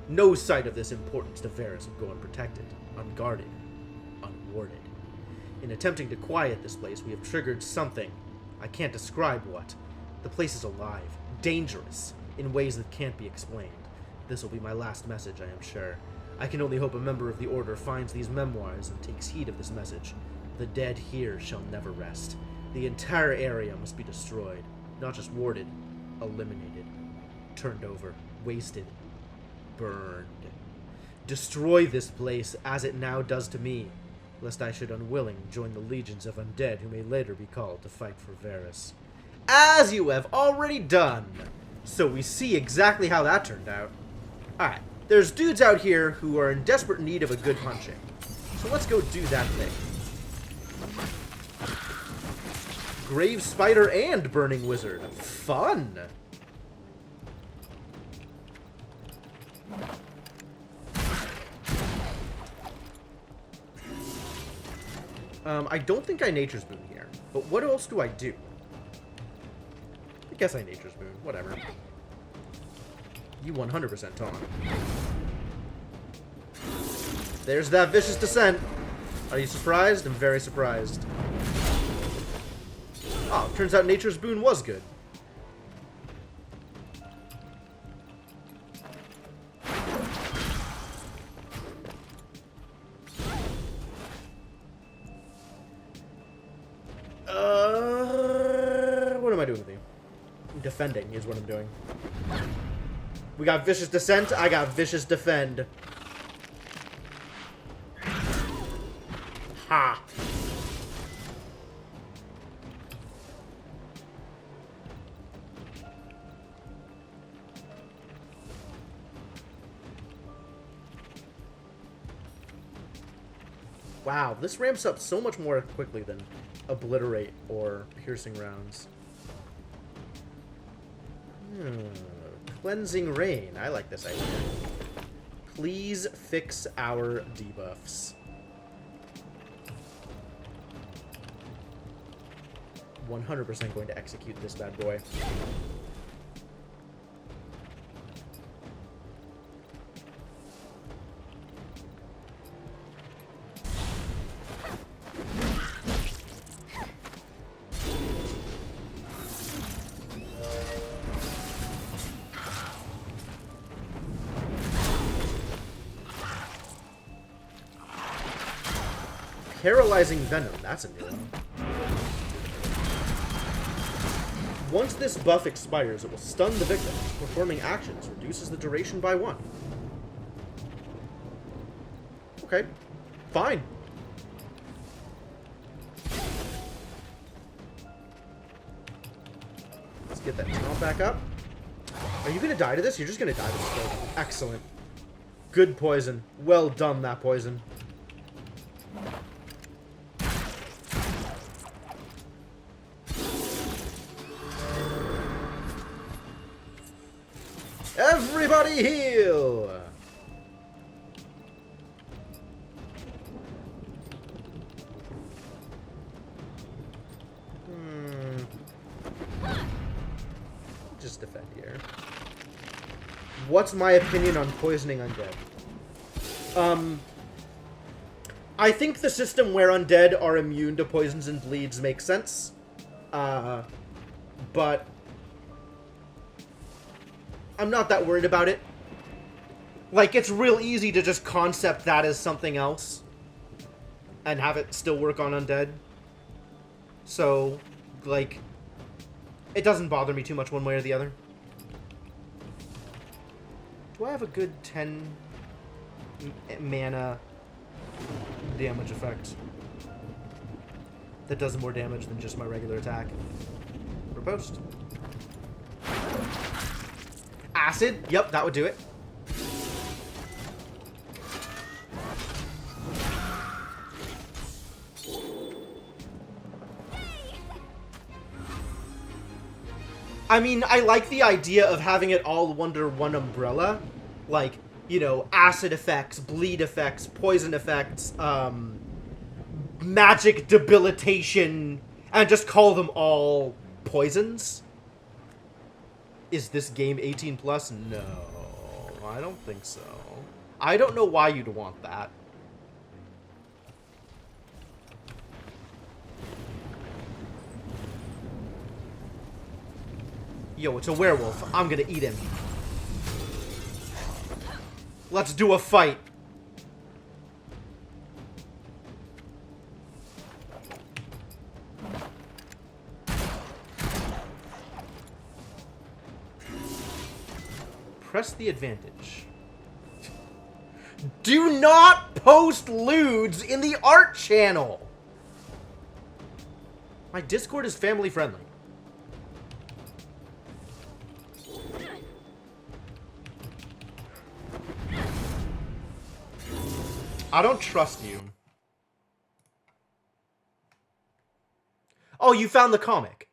No sight of this importance to Varys would go unprotected, unguarded, unwarded. In attempting to quiet this place, we have triggered something. I can't describe what. The place is alive, dangerous, in ways that can't be explained. This will be my last message, I am sure. I can only hope a member of the Order finds these memoirs and takes heed of this message. The dead here shall never rest. The entire area must be destroyed, not just warded, eliminated, turned over, wasted, burned. Destroy this place as it now does to me, lest I should unwilling join the legions of undead who may later be called to fight for Varys. As you have already done. So we see exactly how that turned out. Alright, there's dudes out here who are in desperate need of a good punching. So let's go do that thing. Grave Spider and Burning Wizard. Fun! I don't think I Nature's Boon here, but what else do I do? I guess I Nature's Boon, whatever. You 100% taunt. There's that vicious descent. Are you surprised? I'm very surprised. Oh, turns out nature's boon was good. What am I doing with you? Defending is what I'm doing. We got vicious descent, I got vicious defend. Ha! Wow, this ramps up so much more quickly than obliterate or piercing rounds. Cleansing rain. I like this idea. Please fix our debuffs. 100% going to execute this bad boy. Paralyzing Venom, that's a new one. Once this buff expires, it will stun the victim. Performing actions reduces the duration by 1. Okay, fine. Let's get that taunt back up. Are you gonna die to this? You're just gonna die to this poison. Excellent. Good poison. Well done, that poison. Everybody heal! Just defend here. What's my opinion on poisoning undead? I think the system where undead are immune to poisons and bleeds makes sense. But I'm not that worried about it. Like, it's real easy to just concept that as something else and have it still work on undead. So, like, it doesn't bother me too much one way or the other. Do I have a good 10 mana damage effect that does more damage than just my regular attack? Riposte. Acid. Yep, that would do it. I mean, I like the idea of having it all under one umbrella. Like, you know, acid effects, bleed effects, poison effects, magic debilitation, and just call them all poisons. Is this game 18 plus? No, I don't think so. I don't know why you'd want that. Yo, it's a werewolf. I'm gonna eat him. Let's do a fight. Press the advantage. Do not post lewds in the art channel! My Discord is family friendly. I don't trust you. Oh, you found the comic.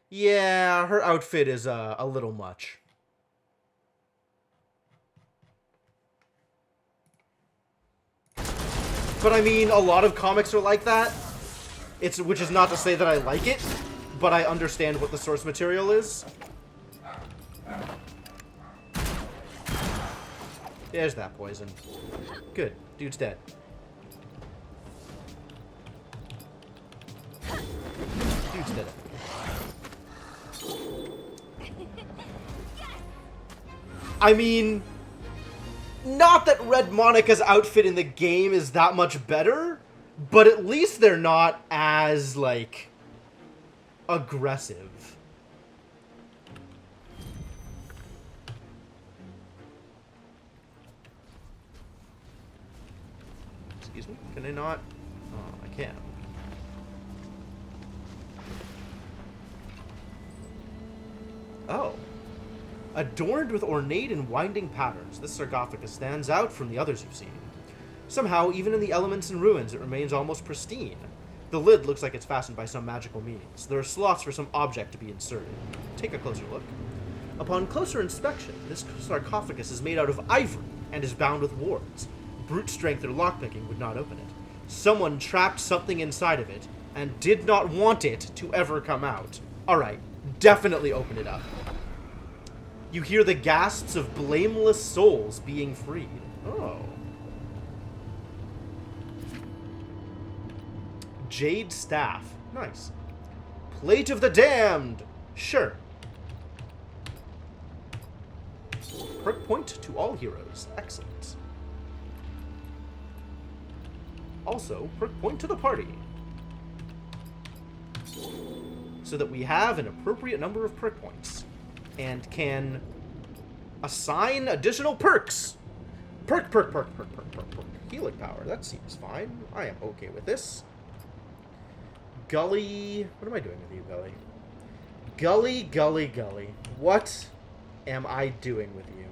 Yeah, her outfit is a little much. But I mean, a lot of comics are like that. Which is not to say that I like it, but I understand what the source material is. There's that poison. Good. Dude's dead. Dude's dead. I mean, not that Red Monica's outfit in the game is that much better, but at least they're not as, like, aggressive. Excuse me? Can I not? Oh, I can. Oh. Adorned with ornate and winding patterns, this sarcophagus stands out from the others you've seen. Somehow, even in the elements and ruins, it remains almost pristine. The lid looks like it's fastened by some magical means. There are slots for some object to be inserted. Take a closer look. Upon closer inspection, this sarcophagus is made out of ivory and is bound with wards. Brute strength or lockpicking would not open it. Someone trapped something inside of it and did not want it to ever come out. Alright, definitely open it up. You hear the gasps of blameless souls being freed. Oh. Jade Staff. Nice. Plate of the Damned. Sure. Perk point to all heroes. Excellent. Also, perk point to the party. So that we have an appropriate number of perk points. And can assign additional perks. Perk. Healing power. That seems fine. I am okay with this. Gully. What am I doing with you, Gully? Gully. What am I doing with you?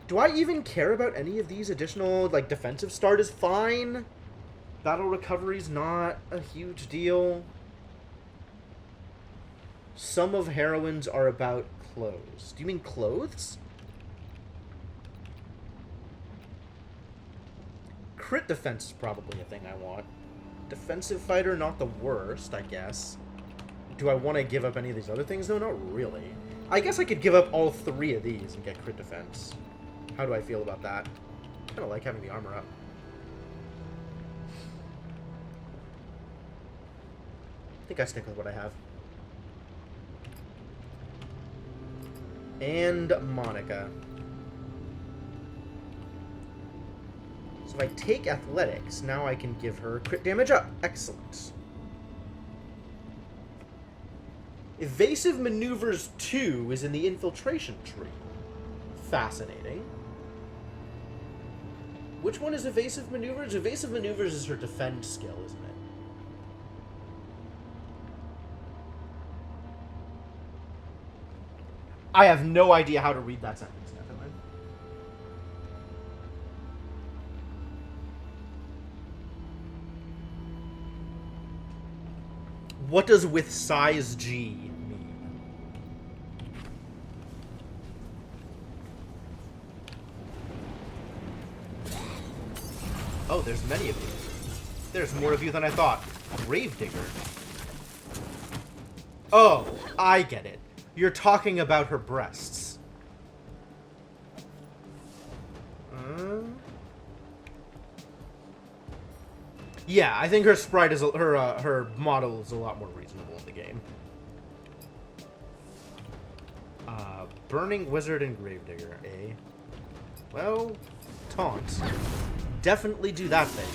Do I even care about any of these additional, like, defensive start is fine. Battle recovery's not a huge deal. Some of heroines are about clothes. Do you mean clothes? Crit defense is probably a thing I want. Defensive fighter, not the worst, I guess. Do I want to give up any of these other things? No, not really. I guess I could give up all 3 of these and get crit defense. How do I feel about that? I kind of like having the armor up. I think I stick with what I have. And Monica. So if I take athletics, now I can give her crit damage up. Excellent. Evasive Maneuvers 2 is in the infiltration tree. Fascinating. Which one is Evasive Maneuvers? Evasive Maneuvers is her defend skill, isn't it? I have no idea how to read that sentence, Nathan. What does with size G mean? Oh, there's many of you. There's more of you than I thought. Gravedigger. Oh, I get it. You're talking about her breasts. Yeah, I think her sprite is her model is a lot more reasonable in the game. Burning Wizard and Gravedigger, eh? Well, taunt. Definitely do that thing.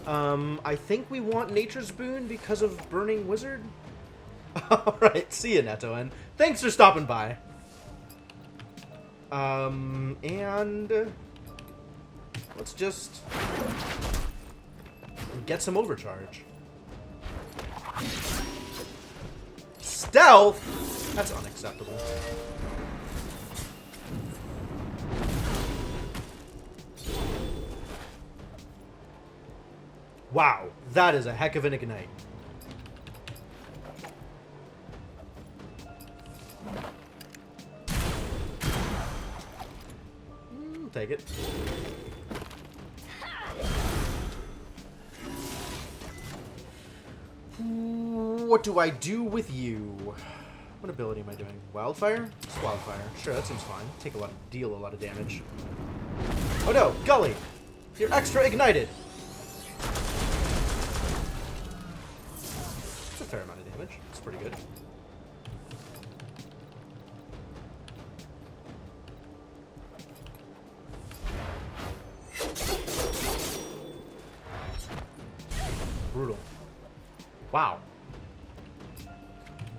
I think we want Nature's Boon because of Burning Wizard. Alright, see ya, Netoen. Thanks for stopping by. And let's just get some overcharge. Stealth? That's unacceptable. Wow, that is a heck of an ignite. Take it. What do I do with you? What ability am I doing? Wildfire? It's wildfire. Sure, that seems fine. Deal a lot of damage. Oh no, Gully! You're extra ignited! It's a fair amount of damage. It's pretty good. Brutal. Wow.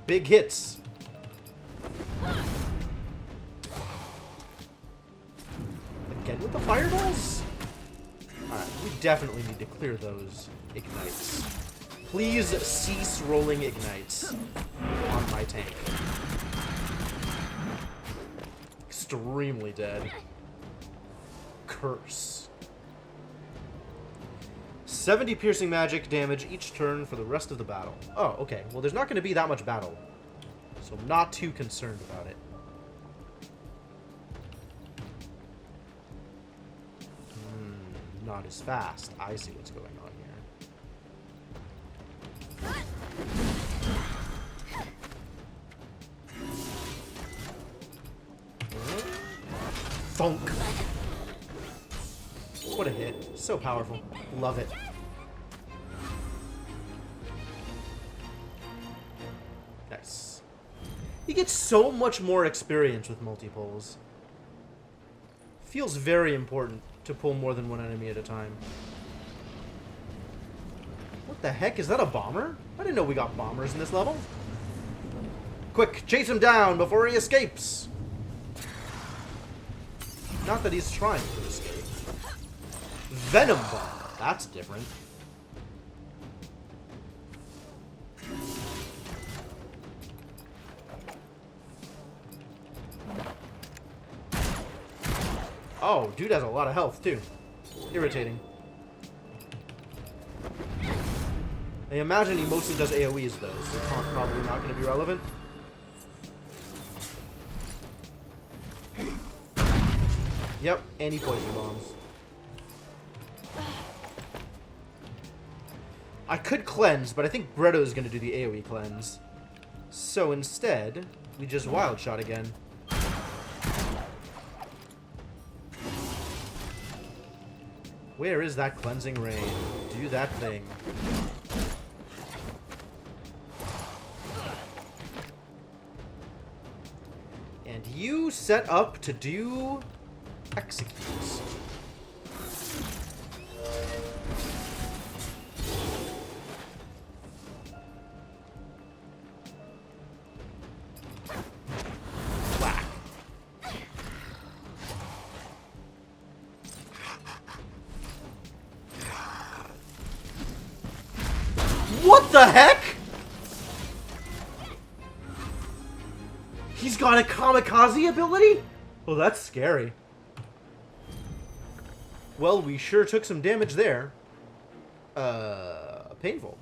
Big hits. Again with the fireballs? Alright, we definitely need to clear those ignites. Please cease rolling ignites on my tank. Extremely dead. Curse. 70 piercing magic damage each turn for the rest of the battle. Oh, okay. Well, there's not going to be that much battle, so I'm not too concerned about it. Not as fast. I see what's going on here. Thunk. What a hit. So powerful. Love it. Nice. You get so much more experience with multi-pulls. Feels very important to pull more than one enemy at a time. What the heck? Is that a bomber? I didn't know we got bombers in this level. Quick, chase him down before he escapes. Not that he's trying to escape. Venom bomber. That's different. Oh, dude has a lot of health, too. Irritating. I imagine he mostly does AoEs, though, so it's probably not going to be relevant. Yep, any poison bombs. I could cleanse, but I think Bretto is going to do the AoE cleanse. So instead, we just wild shot again. Where is that cleansing rain? Do that thing. And you set up to do executes. Whack. What the heck? He's got a kamikaze ability? Well, that's scary. Well, we sure took some damage there. Painful.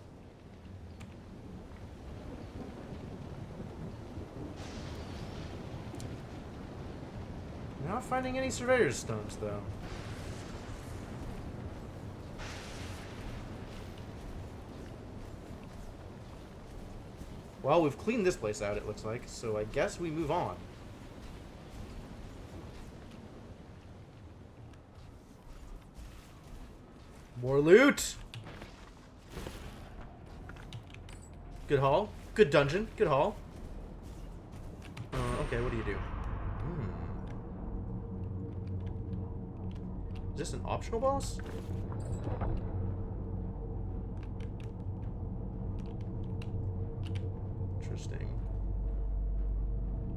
Not finding any Surveyor's Stones, though. Well, we've cleaned this place out, it looks like, so I guess we move on. More loot! Good haul. Good dungeon. Good haul. Okay, what do you do? Is this an optional boss? Interesting.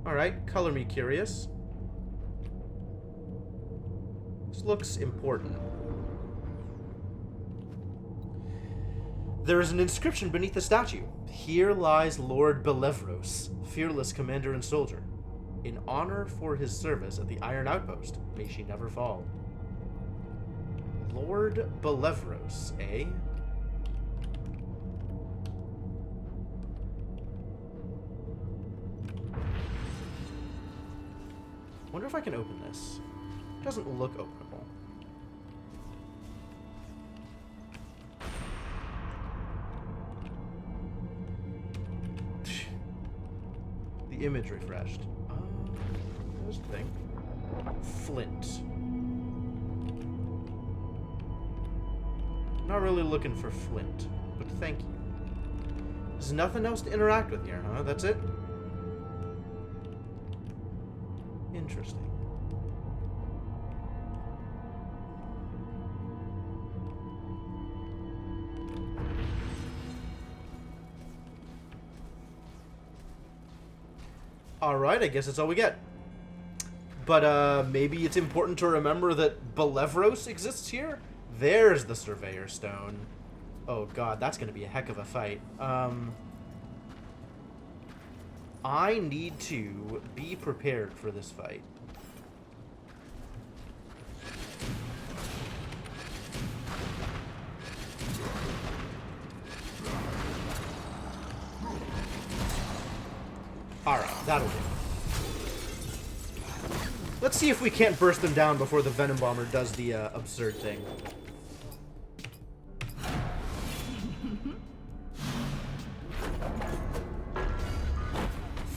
Alright, color me curious. This looks important. There is an inscription beneath the statue. Here lies Lord Belevros, fearless commander and soldier. In honor for his service at the Iron Outpost, may she never fall. Lord Belevros, eh? Wonder if I can open this. It doesn't look openable. The image refreshed. There's the thing. Flint. Not really looking for flint, but thank you. There's nothing else to interact with here, huh? That's it? Interesting. Alright, I guess that's all we get. But, maybe it's important to remember that Belevros exists here? There's the Surveyor Stone. Oh god, that's gonna be a heck of a fight. I need to be prepared for this fight. Alright, that'll do. Let's see if we can't burst them down before the Venom Bomber does the absurd thing.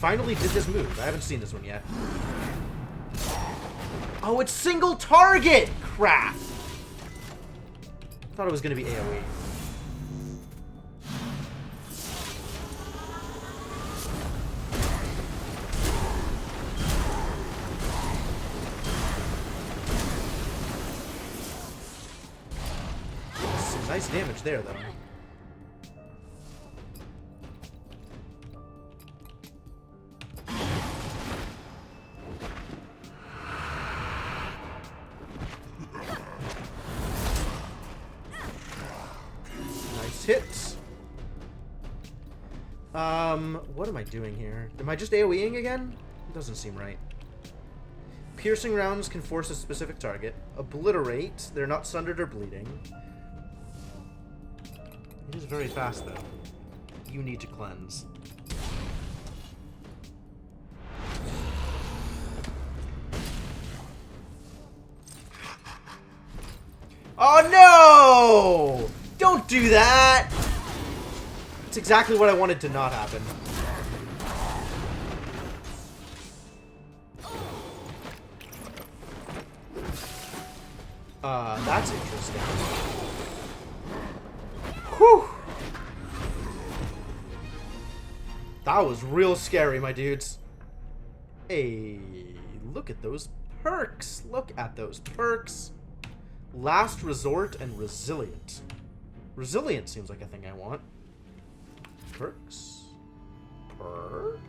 Finally did this move. I haven't seen this one yet. Oh, it's single target! Crap! Thought it was going to be AoE. Some nice damage there, though. Hits. What am I doing here? Am I just AoEing again? It doesn't seem right. Piercing rounds can force a specific target. Obliterate. They're not sundered or bleeding. It is very fast, though. You need to cleanse. Oh, no! Don't do that! It's exactly what I wanted to not happen. That's interesting. Whew! That was real scary, my dudes. Hey, look at those perks. Look at those perks. Last Resort and Resilient. Resilient seems like a thing I want. Perks? Perks?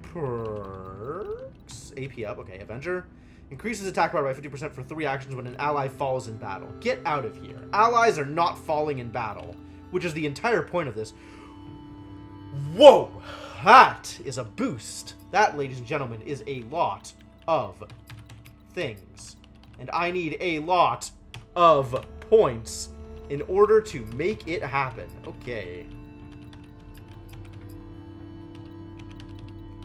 Perks? AP up. Okay, Avenger. Increases attack power by 50% for 3 actions when an ally falls in battle. Get out of here. Allies are not falling in battle, which is the entire point of this. Whoa! That is a boost. That, ladies and gentlemen, is a lot of things. And I need a lot of points in order to make it happen. Okay.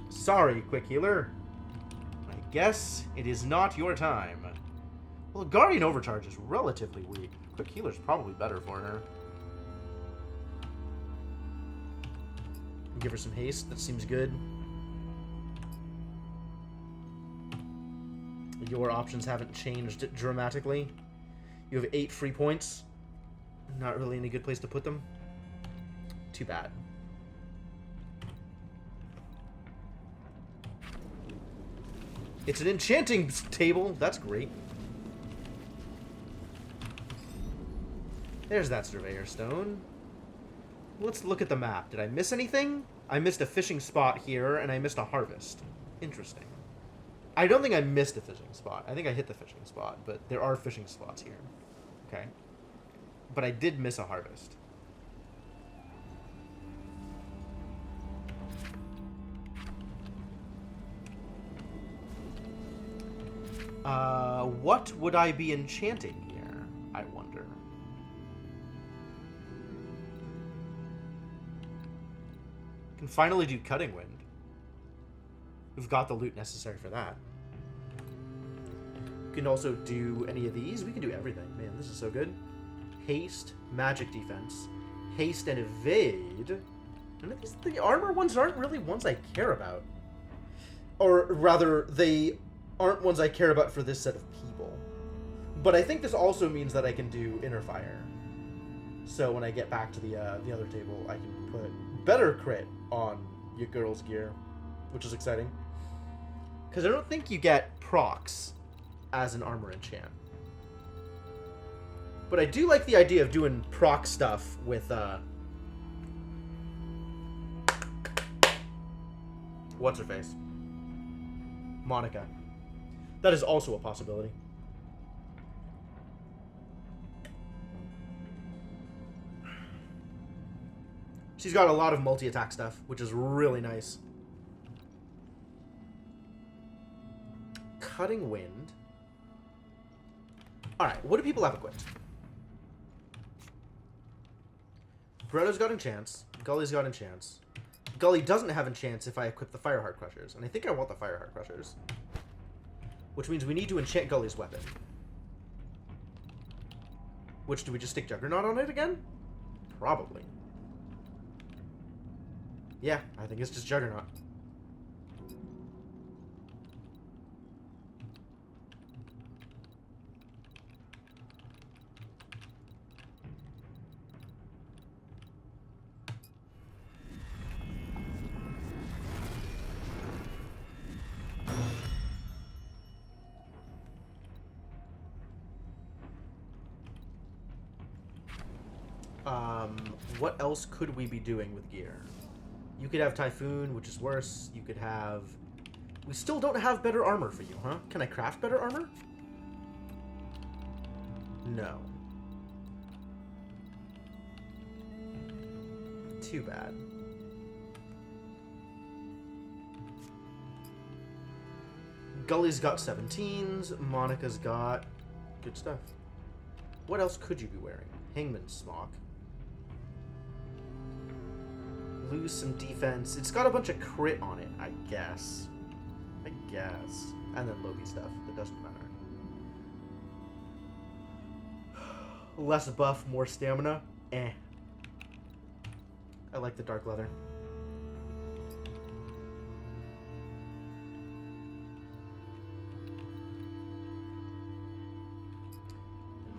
Sorry, Quick Healer. I guess it is not your time. Well, Guardian Overcharge is relatively weak. Quick Healer's probably better for her. Give her some haste. That seems good. Your options haven't changed dramatically. You have 8 free points. Not really in a good place to put them. Too bad. It's an enchanting table. That's great. There's that Surveyor Stone. Let's look at the map. Did I miss anything? I missed a fishing spot here, and I missed a harvest. Interesting. I don't think I missed a fishing spot. I think I hit the fishing spot, but there are fishing spots here. Okay. But I did miss a harvest. What would I be enchanting here, I wonder? Can finally do Cutting Wind. We've got the loot necessary for that. We can also do any of these. We can do everything. Man, this is so good. Haste, magic defense, haste and evade. None of these, the armor ones aren't really ones I care about. Or rather, they aren't ones I care about for this set of people. But I think this also means that I can do inner fire. So when I get back to the other table, I can put better crit on your girl's gear, which is exciting. Because I don't think you get procs as an armor enchant. But I do like the idea of doing proc stuff with, what's-her-face? Monica. That is also a possibility. She's got a lot of multi-attack stuff, which is really nice. Cutting Wind. Alright, what do people have equipped? Greta's got enchants. Gully's got enchants. Gully doesn't have enchants if I equip the Fireheart Crushers. And I think I want the Fireheart Crushers. Which means we need to enchant Gully's weapon. Which, do we just stick Juggernaut on it again? Probably. Yeah, I think it's just Juggernaut. What else could we be doing with gear? You could have Typhoon, which is worse. You could have... We still don't have better armor for you, huh? Can I craft better armor? No. Too bad. Gully's got 17s. Monica's got... good stuff. What else could you be wearing? Hangman's Smock. Lose some defense. It's got a bunch of crit on it, I guess. And then Loki stuff. That doesn't matter. Less buff, more stamina. Eh. I like the dark leather.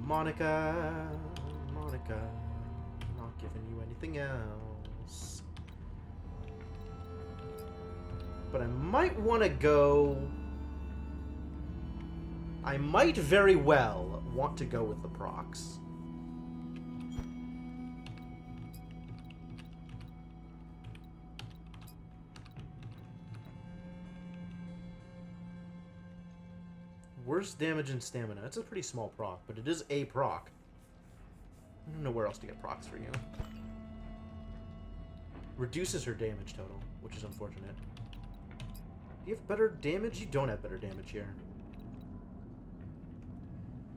Monica. Not giving you anything else. But I might want to go... I might very well want to go with the procs. Worst damage and stamina. It's a pretty small proc, but it is a proc. I don't know where else to get procs for you. Reduces her damage total, which is unfortunate. Do you have better damage? You don't have better damage here.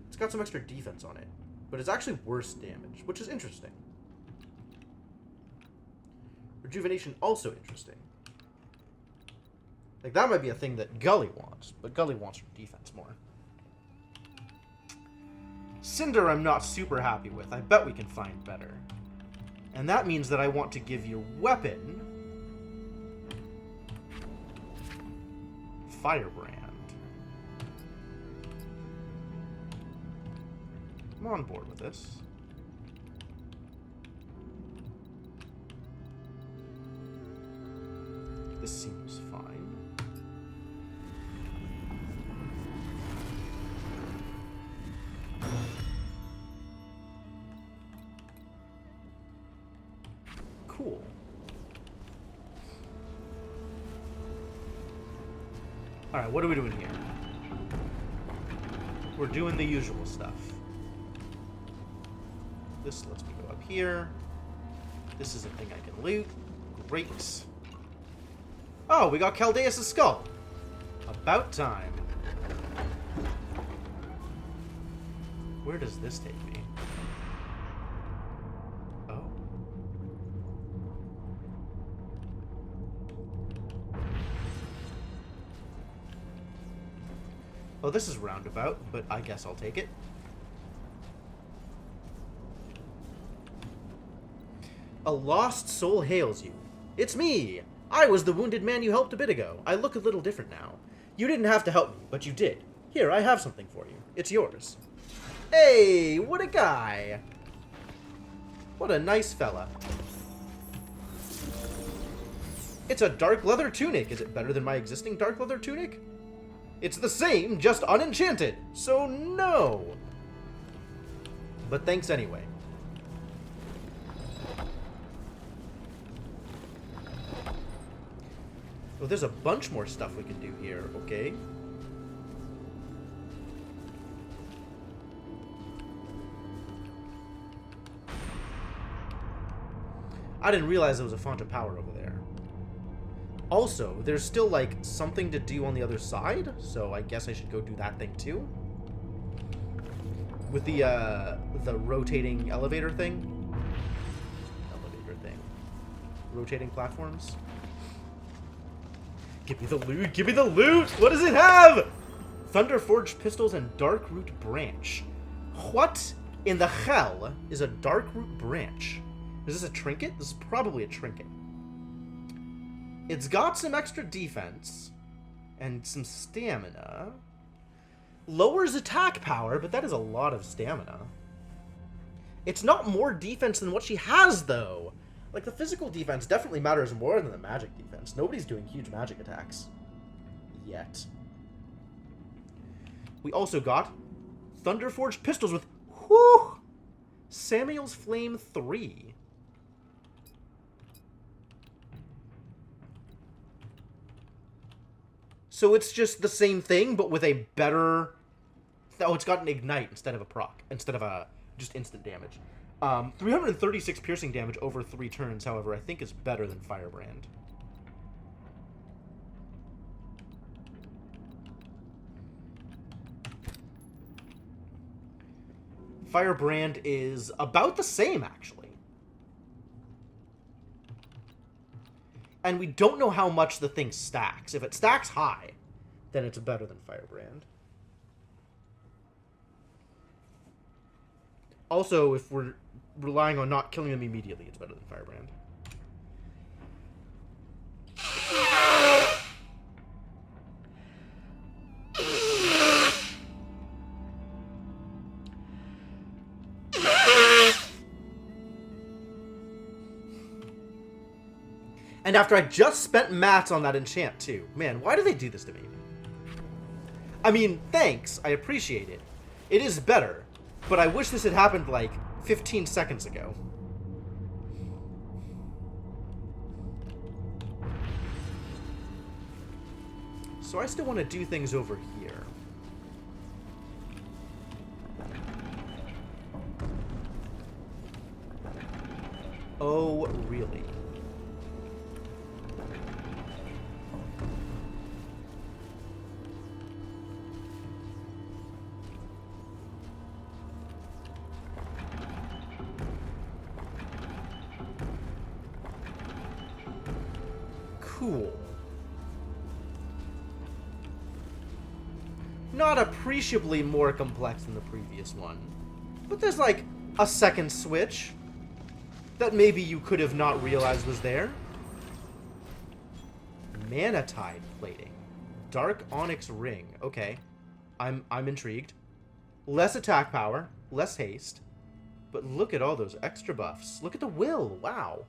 It's got some extra defense on it, but it's actually worse damage, which is interesting. Rejuvenation, also interesting. Like, that might be a thing that Gully wants, but Gully wants her defense more. Cinder I'm not super happy with. I bet we can find better. And that means that I want to give your weapon... Firebrand. I'm on board with this. This seems fine. Cool. Alright, what are we doing here? We're doing the usual stuff. This lets me go up here. This is a thing I can loot. Great. Oh, we got Caldeus' skull. About time. Where does this take me? Oh. Oh, this is roundabout, but I guess I'll take it. A lost soul hails you. It's me! I was the wounded man you helped a bit ago. I look a little different now. You didn't have to help me, but you did. Here, I have something for you. It's yours. Hey, what a guy. What a nice fella. It's a dark leather tunic. Is it better than my existing dark leather tunic? It's the same, just unenchanted. So no. But thanks anyway. Oh, there's a bunch more stuff we can do here, okay? I didn't realize there was a font of power over there. Also, there's still, like, something to do on the other side, so I guess I should go do that thing, too. With the rotating elevator thing. Elevator thing. Rotating platforms. Give me the loot! Give me the loot! What does it have? Thunderforged pistols and Darkroot branch. What in the hell is a Darkroot branch? Is this a trinket? This is probably a trinket. It's got some extra defense and some stamina. Lowers attack power, but that is a lot of stamina. It's not more defense than what she has, though. Like, the physical defense definitely matters more than the magic defense. Nobody's doing huge magic attacks. Yet. We also got Thunderforged pistols with, whew, Samuel's Flame 3. So it's just the same thing, but with a better... Oh, it's got an ignite instead of a proc. Instead of a just instant damage. 336 piercing damage over 3 turns, however, I think is better than Firebrand. Firebrand is about the same, actually. And we don't know how much the thing stacks. If it stacks high, then it's better than Firebrand. Also, if we're relying on not killing them immediately, it's better than Firebrand. And after I just spent mats on that enchant, too. Man, why do they do this to me? I mean, thanks. I appreciate it. It is better. But I wish this had happened, like, 15 seconds ago. So I still want to do things over here. Oh, really? Cool. Not appreciably more complex than the previous one. But there's like a second switch that maybe you could have not realized was there. Manatide plating. Dark Onyx ring. Okay. I'm intrigued. Less attack power, less haste. But look at all those extra buffs. Look at the will. Wow.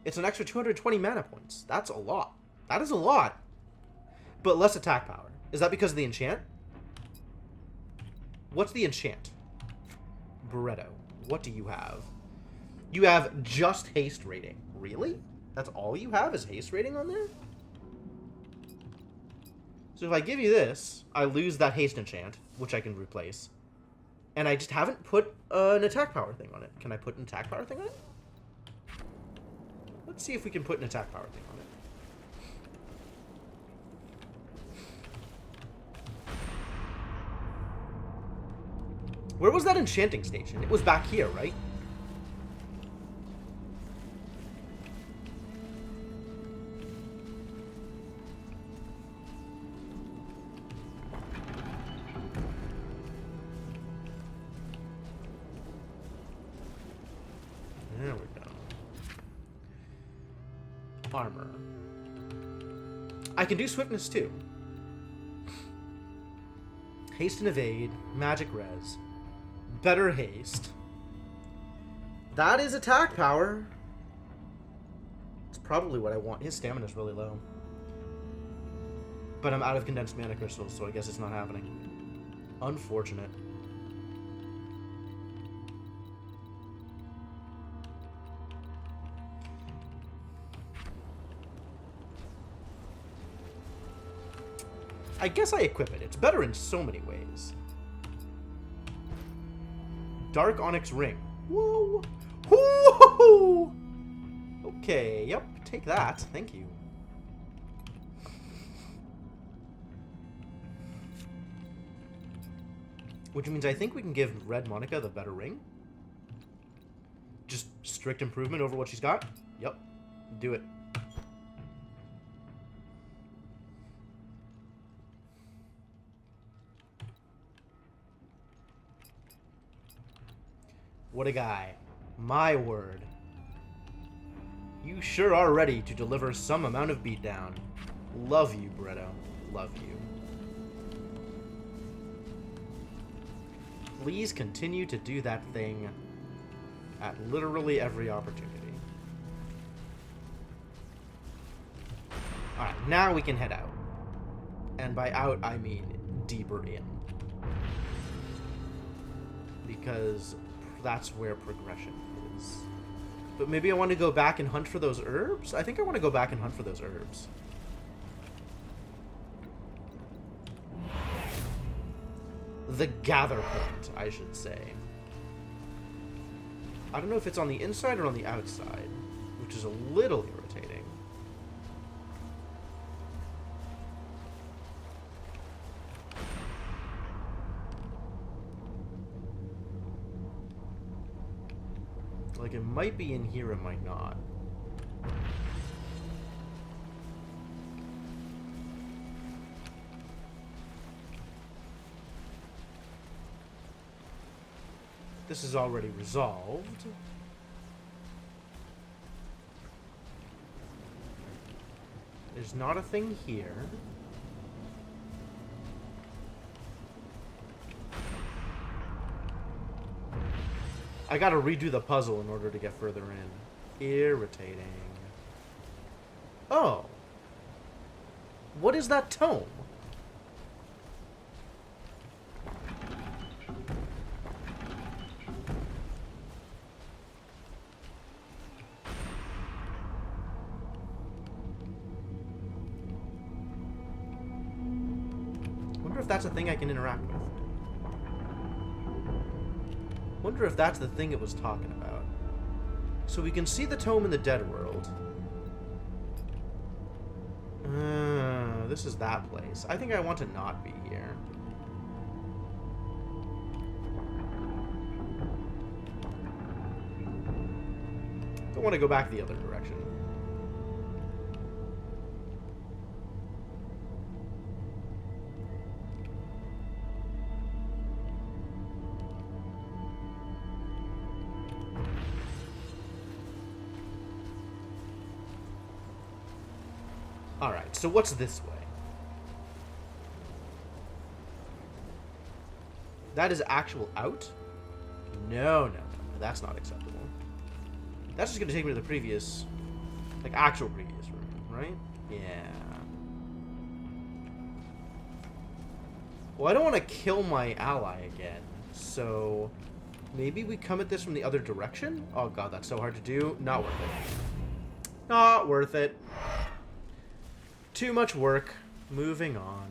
It's an extra 220 mana points. That's a lot. That is a lot. But less attack power. Is that because of the enchant? What's the enchant? Beretto. What do you have? You have just haste rating. Really? That's all you have is haste rating on there? So if I give you this, I lose that haste enchant, which I can replace. And I just haven't put an attack power thing on it. Can I put an attack power thing on it? Let's see if we can put an attack power thing on it. Where was that enchanting station? It was back here, right? There we go. Armor. I can do swiftness too. Haste and evade. Magic res. Better haste. That is attack power. It's probably what I want. His stamina's really low. But I'm out of condensed mana crystals, so I guess it's not happening. Unfortunate. I guess I equip it. It's better in so many ways. Dark Onyx Ring. Whoa! Whoa! Okay, yep, take that. Thank you. Which means I think we can give Red Monica the better ring. Just strict improvement over what she's got. Yep, do it. What a guy. My word. You sure are ready to deliver some amount of beatdown. Love you, Bretto. Love you. Please continue to do that thing at literally every opportunity. Alright, now we can head out. And by out, I mean deeper in. Because that's where progression is. But maybe I want to go back and hunt for those herbs? I think I want to go back and hunt for those herbs. The gather point, I should say. I don't know if it's on the inside or on the outside, which is a little irritating. Like, it might be in here, it might not. This is already resolved. There's not a thing here. I gotta redo the puzzle in order to get further in. Irritating. Oh. What is that tome? Wonder if that's a thing I can interact with. Wonder if that's the thing it was talking about. So we can see the tome in the dead world. This is that place. I think I want to not be here. Don't want to go back the other direction. Alright, so what's this way? That is actual out? No, that's not acceptable. That's just gonna take me to the previous, like, actual previous room, right? Yeah. Well, I don't want to kill my ally again, so maybe we come at this from the other direction? Oh god, that's so hard to do. Not worth it. Not worth it. Too much work. Moving on.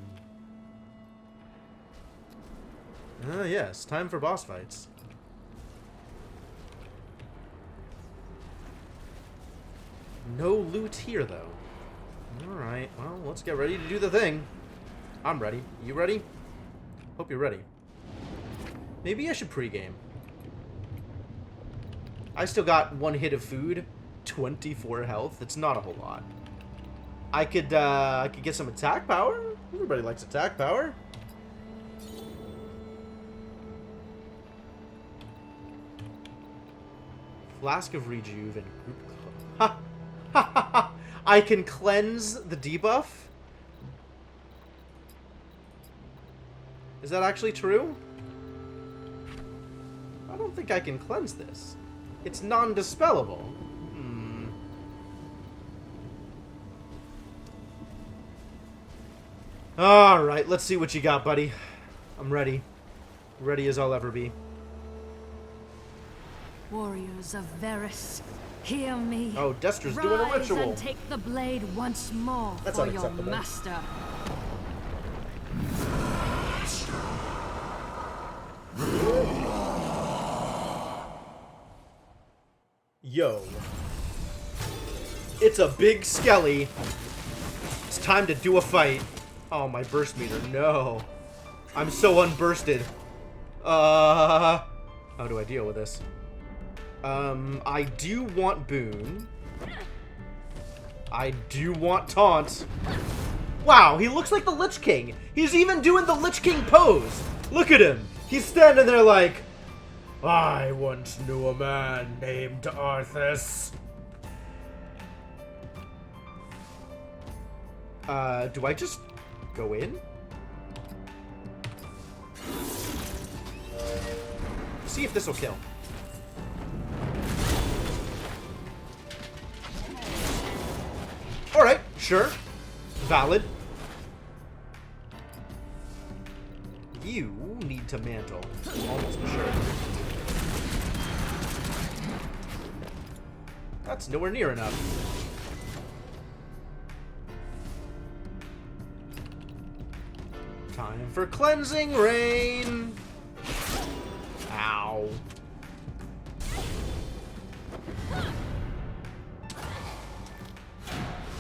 Yes, time for boss fights. No loot here, though. Alright, well, let's get ready to do the thing. I'm ready. You ready? Hope you're ready. Maybe I should pregame. I still got 1 hit of food, 24 health. It's not a whole lot. I could get some attack power. Everybody likes attack power. Flask of Rejuve and group. Ha! Ha ha ha! I can cleanse the debuff. Is that actually true? I don't think I can cleanse this. It's non-dispellable. Alright, let's see what you got, buddy. I'm ready. Ready as I'll ever be. Warriors of Varys, hear me. Oh, Dester's doing a Rise ritual. and take the blade once more That's for your unacceptable. master. Yo. It's a big skelly. It's time to do a fight. Oh, my burst meter. No. I'm so unbursted. How do I deal with this? I do want Boon. I do want Taunt. Wow, he looks like the Lich King. He's even doing the Lich King pose. Look at him. He's standing there like, I once knew a man named Arthas. Do I just go in? See if this will kill. Alright, sure. Valid. You need to mantle. Almost for sure. That's nowhere near enough. Time for cleansing rain. Ow.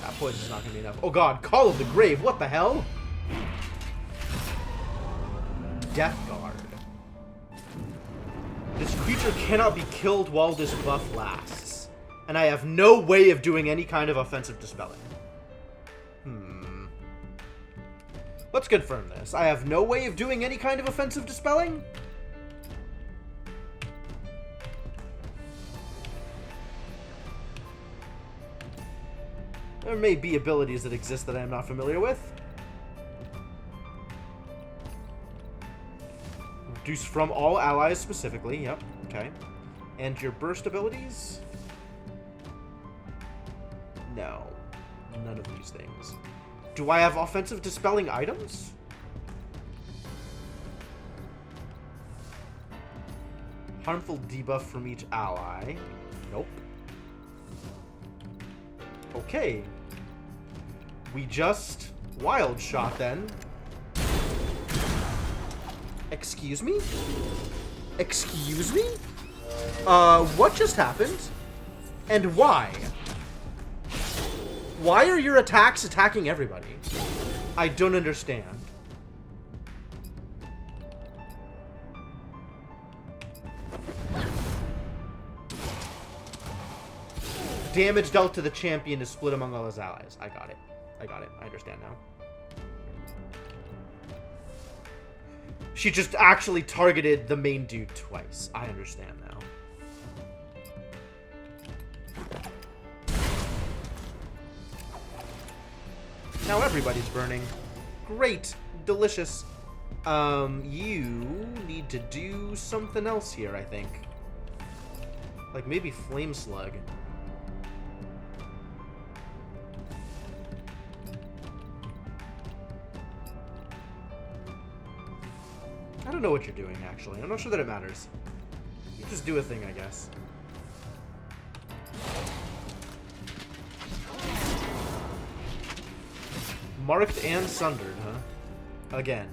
That poison's not gonna be enough. Oh god, Call of the Grave, what the hell? Death Guard. This creature cannot be killed while this buff lasts. And I have no way of doing any kind of offensive dispelling. Let's confirm this. I have no way of doing any kind of offensive dispelling? There may be abilities that exist that I am not familiar with. Reduce from all allies specifically. Yep. Okay. And your burst abilities? No. None of these things. Do I have offensive dispelling items? Harmful debuff from each ally. Nope. Okay. We just wild shot then. Excuse me? Excuse me? What just happened? And why? Why are your attacks attacking everybody? I don't understand. Damage dealt to the champion is split among all his allies. I got it. I got it. I understand now. She just actually targeted the main dude twice. I understand now. Now everybody's burning. Great. Delicious. You need to do something else here, I think. Like maybe Flame Slug. I don't know what you're doing, actually. I'm not sure that it matters. You just do a thing, I guess. Marked and sundered, huh? Again.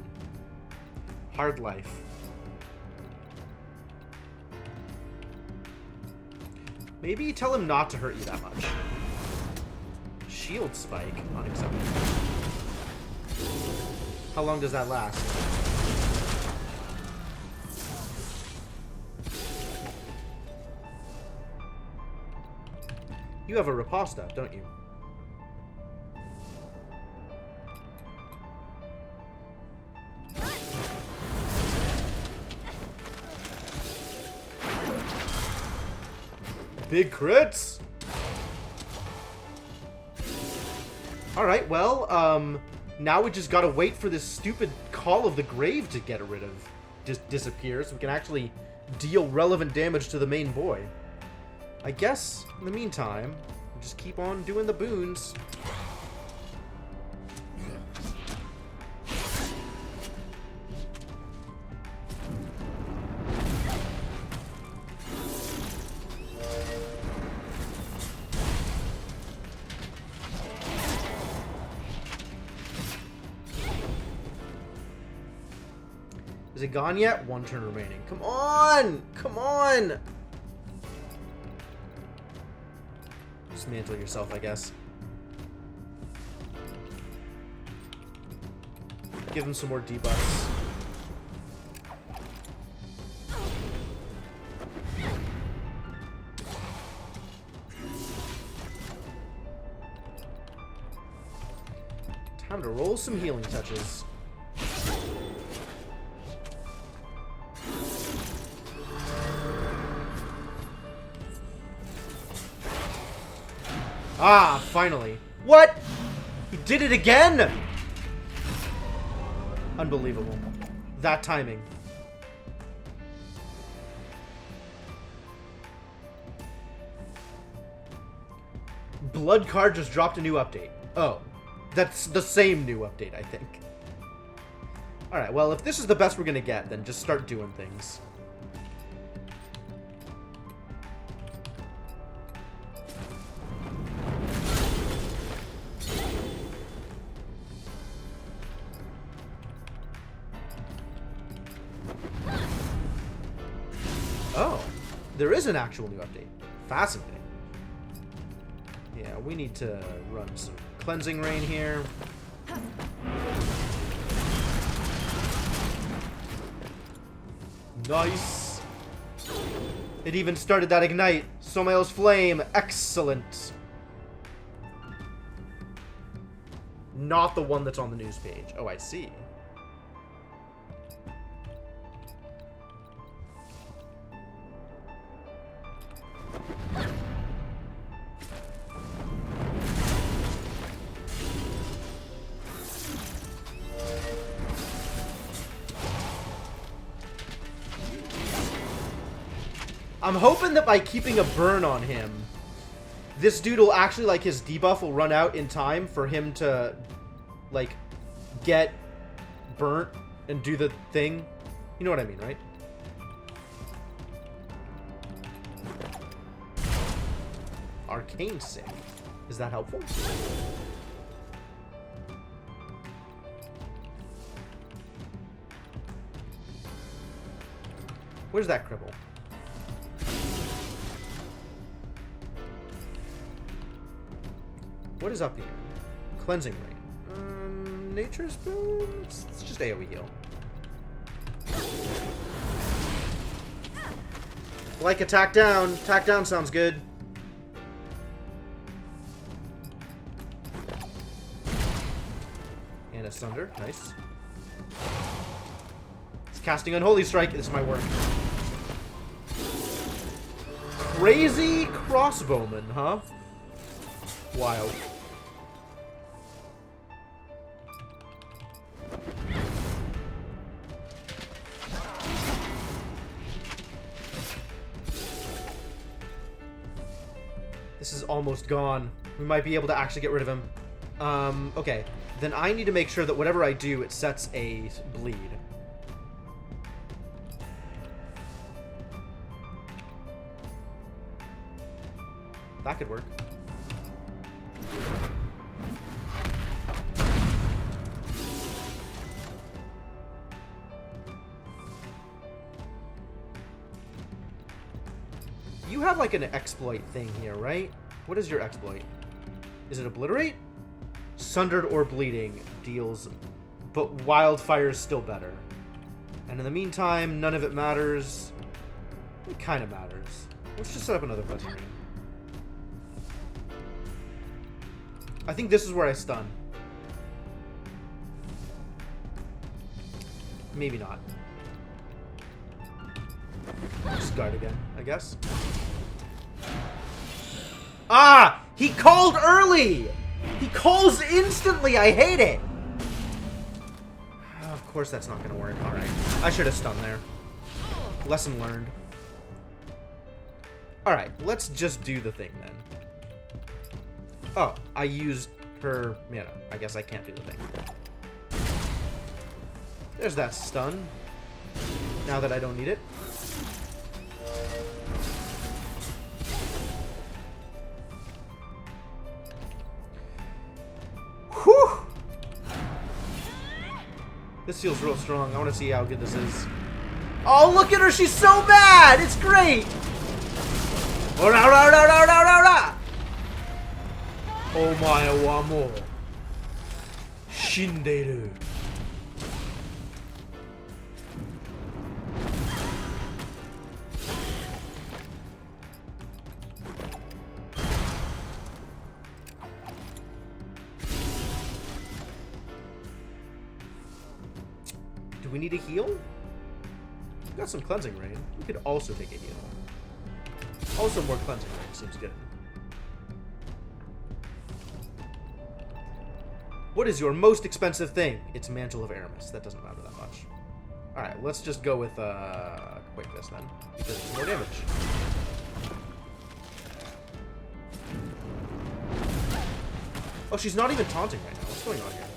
Hard life. Maybe you tell him not to hurt you that much. Shield spike. Unacceptable. How long does that last? You have a riposta, don't you? Big crits? Alright, well, now we just gotta wait for this stupid Call of the Grave to get rid of disappear, so we can actually deal relevant damage to the main boy. I guess, in the meantime, we'll just keep on doing the boons. Is it gone yet? One turn remaining. Come on! Come on! Dismantle yourself, I guess. Give him some more debuffs. Time to roll some healing touches. Ah, finally. What? He did it again? Unbelievable. That timing. Blood Card just dropped a new update. Oh, that's the same new update, I think. Alright, well, if this is the best we're gonna get, then just start doing things. Oh, there is an actual new update. Fascinating. Yeah, we need to run some Cleansing Rain here. Nice. It even started that ignite. Somail's Flame. Excellent. Not the one that's on the news page. Oh, I see. I'm hoping that by keeping a burn on him, this dude will actually, like, his debuff will run out in time for him to, like, get burnt and do the thing. You know what I mean, right? Arcane Sync. Is that helpful? Where's that cripple? What is up here? Cleansing Rain. Nature's Boon? It's just AoE heal. Like attack down. Attack down sounds good. And a Sunder. Nice. It's casting Unholy Strike. This might work. Crazy Crossbowman, huh? Wild. This is almost gone. We might be able to actually get rid of him. Okay. Then I need to make sure that whatever I do, it sets a bleed. That could work. You have like an exploit thing here, right? What is your exploit? Is it Obliterate? Sundered or Bleeding deals, but Wildfire is still better. And in the meantime, none of it matters. It kind of matters. Let's just set up another Cleansing Rain. I think this is where I stun. Maybe not. Just guard again, I guess. Ah! He called early! He calls instantly! I hate it! Of course that's not gonna work. Alright. I should have stunned there. Lesson learned. Alright, let's just do the thing then. Oh, I used her mana. I guess I can't do the thing. There's that stun. Now that I don't need it. Whew! This feels real strong. I want to see how good this is. Oh, look at her! She's so bad! It's great! Ora, ora, ora, ora, ora, ora! Omae wa mou shindeiru. Do we need a heal? We've got some cleansing rain. We could also take a heal. Also more cleansing rain seems good. What is your most expensive thing? It's Mantle of Aramis. That doesn't matter that much. Alright, let's just go with quickness then. Because it's more damage. Oh, she's not even taunting right now. What's going on here?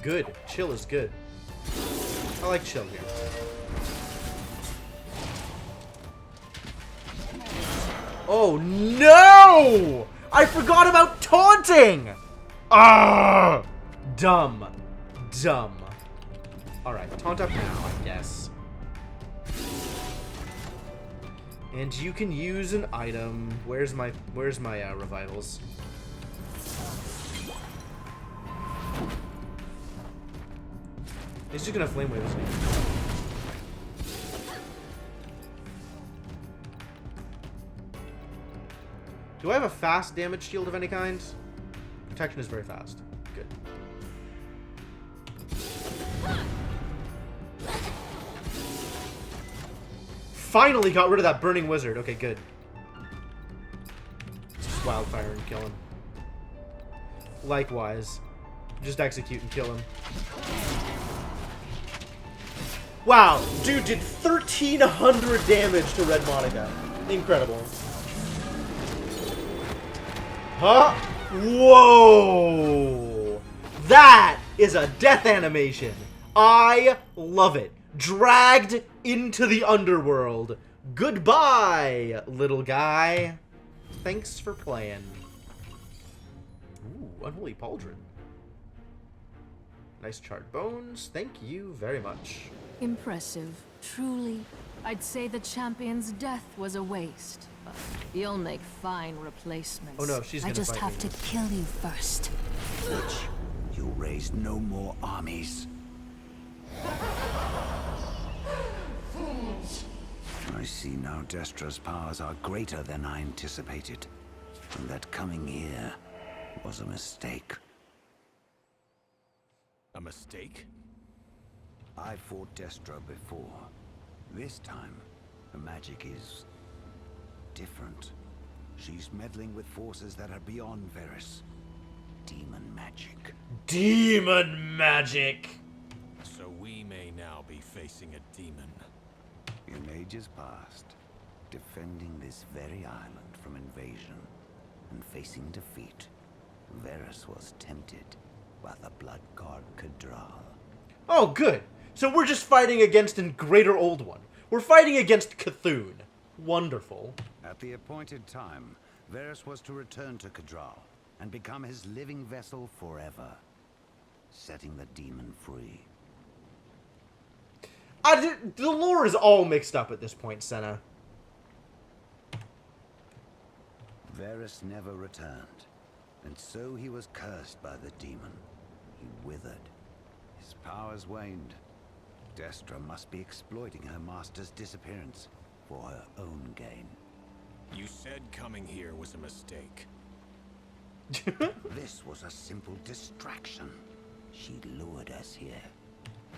Good. Chill is good. I like chill here. Oh no! I forgot about taunting! Ah! Dumb. Dumb. Alright, taunt up now, I guess. And you can use an item. Where's my revivals? He's just gonna flame wave, isn't he? Do I have a fast damage shield of any kind? Protection is very fast. Good. Finally got rid of that burning wizard. Okay, good. Just wildfire and kill him. Likewise. Just execute and kill him. Wow, dude did 1,300 damage to Red Monica. Incredible. Huh? Whoa! That is a death animation. I love it. Dragged into the underworld. Goodbye, little guy. Thanks for playing. Ooh, Unholy Pauldron. Nice charred bones. Thank you very much. Impressive. Truly. I'd say the champion's death was a waste. But you'll make fine replacements. Oh no, she's gonna I just fight have me. to kill you first. Witch, you'll raise no more armies. I see now Destra's powers are greater than I anticipated. And that coming here was a mistake. A mistake? I fought Destra before. This time, her magic is different. She's meddling with forces that are beyond Varys. Demon magic. Demon magic! So we may now be facing a demon. In ages past, defending this very island from invasion and facing defeat, Varys was tempted by the blood god Kadral. Oh, good. So we're just fighting against a greater old one. We're fighting against Cthulhu. Wonderful. At the appointed time, Varys was to return to Kadral and become his living vessel forever, setting the demon free. The lore is all mixed up at this point, Senna. Varys never returned, and so he was cursed by the demon. He withered. His powers waned. Destra must be exploiting her master's disappearance for her own gain. You said coming here was a mistake. This was a simple distraction. She lured us here.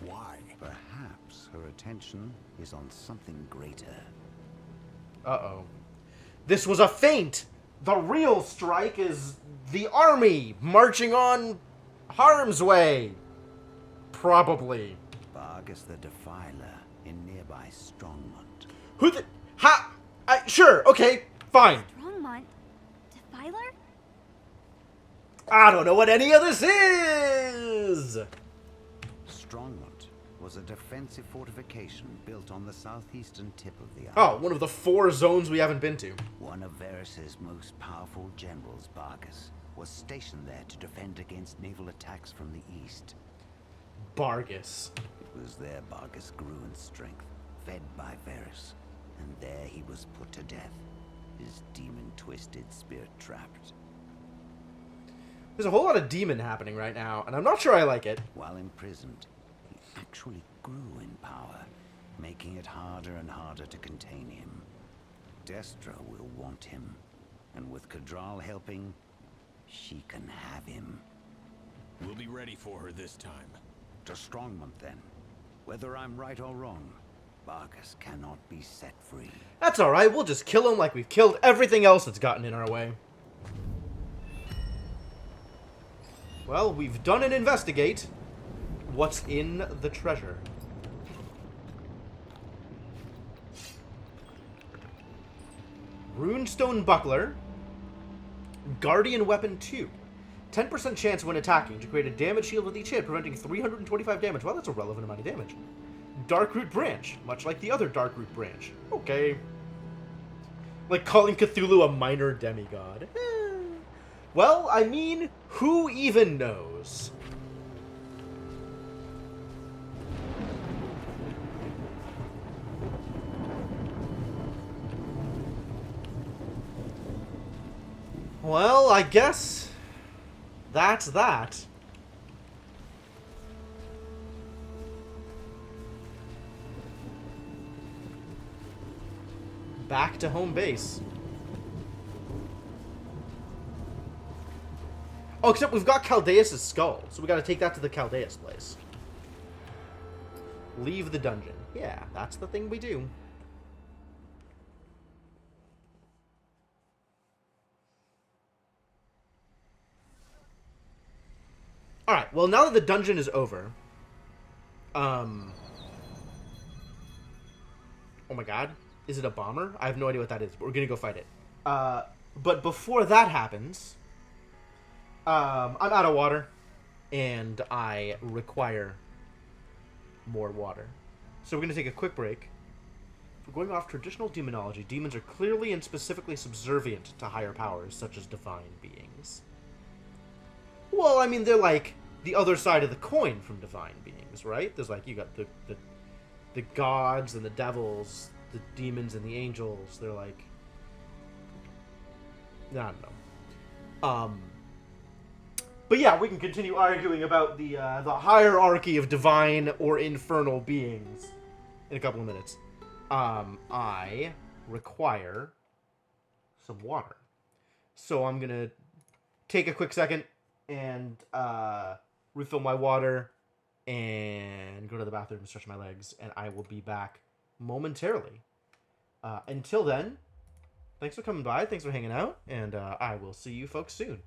Why? Perhaps her attention is on something greater. Uh-oh. This was a feint! The real strike is the army marching on harm's way. Probably. Vargas the Defiler in nearby Strongmont. Who the... Sure, okay, fine. Strongmont? Defiler? I don't know what any of this is! Strongmont was a defensive fortification built on the southeastern tip of the Oh, island. one of the 4 zones we haven't been to. One of Varys' most powerful generals, Vargas, was stationed there to defend against naval attacks from the east. Bargus. It was there Vargas grew in strength, fed by Varys, and there he was put to death, his demon-twisted spirit trapped. There's a whole lot of demon happening right now, and I'm not sure I like it. While imprisoned, he actually grew in power, making it harder and harder to contain him. Destra will want him, and with Kadral helping, she can have him. We'll be ready for her this time. To Strongmont, then. Whether I'm right or wrong, Vargas cannot be set free. That's alright, we'll just kill him like we've killed everything else that's gotten in our way. Well, we've done an investigate. What's in the treasure? Runestone Buckler. Guardian Weapon 2. 10% chance when attacking to create a damage shield with each hit, preventing 325 damage. Well, that's a relevant amount of damage. Darkroot Branch, much like the other Darkroot Branch. Okay. Like calling Cthulhu a minor demigod. Well, I mean, who even knows? Well, I guess that's that. Back to home base. Oh, except we've got Caldeus' skull, so we gotta take that to the Caldeus place. Leave the dungeon. Yeah, that's the thing we do. Alright, well, now that the dungeon is over... Oh my god. Is it a bomber? I have no idea what that is, but we're gonna go fight it. But before that happens... I'm out of water, and I require more water. So we're going to take a quick break. If we're going off traditional demonology, demons are clearly and specifically subservient to higher powers, such as divine beings. Well, I mean, they're like the other side of the coin from divine beings, right? There's like, you got the gods and the devils, the demons and the angels. They're like... I don't know. But yeah, we can continue arguing about the hierarchy of divine or infernal beings in a couple of minutes. I require some water. So I'm going to take a quick second and refill my water and go to the bathroom and stretch my legs, and I will be back momentarily. Until then, thanks for coming by, thanks for hanging out, and I will see you folks soon.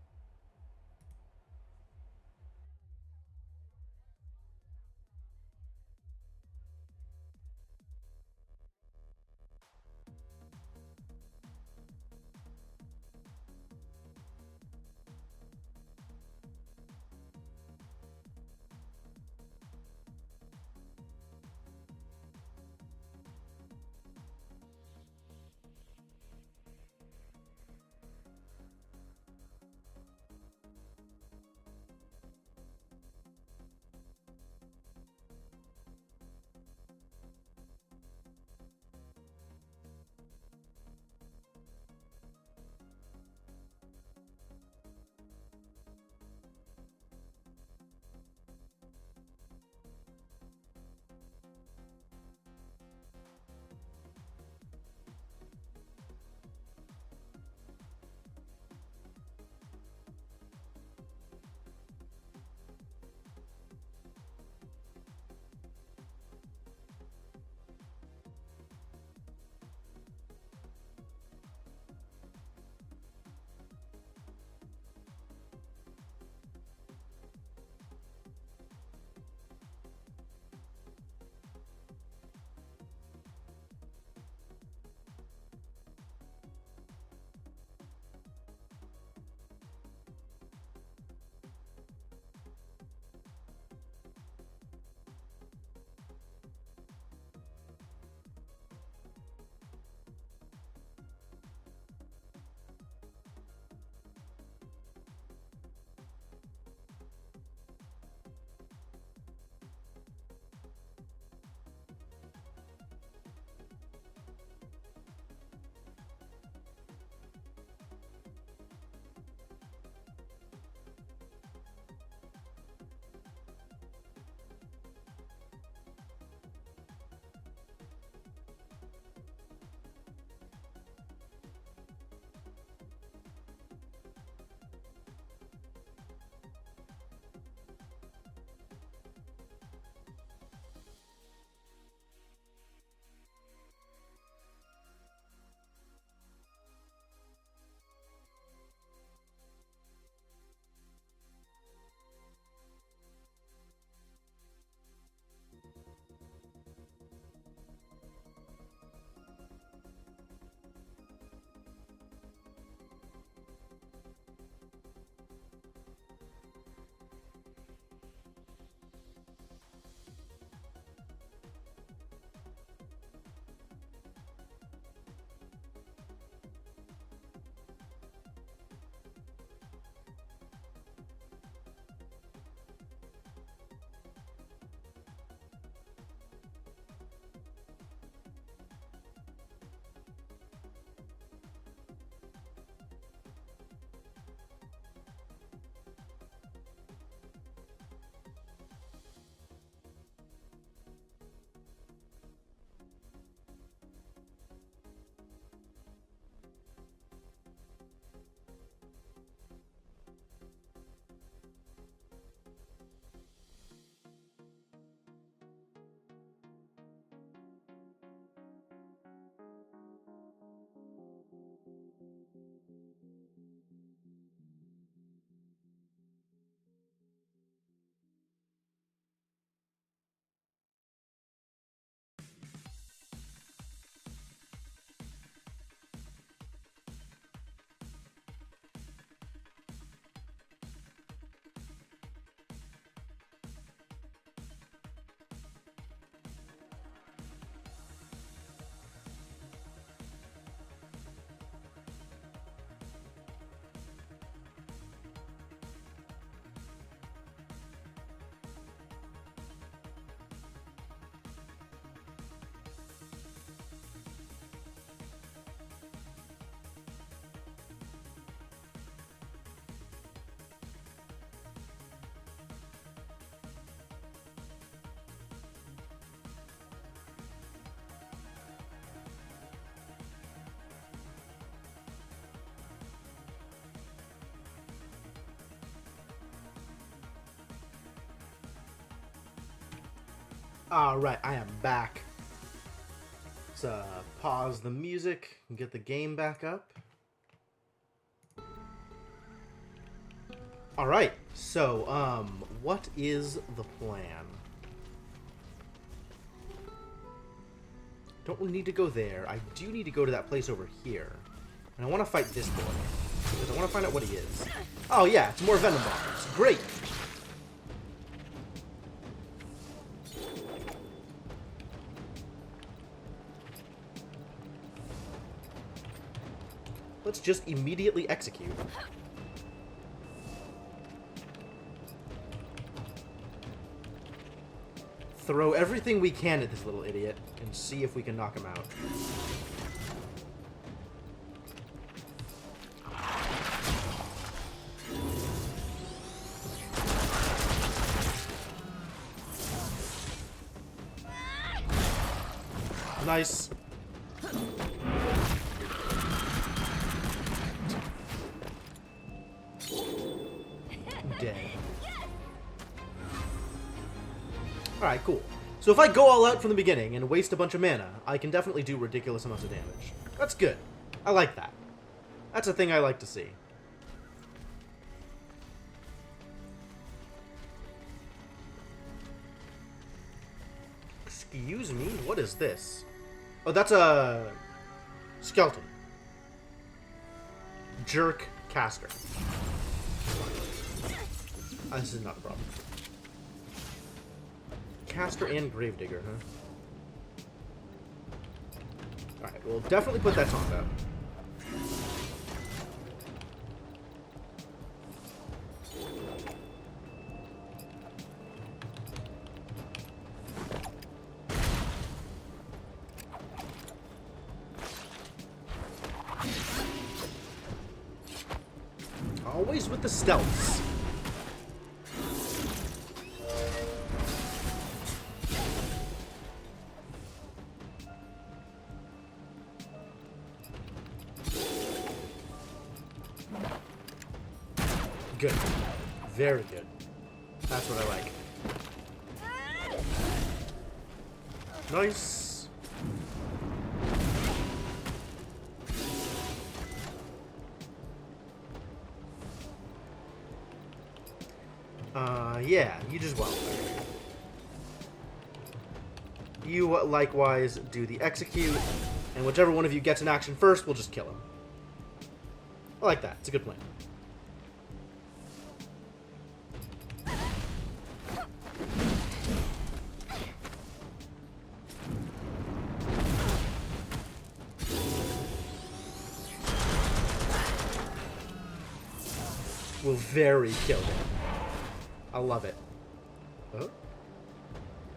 Alright, I am back. Let's pause the music and get the game back up. Alright, so, what is the plan? Don't need to go there. I do need to go to that place over here. And I want to fight this boy. Because I want to find out what he is. Oh yeah, it's more venom bombs. Great! Let's just immediately execute. Throw everything we can at this little idiot and see if we can knock him out. Nice. Dead. Alright, cool. So if I go all out from the beginning and waste a bunch of mana, I can definitely do ridiculous amounts of damage. That's good. I like that. That's a thing I like to see. Excuse me? What is this? Oh, that's a skeleton. Jerk caster. This is not a problem. Caster and Gravedigger, huh? Alright, we'll definitely put that taunt out. Always with the stealths. Good. Very good. That's what I like. Nice. Yeah, you just well. You likewise do the execute, and whichever one of you gets an action first, we'll just kill him. I like that. It's a good plan. Will very kill him. I love it. Oh?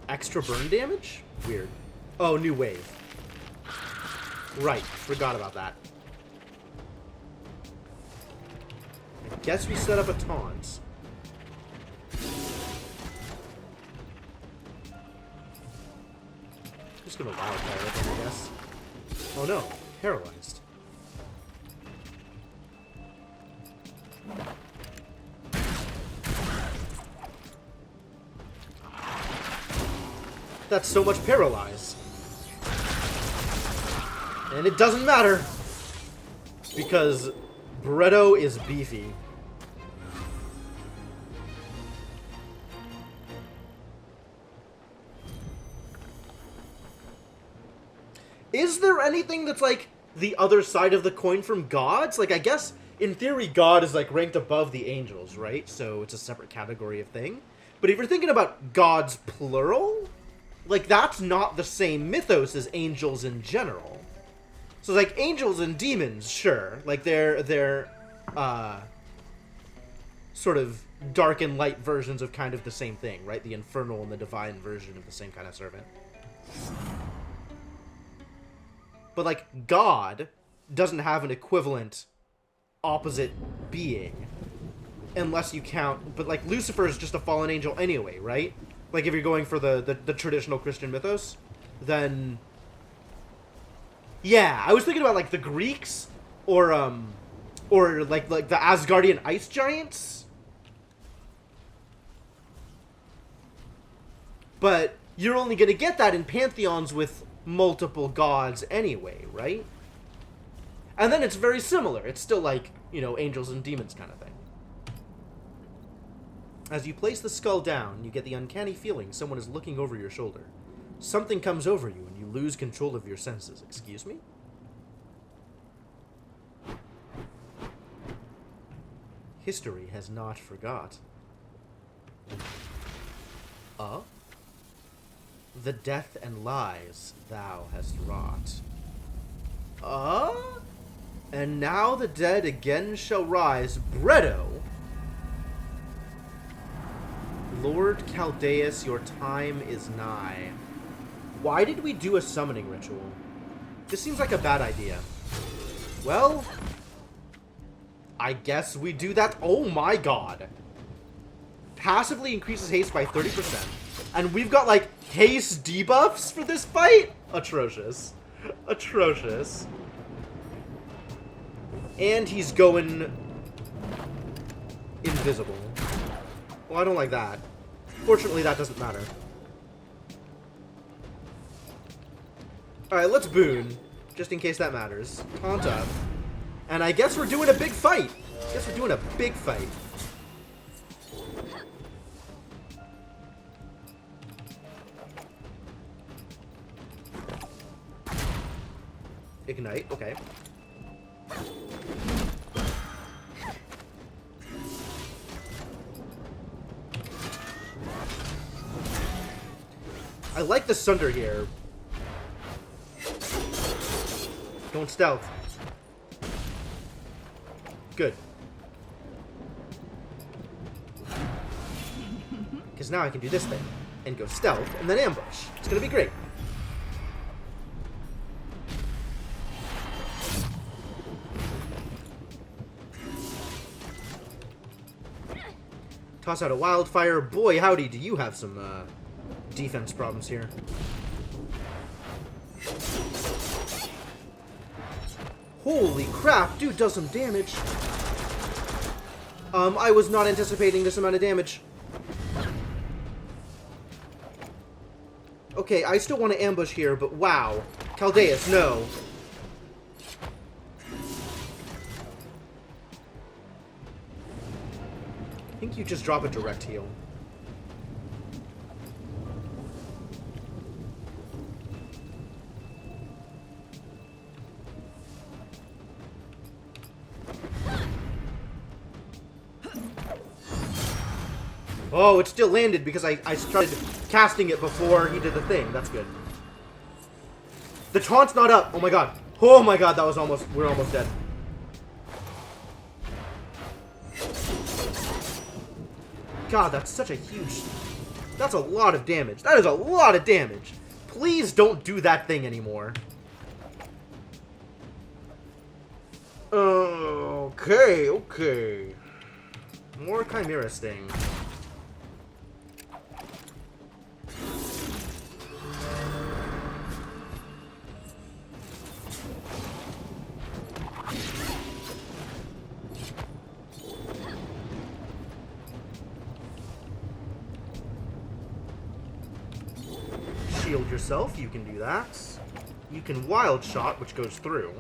Extra burn damage? Weird. Oh, new wave. Right, forgot about that. I guess we set up a taunt. Just gonna wildfire with him, I guess. Oh no, paralyzed. That's so much paralyze. And it doesn't matter. Because Bretto is beefy. Is there anything that's like the other side of the coin from gods? Like, I guess in theory God is like ranked above the angels, right? So it's a separate category of thing. But if you're thinking about gods plural, like, that's not the same mythos as angels in general. So, like, angels and demons, sure. Like, they're sort of dark and light versions of kind of the same thing, right? The infernal and the divine version of the same kind of servant. But, like, God doesn't have an equivalent opposite being. Unless you count... But, like, Lucifer is just a fallen angel anyway, right? Like, if you're going for the traditional Christian mythos, then... Yeah, I was thinking about, like, the Greeks, or like the Asgardian ice giants. But, you're only going to get that in pantheons with multiple gods anyway, right? And then it's very similar. It's still like, you know, angels and demons kind of thing. As you place the skull down, you get the uncanny feeling someone is looking over your shoulder. Something comes over you and you lose control of your senses. Excuse me? History has not forgot. The death and lies thou hast wrought. And now the dead again shall rise. Bretto! Lord Chaldeus, your time is nigh. Why did we do a summoning ritual? This seems like a bad idea. Well, I guess we do that. Oh my god. Passively increases haste by 30%. And we've got, like, haste debuffs for this fight? Atrocious. Atrocious. And he's going invisible. Well, I don't like that. Fortunately, that doesn't matter. Alright, let's boon. Just in case that matters. Taunt up. And I guess we're doing a big fight. I guess we're doing a big fight. Ignite, okay. I like the Sunder here. Don't stealth. Good. Because now I can do this thing. And go stealth, and then ambush. It's gonna be great. Toss out a wildfire. Boy, howdy, do you have some, defense problems here. Holy crap, dude does some damage. I was not anticipating this amount of damage. Okay, I still want to ambush here, but wow. Chaldeus, no. I think you just drop a direct heal. Oh, it still landed because I started casting it before he did the thing. That's good. The taunt's not up. Oh my god. Oh my god, that was almost... We're almost dead. God, that's such a huge... That's a lot of damage. That is a lot of damage. Please don't do that thing anymore. Okay, okay. More Chimera Sting. Shield yourself, you can do that. You can wild shot, which goes through.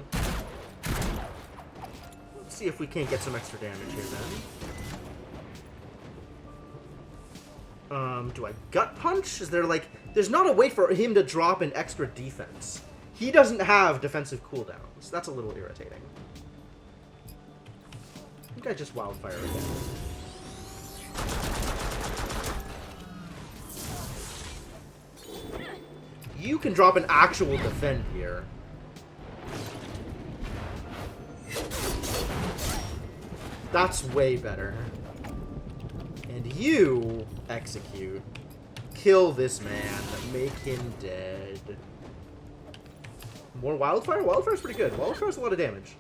Let's see if we can't get some extra damage here then. Do I gut punch? Is there like... There's not a way for him to drop an extra defense. He doesn't have defensive cooldowns. That's a little irritating. I think I just wildfire again. You can drop an actual defend here. That's way better. And you execute. Kill this man. Make him dead. More wildfire? Wildfire's pretty good. Wildfire's a lot of damage.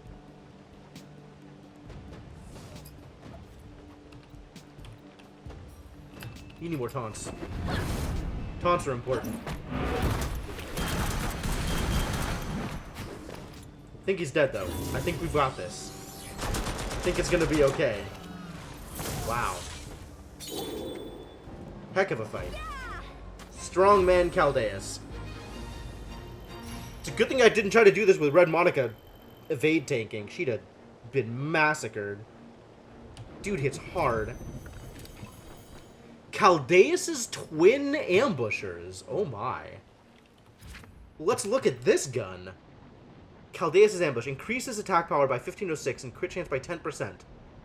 You need more taunts. Taunts are important. I think he's dead, though. I think we've got this. I think it's gonna be okay. Wow. Heck of a fight. Strongman Caldeus. It's a good thing I didn't try to do this with Red Monica evade tanking. She'd have been massacred. Dude hits hard. Caldeus's twin ambushers. Oh my. Let's look at this gun. Caldeus's ambush increases attack power by 1506 and crit chance by 10%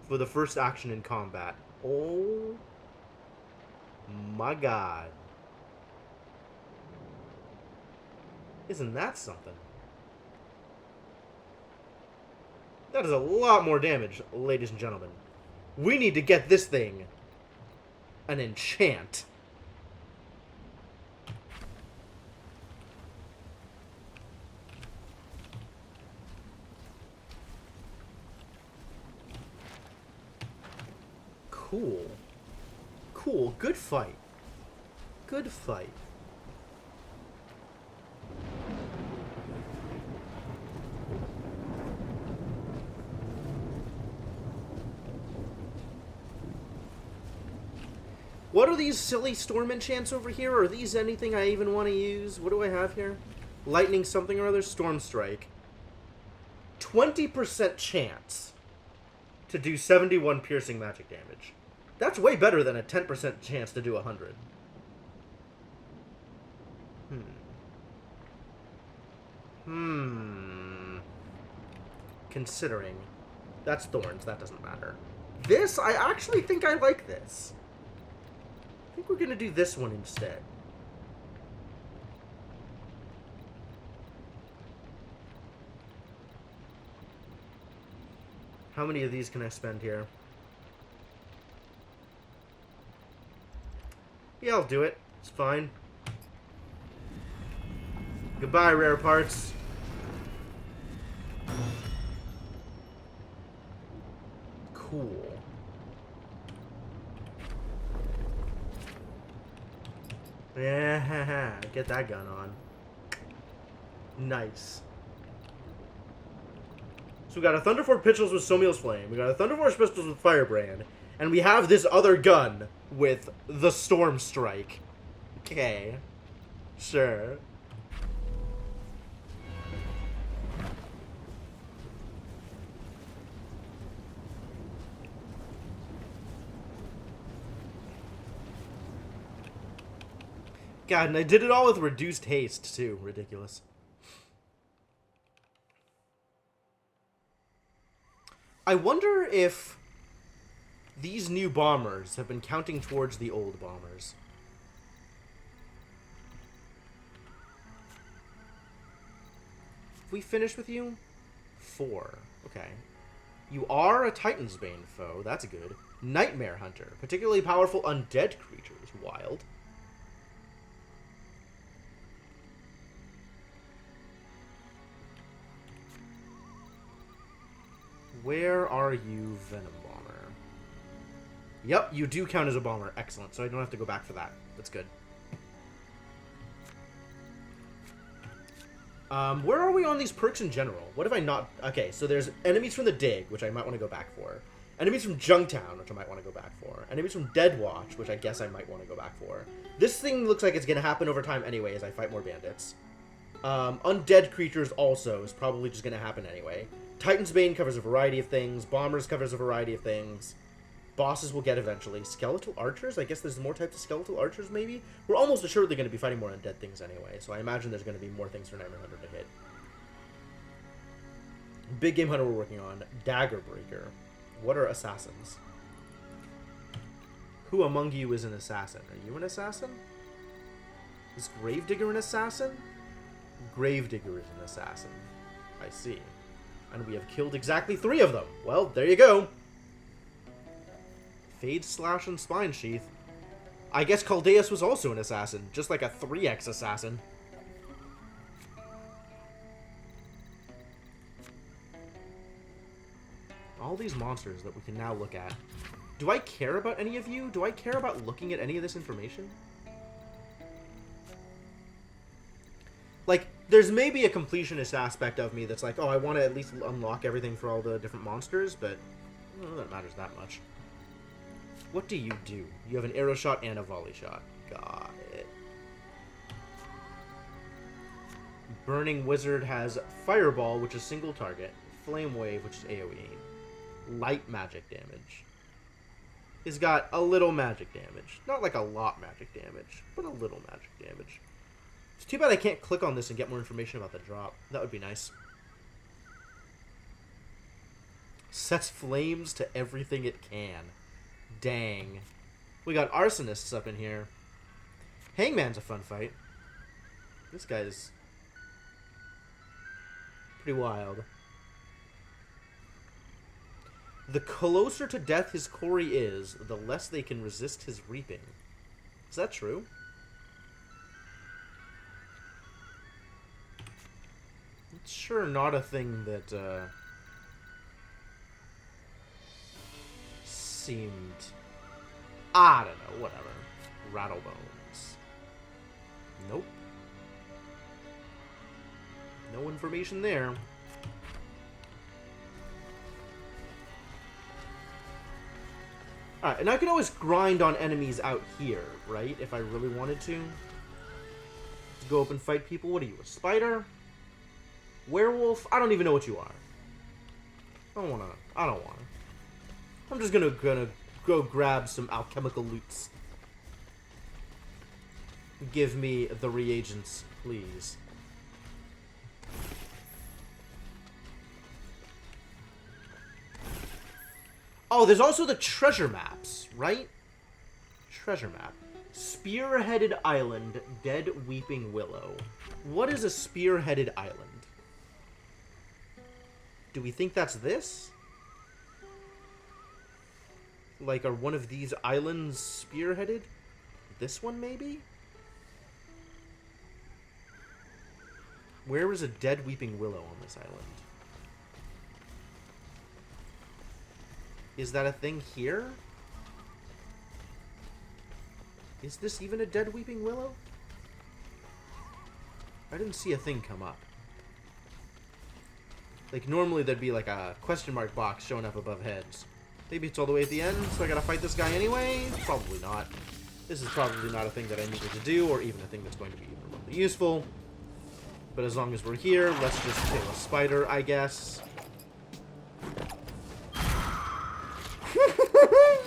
for the first action in combat. Oh my god. Isn't that something? That is a lot more damage, ladies and gentlemen. We need to get this thing an enchant. Cool. Cool. Good fight. Good fight. What are these silly storm enchants over here? Are these anything I even want to use? What do I have here? Lightning something or other? Storm Strike. 20% chance to do 71 piercing magic damage. That's way better than a 10% chance to do 100. Considering. That's thorns, that doesn't matter. This, I actually think I like this. I think we're going to do this one instead. How many of these can I spend here? Yeah, I'll do it. It's fine. Goodbye, rare parts. Cool. Yeah, get that gun on. Nice. So we got a Thunderforce pistols with Somiel's Flame. We got a Thunderforce pistols with Firebrand. And we have this other gun with the Storm Strike. Okay. Sure. God, and I did it all with reduced haste, too. Ridiculous. I wonder if these new bombers have been counting towards the old bombers. Have we finished with you? 4. Okay. You are a Titan's Bane foe. That's good. Nightmare Hunter. Particularly powerful undead creatures. Wild. Where are you, Venom Bomber? Yep, you do count as a bomber. Excellent. So I don't have to go back for that. That's good. Where are we on these perks in general? What have I not... Okay, so there's enemies from the Dig, which I might want to go back for. Enemies from Junktown, which I might want to go back for. Enemies from Deadwatch, which I guess I might want to go back for. This thing looks like it's going to happen over time anyway as I fight more bandits. Undead creatures also is probably just going to happen anyway. Titan's Bane covers a variety of things. Bombers covers a variety of things. Bosses will get eventually. Skeletal Archers? I guess there's more types of Skeletal Archers, maybe? We're almost assuredly going to be fighting more undead things anyway, so I imagine there's going to be more things for Nightmare Hunter to hit. Big Game Hunter we're working on. Dagger Breaker. What are assassins? Who among you is an assassin? Are you an assassin? Is Gravedigger an assassin? Gravedigger is an assassin. I see. And we have killed exactly 3 of them. Well, there you go. Fade Slash and Spine Sheath. I guess Caldeus was also an assassin, just like a 3x assassin. All these monsters that we can now look at. Do I care about any of you? Do I care about looking at any of this information? Like, there's maybe a completionist aspect of me that's like, oh, I want to at least unlock everything for all the different monsters, but I don't know that matters that much. What do? You have an arrow shot and a volley shot. Got it. Burning Wizard has Fireball, which is single target. Flame Wave, which is AoE. Light magic damage. He's got a little magic damage. Not like a lot magic damage, but a little magic damage. It's too bad I can't click on this and get more information about the drop. That would be nice. Sets flames to everything it can. Dang. We got arsonists up in here. Hangman's a fun fight. This guy's pretty wild. The closer to death his quarry is, the less they can resist his reaping. Is that true? It's sure not a thing that, seemed... I don't know, whatever. Rattlebones. Nope. No information there. Alright, and I can always grind on enemies out here, right? If I really wanted to. To go up and fight people. What are you, a spider? Werewolf? I don't even know what you are. I don't wanna. I'm just gonna go grab some alchemical loots. Give me the reagents, please. Oh, there's also the treasure maps, right? Treasure map. Spear-headed Island, Dead Weeping Willow. What is a spear-headed island? Do we think that's this? Like, are one of these islands spearheaded? This one, maybe? Where is a Dead Weeping Willow on this island? Is that a thing here? Is this even a Dead Weeping Willow? I didn't see a thing come up. Like, normally there'd be like a question mark box showing up above heads. Maybe it's all the way at the end, so I gotta fight this guy anyway? Probably not. This is probably not a thing that I needed to do, or even a thing that's going to be remotely useful. But as long as we're here, let's just kill a spider, I guess.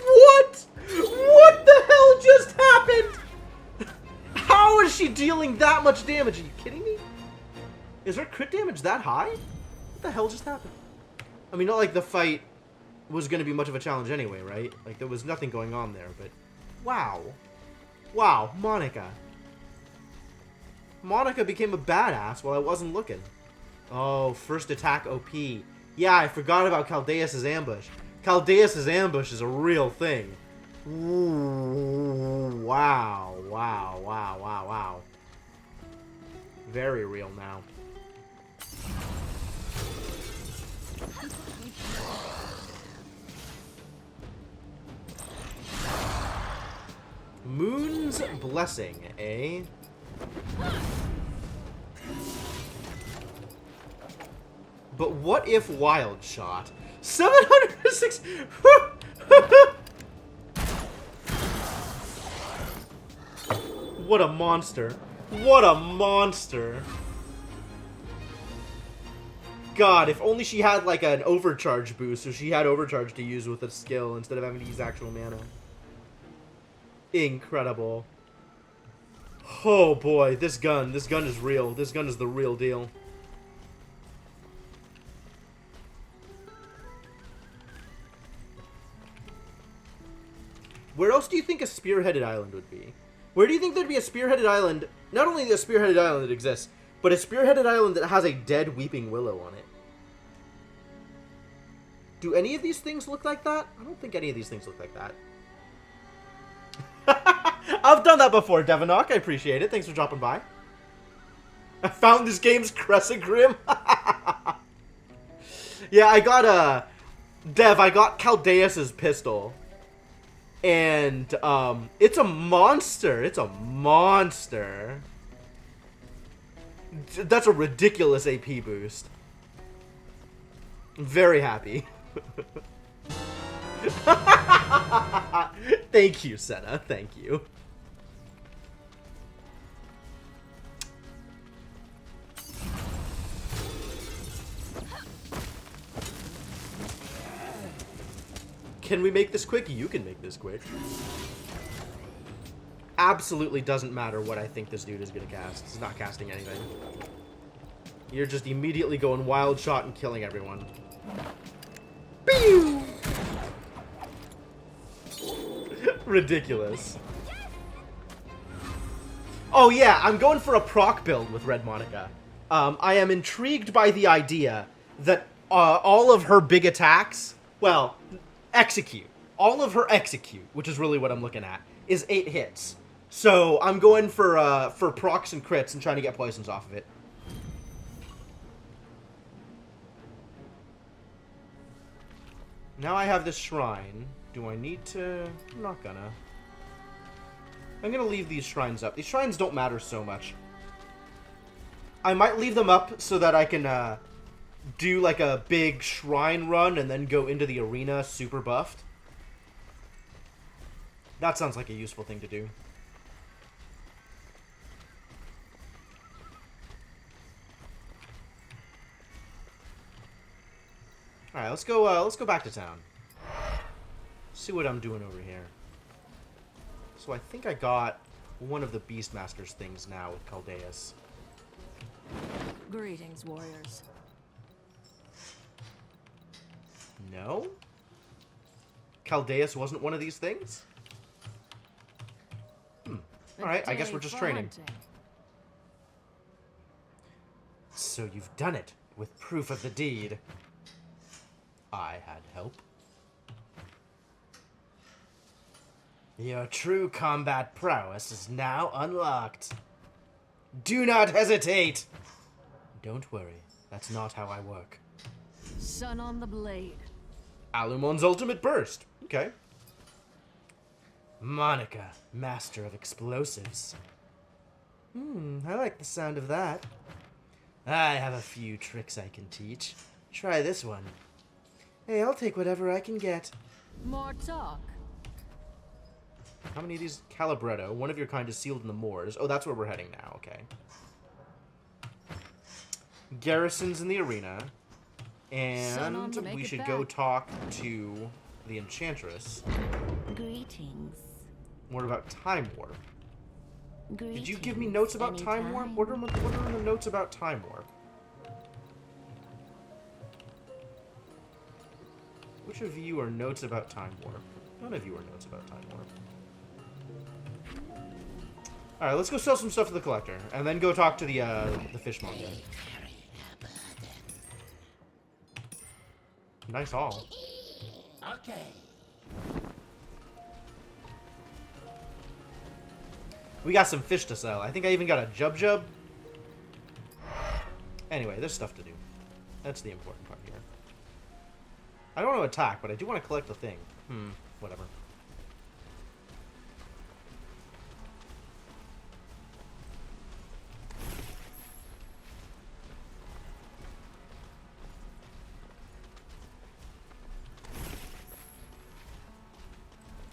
What? What the hell just happened? How is she dealing that much damage? Are you kidding me? Is her crit damage that high? What the hell just happened? I mean, not like the fight was going to be much of a challenge anyway, right? Like, there was nothing going on there, but... Wow. Wow, Monica. Monica became a badass while I wasn't looking. Oh, first attack OP. Yeah, I forgot about Caldeus' ambush. Caldeus' ambush is a real thing. Ooh, wow, wow, wow, wow, wow. Very real now. Moon's Blessing, eh? But what if Wild Shot? 706. What a monster. What a monster. God, if only she had like an overcharge boost, so she had overcharge to use with a skill instead of having to use actual mana. Incredible. Oh boy, this gun is real. This gun is the real deal. Where else do you think a spearheaded island would be? Where do you think there'd be a spearheaded island? Not only the spearheaded island that exists, but a spearheaded island that has a dead weeping willow on it. Do any of these things look like that? I don't think any of these things look like that. I've done that before, Devinock. I appreciate it. Thanks for dropping by. I found this game's Crescent Grim. Yeah, I got Dev, I got Caldeus' pistol. And it's a monster. It's a monster. That's a ridiculous AP boost. I'm very happy. Thank you, Senna. Thank you. Can we make this quick? You can make this quick. Absolutely doesn't matter what I think this dude is going to cast. He's not casting anything. You're just immediately going wild shot and killing everyone. Pew! Ridiculous. Oh yeah, I'm going for a proc build with Red Monica. I am intrigued by the idea that all of her big attacks, well, execute. All of her execute, which is really what I'm looking at, is 8 hits. So I'm going for procs and crits and trying to get poisons off of it. Now I have this shrine. Do I need to? I'm not gonna. I'm gonna leave these shrines up. These shrines don't matter so much. I might leave them up so that I can do like a big shrine run and then go into the arena super buffed. That sounds like a useful thing to do. Alright, let's go back to town. See what I'm doing over here. So I think I got one of the Beastmaster's things now with Caldeus. Greetings, warriors. No? Caldeus wasn't one of these things? Alright, I guess we're just training. So you've done it, with proof of the deed. I had help. Your true combat prowess is now unlocked. Do not hesitate! Don't worry, that's not how I work. Sun on the blade. Alumon's ultimate burst. Okay. Monica, master of explosives. I like the sound of that. I have a few tricks I can teach. Try this one. Hey, I'll take whatever I can get. More talk. How many of these? Calibretto. One of your kind is sealed in the moors. Oh, that's where we're heading now. Okay. Garrison's in the arena. And we should go talk to the Enchantress. Greetings. More about Time Warp. Greetings. Did you give me notes about Time Warp? What are the notes about Time Warp? Which of you are notes about Time Warp? None of you are notes about Time Warp. Alright, let's go sell some stuff to the collector, and then go talk to the fishmonger. Nice haul. Okay. We got some fish to sell. I think I even got a jub. Anyway, there's stuff to do. That's the important part here. I don't want to attack, but I do want to collect the thing. Whatever.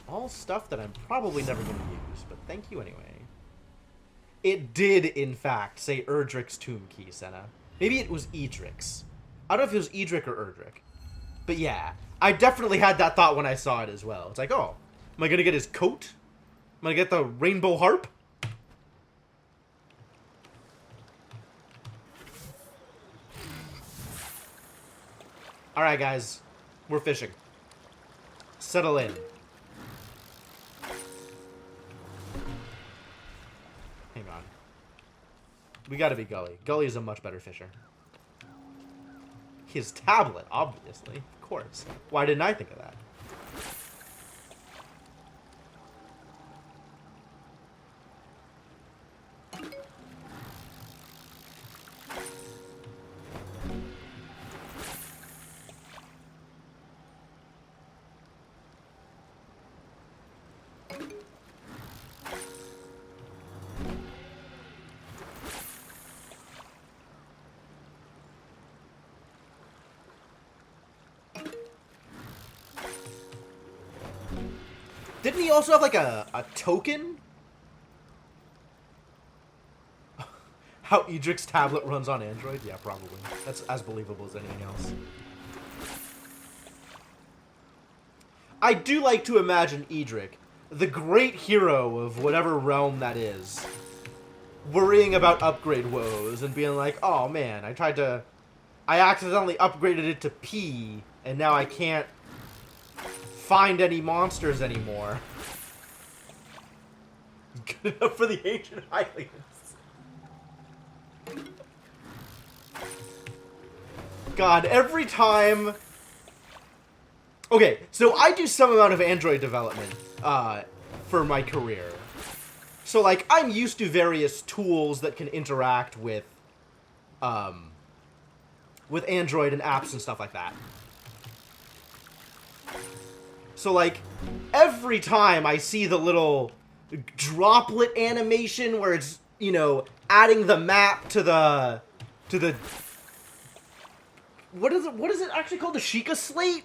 All stuff that I'm probably never going to use, but thank you anyway. It did, in fact, say Erdrick's tomb key, Senna. Maybe it was Edric's. I don't know if it was Edric or Erdrick. But yeah, I definitely had that thought when I saw it as well. It's like, oh, am I going to get his coat? Am I going to get the rainbow harp? Alright, guys. We're fishing. Settle in. Hang on. We gotta be Gully. Gully is a much better fisher. His tablet, obviously. Of course. Why didn't I think of that? Didn't he also have, like, a token? How Edric's tablet runs on Android? Yeah, probably. That's as believable as anything else. I do like to imagine Edric, the great hero of whatever realm that is, worrying about upgrade woes and being like, oh man, I accidentally upgraded it to P, and now I can't find any monsters anymore. Good enough for the Ancient Highlands. God, every time... Okay, so I do some amount of Android development for my career. So, like, I'm used to various tools that can interact with Android and apps and stuff like that. So, like, every time I see the little droplet animation where it's, you know, adding the map to the what is it actually called? The Sheikah slate?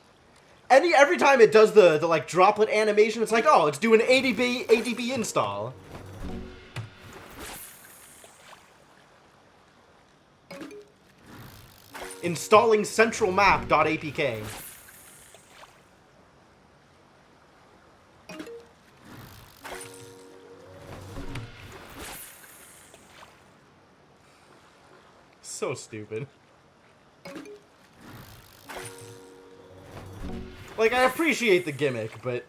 Every time it does the like droplet animation, it's like, oh, it's doing ADB install. Installing central map.apk. So stupid. Like, I appreciate the gimmick, but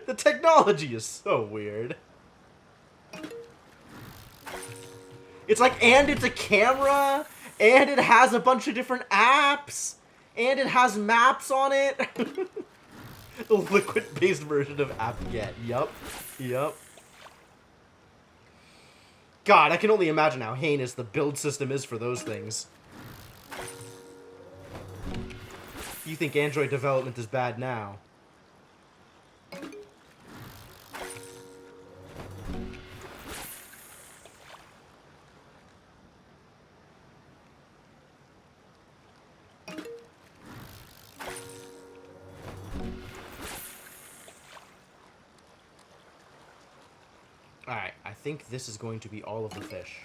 the technology is so weird. It's like, and it's a camera, and it has a bunch of different apps, and it has maps on it. The liquid-based version of app-get. Yup. God, I can only imagine how heinous the build system is for those things. You think Android development is bad now? Alright, I think this is going to be all of the fish.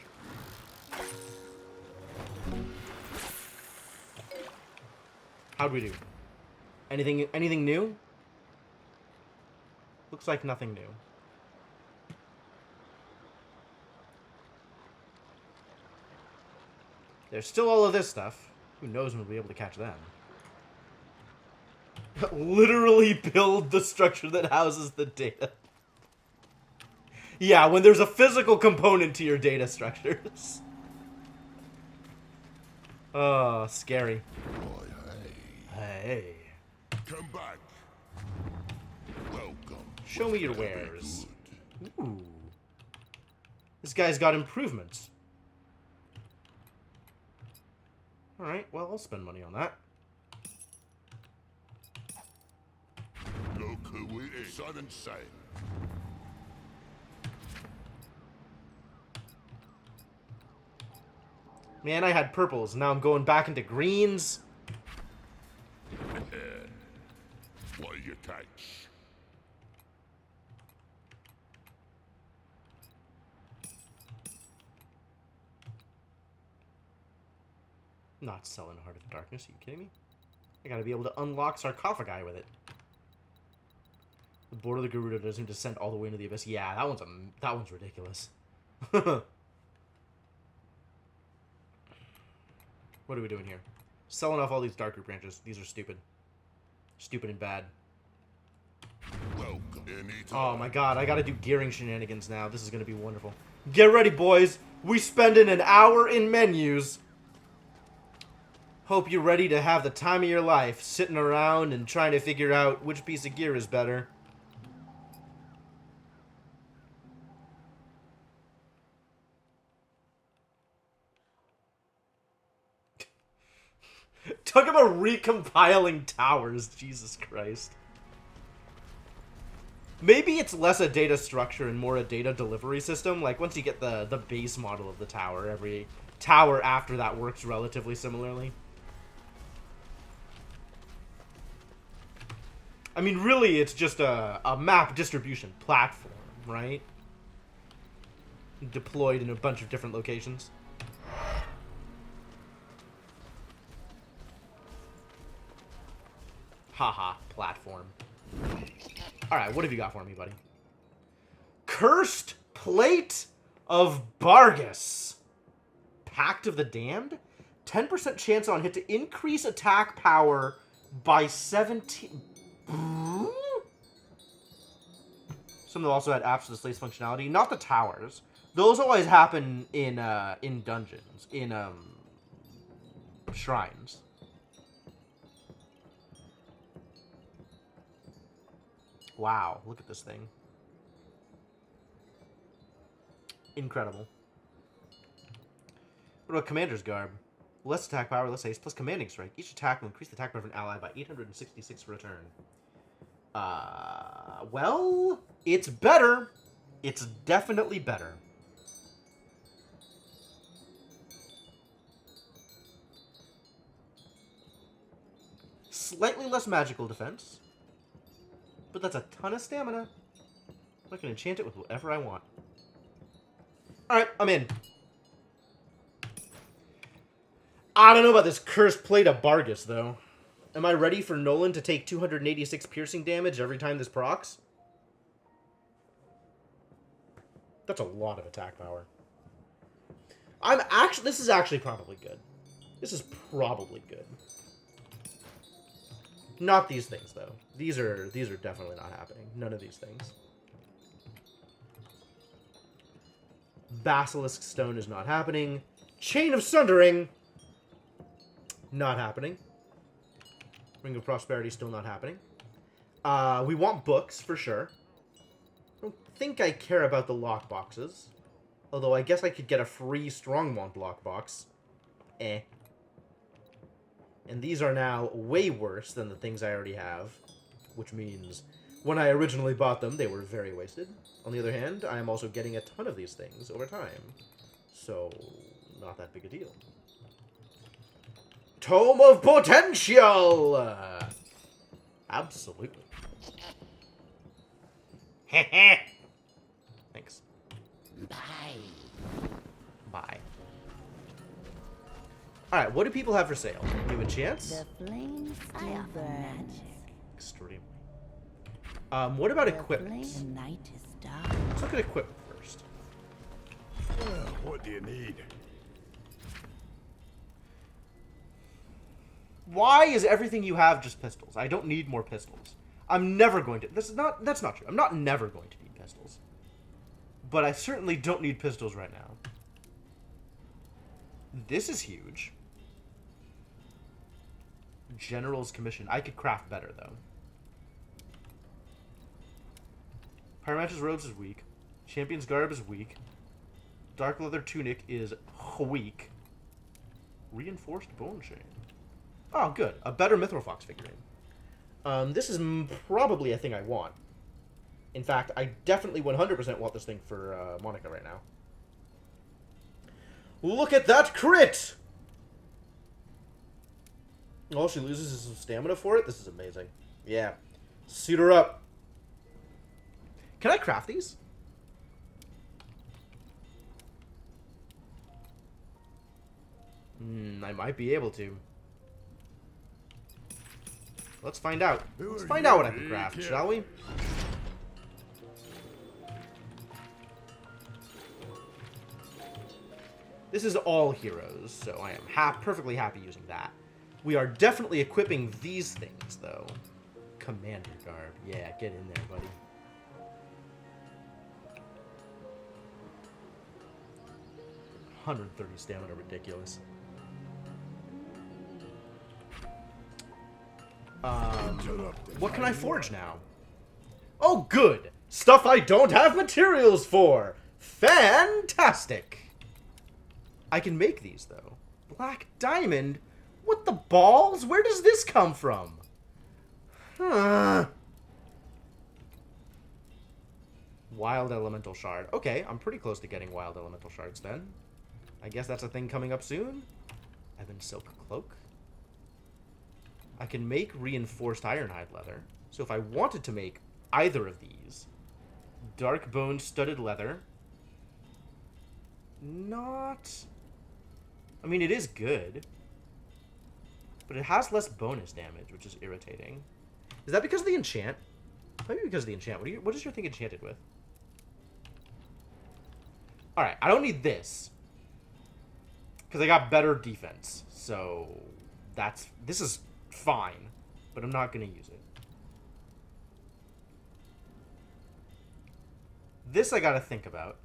How'd we do? Anything new? Looks like nothing new. There's still all of this stuff. Who knows when we'll be able to catch them. Literally build the structure that houses the data. Yeah, when there's a physical component to your data structures. Oh, scary. Hey. Come back. Welcome. Show me your wares. Ooh. This guy's got improvements. Alright, well, I'll spend money on that. Look who it is. Sun and sail. Man, I had purples. Now I'm going back into greens. What do you catch? Not selling Heart of the Darkness. Are you kidding me? I gotta be able to unlock Sarcophagi with it. The Board of the Garuda doesn't descend all the way into the abyss. Yeah, that one's ridiculous. What are we doing here? Selling off all these dark root branches. These are stupid. Stupid and bad. Welcome. Oh my god, I gotta do gearing shenanigans now. This is gonna be wonderful. Get ready, boys. We spending an hour in menus. Hope you're ready to have the time of your life, sitting around and trying to figure out which piece of gear is better. Talk about recompiling towers, Jesus Christ. Maybe it's less a data structure and more a data delivery system. Like, once you get the base model of the tower, every tower after that works relatively similarly. I mean, really, it's just a map distribution platform, right? Deployed in a bunch of different locations. Haha, platform. Alright, what have you got for me, buddy? Cursed Plate of Bargus. Pact of the Damned? 10% chance on hit to increase attack power by 17... Some of them also had apps to the slates functionality. Not the towers. Those always happen in dungeons. In, shrines. Wow, look at this thing. Incredible. What about Commander's Garb? Less attack power, less haste, plus Commanding Strike. Each attack will increase the attack power of an ally by 866 for a turn. Well, it's better. It's definitely better. Slightly less magical defense. But that's a ton of stamina. I can enchant it with whatever I want. Alright, I'm in. I don't know about this Cursed Plate of Bargus, though. Am I ready for Nolan to take 286 piercing damage every time this procs? That's a lot of attack power. This is actually probably good. This is probably good. Not these things, though. These are definitely not happening. None of these things. Basilisk Stone is not happening. Chain of Sundering. Not happening. Ring of Prosperity still not happening. We want books, for sure. I don't think I care about the lockboxes. Although I guess I could get a free Strongmont lockbox. Eh. And these are now way worse than the things I already have. Which means, when I originally bought them, they were very wasted. On the other hand, I am also getting a ton of these things over time. So, not that big a deal. Tome of Potential! Absolutely. Thanks. Bye. Bye. Alright, what do people have for sale? New enchants? The flames still burn. Extremely. What about The equipment? night is dark. Let's look at equipment first. What do you need? Why is everything you have just pistols? I don't need more pistols. I'm never going to... That's not true. I'm not never going to need pistols. But I certainly don't need pistols right now. This is huge. General's Commission. I could craft better, though. Pyromancer's Robes is weak. Champion's Garb is weak. Dark Leather Tunic is weak. Reinforced Bone Chain. Oh, good. A better Mithril Fox figurine. This is probably a thing I want. In fact, I definitely 100% want this thing for Monica right now. Look at that crit! All she loses is some stamina for it? This is amazing. Yeah. Suit her up. Can I craft these? I might be able to. Let's find out. Let's find out what I can craft, shall we? This is all heroes, so I am perfectly happy using that. We are definitely equipping these things, though. Commander Garb. Yeah, get in there, buddy. $130 stamina, ridiculous. What can I forge now? Oh, good! Stuff I don't have materials for! Fantastic! I can make these, though. Black Diamond? What the balls? Where does this come from? Huh. Wild Elemental Shard. Okay, I'm pretty close to getting Wild Elemental Shards, then. I guess that's a thing coming up soon. Ebon Silk Cloak. I can make Reinforced Ironhide Leather. So if I wanted to make either of these, Dark Bone Studded Leather. Not... I mean, it is good. But it has less bonus damage, which is irritating. Is that because of the enchant? Maybe because of the enchant. What is your thing enchanted with? Alright, I don't need this. Because I got better defense. So, this is fine. But I'm not going to use it. This I gotta think about.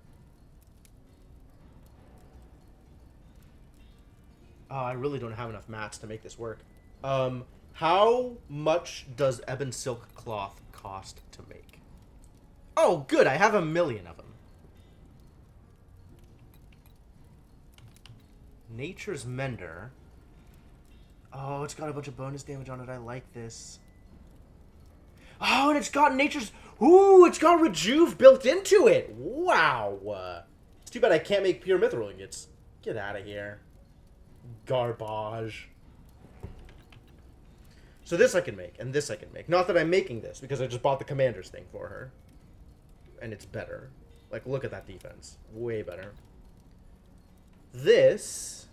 Oh, I really don't have enough mats to make this work. How much does ebon silk cloth cost to make? Oh, good, I have 1 million of them. Nature's Mender. Oh, it's got a bunch of bonus damage on it. I like this. Oh, and it's got nature's... Ooh, it's got Rejuve built into it. Wow. It's too bad I can't make pure mithril ingots. Get out of here. Garbage. So this I can make, and this I can make. Not that I'm making this, because I just bought the commander's thing for her. And it's better. Like, look at that defense. Way better. This...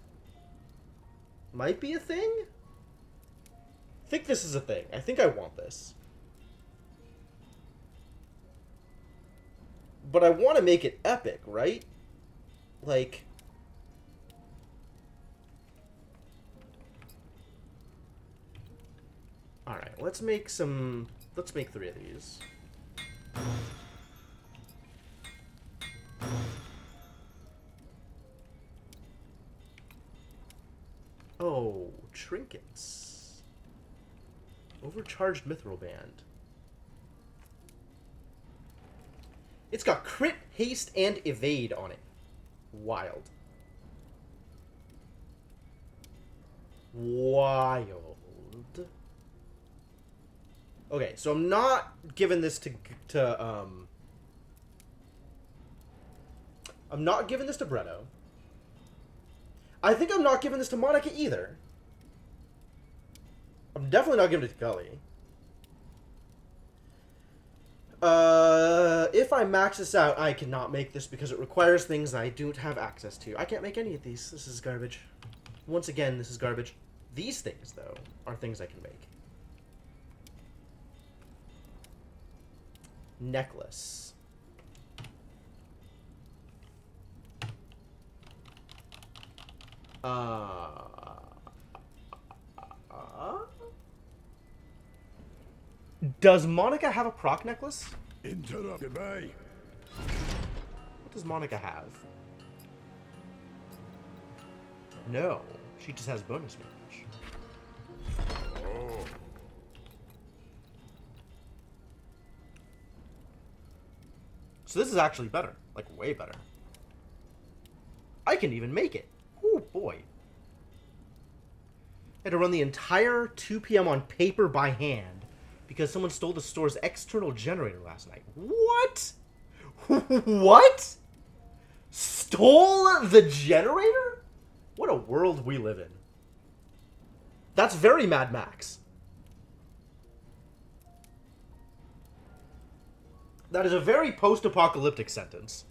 might be a thing? I think this is a thing. I think I want this. But I want to make it epic, right? Like... Alright, let's make 3 of these. Oh, trinkets. Overcharged mithril band. It's got crit, haste, and evade on it. Wild. Wild. Okay, so I'm not giving this I'm not giving this to Bretto. I think I'm not giving this to Monica either. I'm definitely not giving it to Gully. If I max this out, I cannot make this because it requires things I don't have access to. I can't make any of these. This is garbage. Once again, this is garbage. These things, though, are things I can make. Necklace. Does Monica have a proc necklace? Interrupted me. What does Monica have? No, she just has bonus damage. Oh. So this is actually better. Like, way better. I can even make it. Oh, boy. I had to run the entire 2 p.m. on paper by hand because someone stole the store's external generator last night. What? What? Stole the generator? What a world we live in. That's very Mad Max. That is a very post-apocalyptic sentence.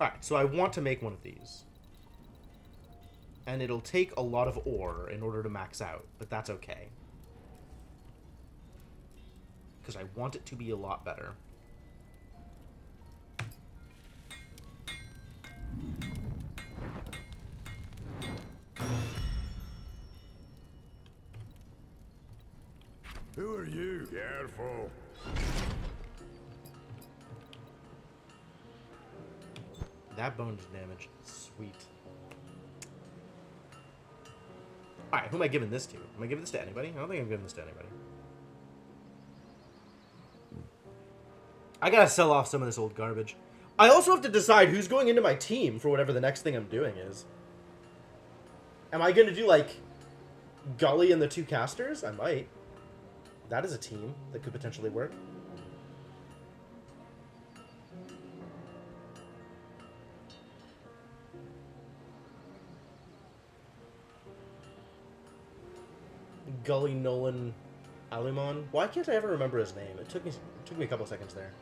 Alright, so I want to make one of these. And it'll take a lot of ore in order to max out, but that's okay. Because I want it to be a lot better. Who are you? Careful. That bonus damage. Sweet. Alright, who am I giving this to? Am I giving this to anybody? I don't think I'm giving this to anybody. I gotta sell off some of this old garbage. I also have to decide who's going into my team for whatever the next thing I'm doing is. Am I gonna do, like, Gully and the 2 casters? I might. That is a team that could potentially work. Gully, Nolan, Alumon. Why can't I ever remember his name? It took me a couple seconds there.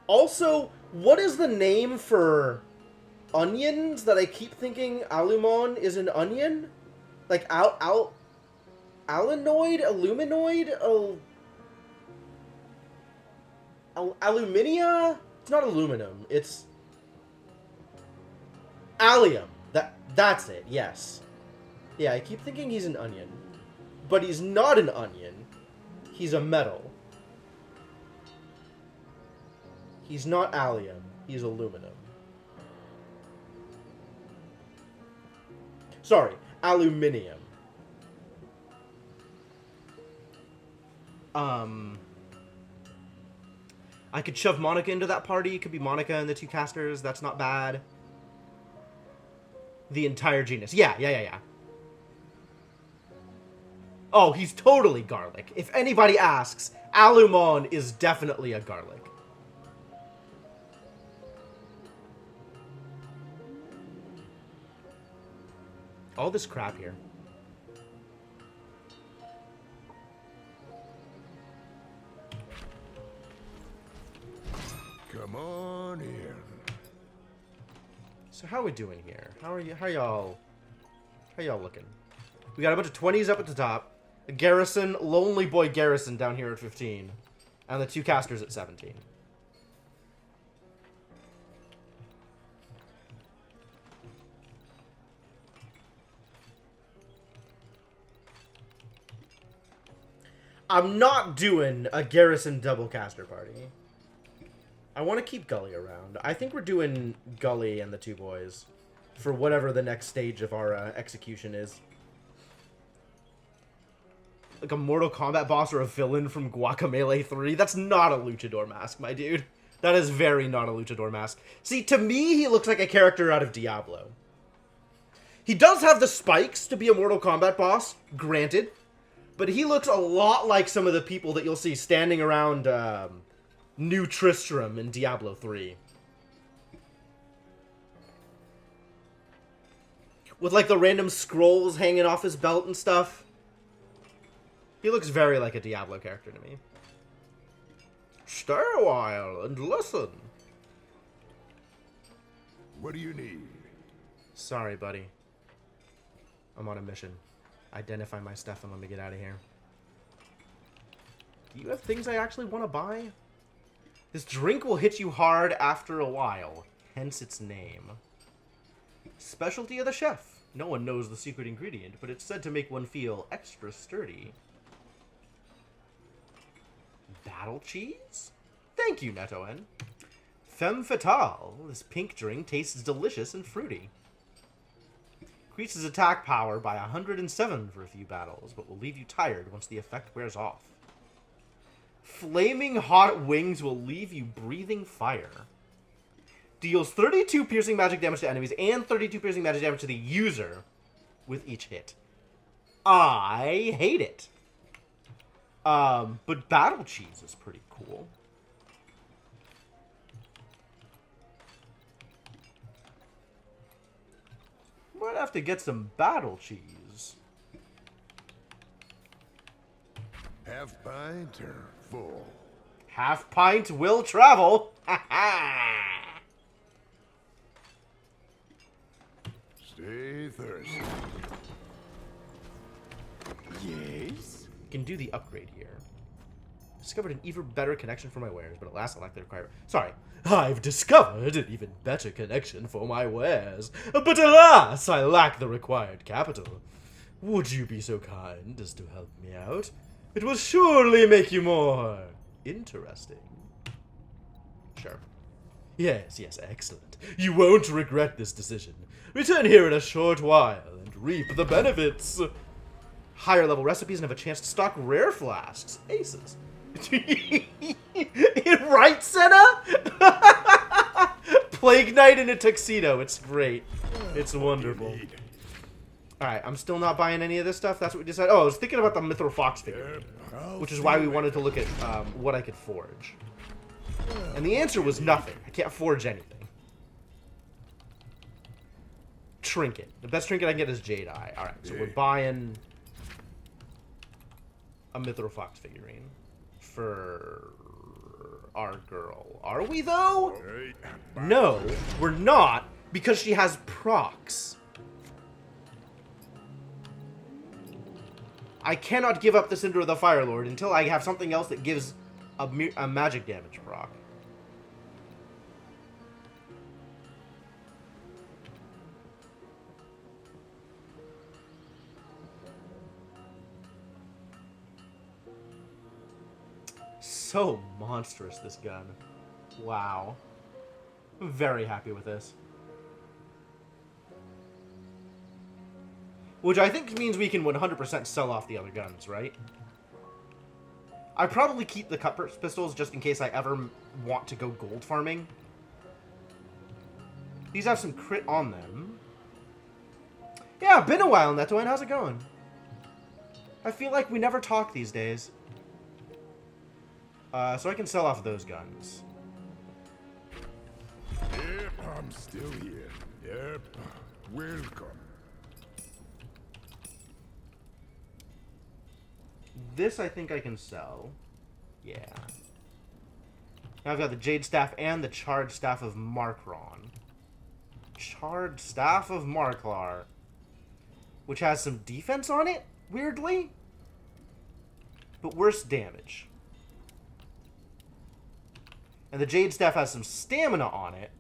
Also, what is the name for onions that I keep thinking Alumon is an onion? Like, aluminoid? Aluminia? It's not aluminum. It's allium. That's it. Yes. Yeah, I keep thinking he's an onion, but he's not an onion. He's a metal. He's not allium. He's aluminum. Sorry, aluminium. I could shove Monica into that party. It could be Monica and the two casters. That's not bad. The entire genus. Yeah. Oh, he's totally garlic. If anybody asks, Alumon is definitely a garlic. All this crap here. Come on in. So how are we doing here? How y'all looking? We got a bunch of 20s up at the top. A Garrison, Lonely Boy Garrison down here at 15. And the two casters at 17. I'm not doing a Garrison double caster party. I want to keep Gully around. I think we're doing Gully and the two boys for whatever the next stage of our execution is. Like a Mortal Kombat boss or a villain from Guacamelee 3? That's not a luchador mask, my dude. That is very not a luchador mask. See, to me, he looks like a character out of Diablo. He does have the spikes to be a Mortal Kombat boss, granted. But he looks a lot like some of the people that you'll see standing around New Tristram in Diablo 3. With like the random scrolls hanging off his belt and stuff. He looks very like a Diablo character to me. Stay a while and listen. What do you need? Sorry, buddy. I'm on a mission. Identify my stuff and let me get out of here. Do you have things I actually want to buy? This drink will hit you hard after a while, hence its name. Specialty of the chef. No one knows the secret ingredient, but it's said to make one feel extra sturdy. Battle cheese? Thank you, Netoen. Femme fatale. This pink drink tastes delicious and fruity. Increases attack power by 107 for a few battles, but will leave you tired once the effect wears off. Flaming hot wings will leave you breathing fire. Deals 32 piercing magic damage to enemies and 32 piercing magic damage to the user with each hit. I hate it. But battle cheese is pretty cool. Might have to get some battle cheese. Half pint or full? Half pint will travel. Ha ha! Stay thirsty. Yes? You can do the upgrade here. Discovered an even better connection for my wares, but alas, I lack the requirement. Sorry. I've discovered an even better connection for my wares, but alas, I lack the required capital. Would you be so kind as to help me out? It will surely make you more interesting. Sure. Yes, excellent. You won't regret this decision. Return here in a short while and reap the benefits. Higher level recipes and have a chance to stock rare flasks. Aces. Right, Senna? Plague Knight in a tuxedo. It's great. It's wonderful. Alright, I'm still not buying any of this stuff. That's what we decided. Oh, I was thinking about the Mithril Fox figure, which is why we wanted to look at what I could forge. And the answer was nothing. I can't forge anything. Trinket. The best trinket I can get is Jade Eye. Alright, so we're buying a Mithril Fox figurine for our girl. Are we, though? No, we're not, because she has procs. I cannot give up the Cinder of the Fire Lord until I have something else that gives a magic damage proc. So monstrous, this gun. Wow. I'm very happy with this. Which I think means we can 100% sell off the other guns, right? I probably keep the cut pistols just in case I ever want to go gold farming. These have some crit on them. Yeah, been a while, Netwin. How's it going? I feel like we never talk these days. So I can sell off those guns. Yep, I'm still here. Yep, welcome. This I think I can sell. Yeah. Now I've got the Jade Staff and the Charred Staff of Markron. Charred Staff of Marklar. Which has some defense on it, weirdly. But worse damage. And the Jade Staff has some stamina on it.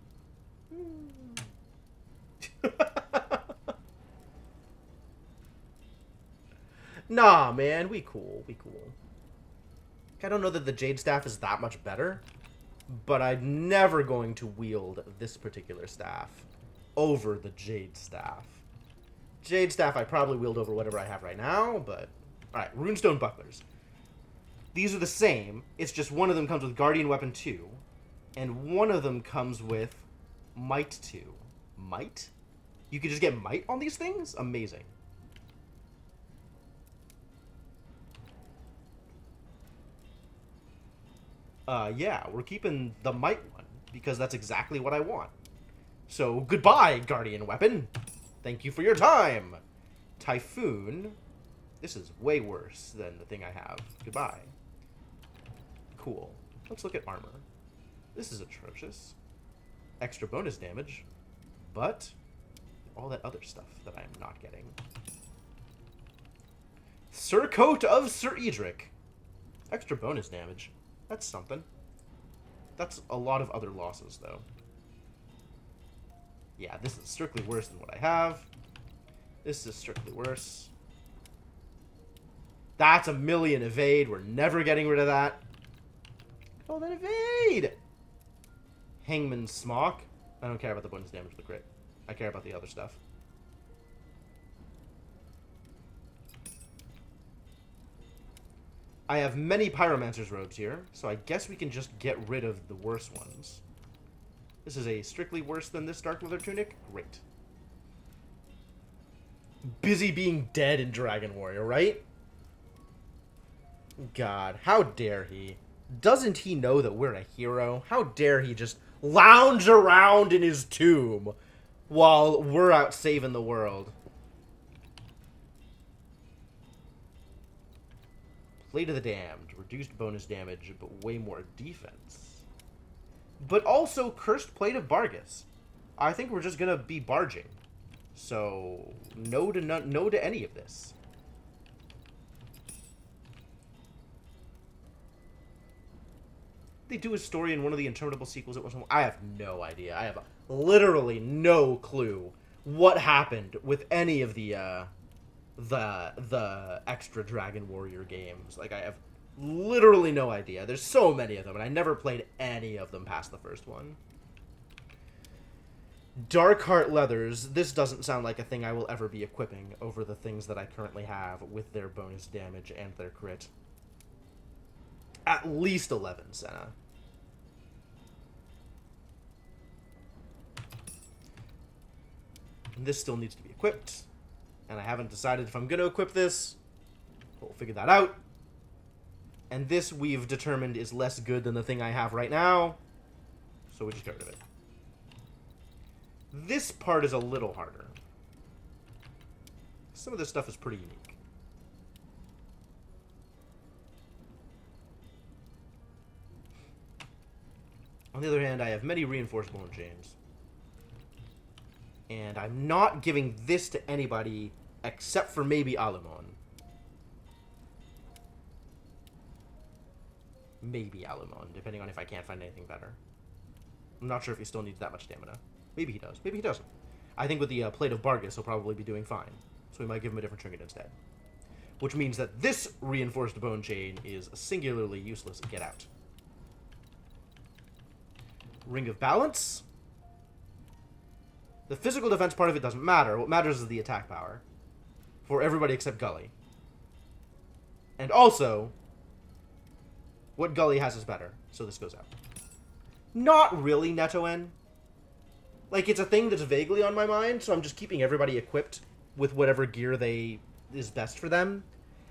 Nah, man, we cool. I don't know that the Jade Staff is that much better, but I'm never going to wield this particular staff over the Jade Staff. Jade Staff I probably wield over whatever I have right now, but... Alright, Runestone Bucklers. These are the same, it's just one of them comes with Guardian Weapon 2, and one of them comes with Might 2. Might? You could just get Might on these things? Amazing. Yeah, we're keeping the Might one, because that's exactly what I want. So, goodbye, Guardian Weapon. Thank you for your time. Typhoon. This is way worse than the thing I have. Goodbye. Cool. Let's look at armor. This is atrocious. Extra bonus damage, but all that other stuff that I am not getting. Surcoat of Sir Edric. Extra bonus damage. That's something. That's a lot of other losses, though. Yeah, this is strictly worse than what I have. This is strictly worse. That's a million evade. We're never getting rid of that. Oh, that evade! Hangman's Smock. I don't care about the bonus damage of the crit. I care about the other stuff. I have many Pyromancer's robes here, so I guess we can just get rid of the worse ones. This is a strictly worse than this Dark Leather Tunic? Great. Busy being dead in Dragon Warrior, right? God, how dare he? Doesn't he know that we're a hero? How dare he just lounge around in his tomb while we're out saving the world? Blade of the Damned. Reduced bonus damage, but way more defense. But also Cursed Plate of Bargus. I think we're just gonna be barging. So, no to any of this. They do a story in one of the Interminable sequels. I have no idea. I have literally no clue what happened with any of the extra Dragon Warrior games. Like, I have literally no idea. There's so many of them, and I never played any of them past the first one. Darkheart Leathers. This doesn't sound like a thing I will ever be equipping over the things that I currently have with their bonus damage and their crit. At least 11, Senna. And this still needs to be equipped. And I haven't decided if I'm going to equip this. We'll figure that out. And this we've determined is less good than the thing I have right now. So we just get rid of it. This part is a little harder. Some of this stuff is pretty unique. On the other hand, I have many reinforced bone chains. And I'm not giving this to anybody except for maybe Alamon. maybe Alumon, depending on if I can't find anything better. I'm not sure if he still needs that much stamina. Maybe he does. Maybe he doesn't. I think with the Plate of Bargus, he'll probably be doing fine. So we might give him a different trinket instead. Which means that this reinforced bone chain is singularly useless. Get out. Ring of Balance. The physical defense part of it doesn't matter. What matters is the attack power. For everybody except Gully. And also, what Gully has is better. So this goes out. Not really Neto-En. Like, it's a thing that's vaguely on my mind, so I'm just keeping everybody equipped with whatever gear is best for them.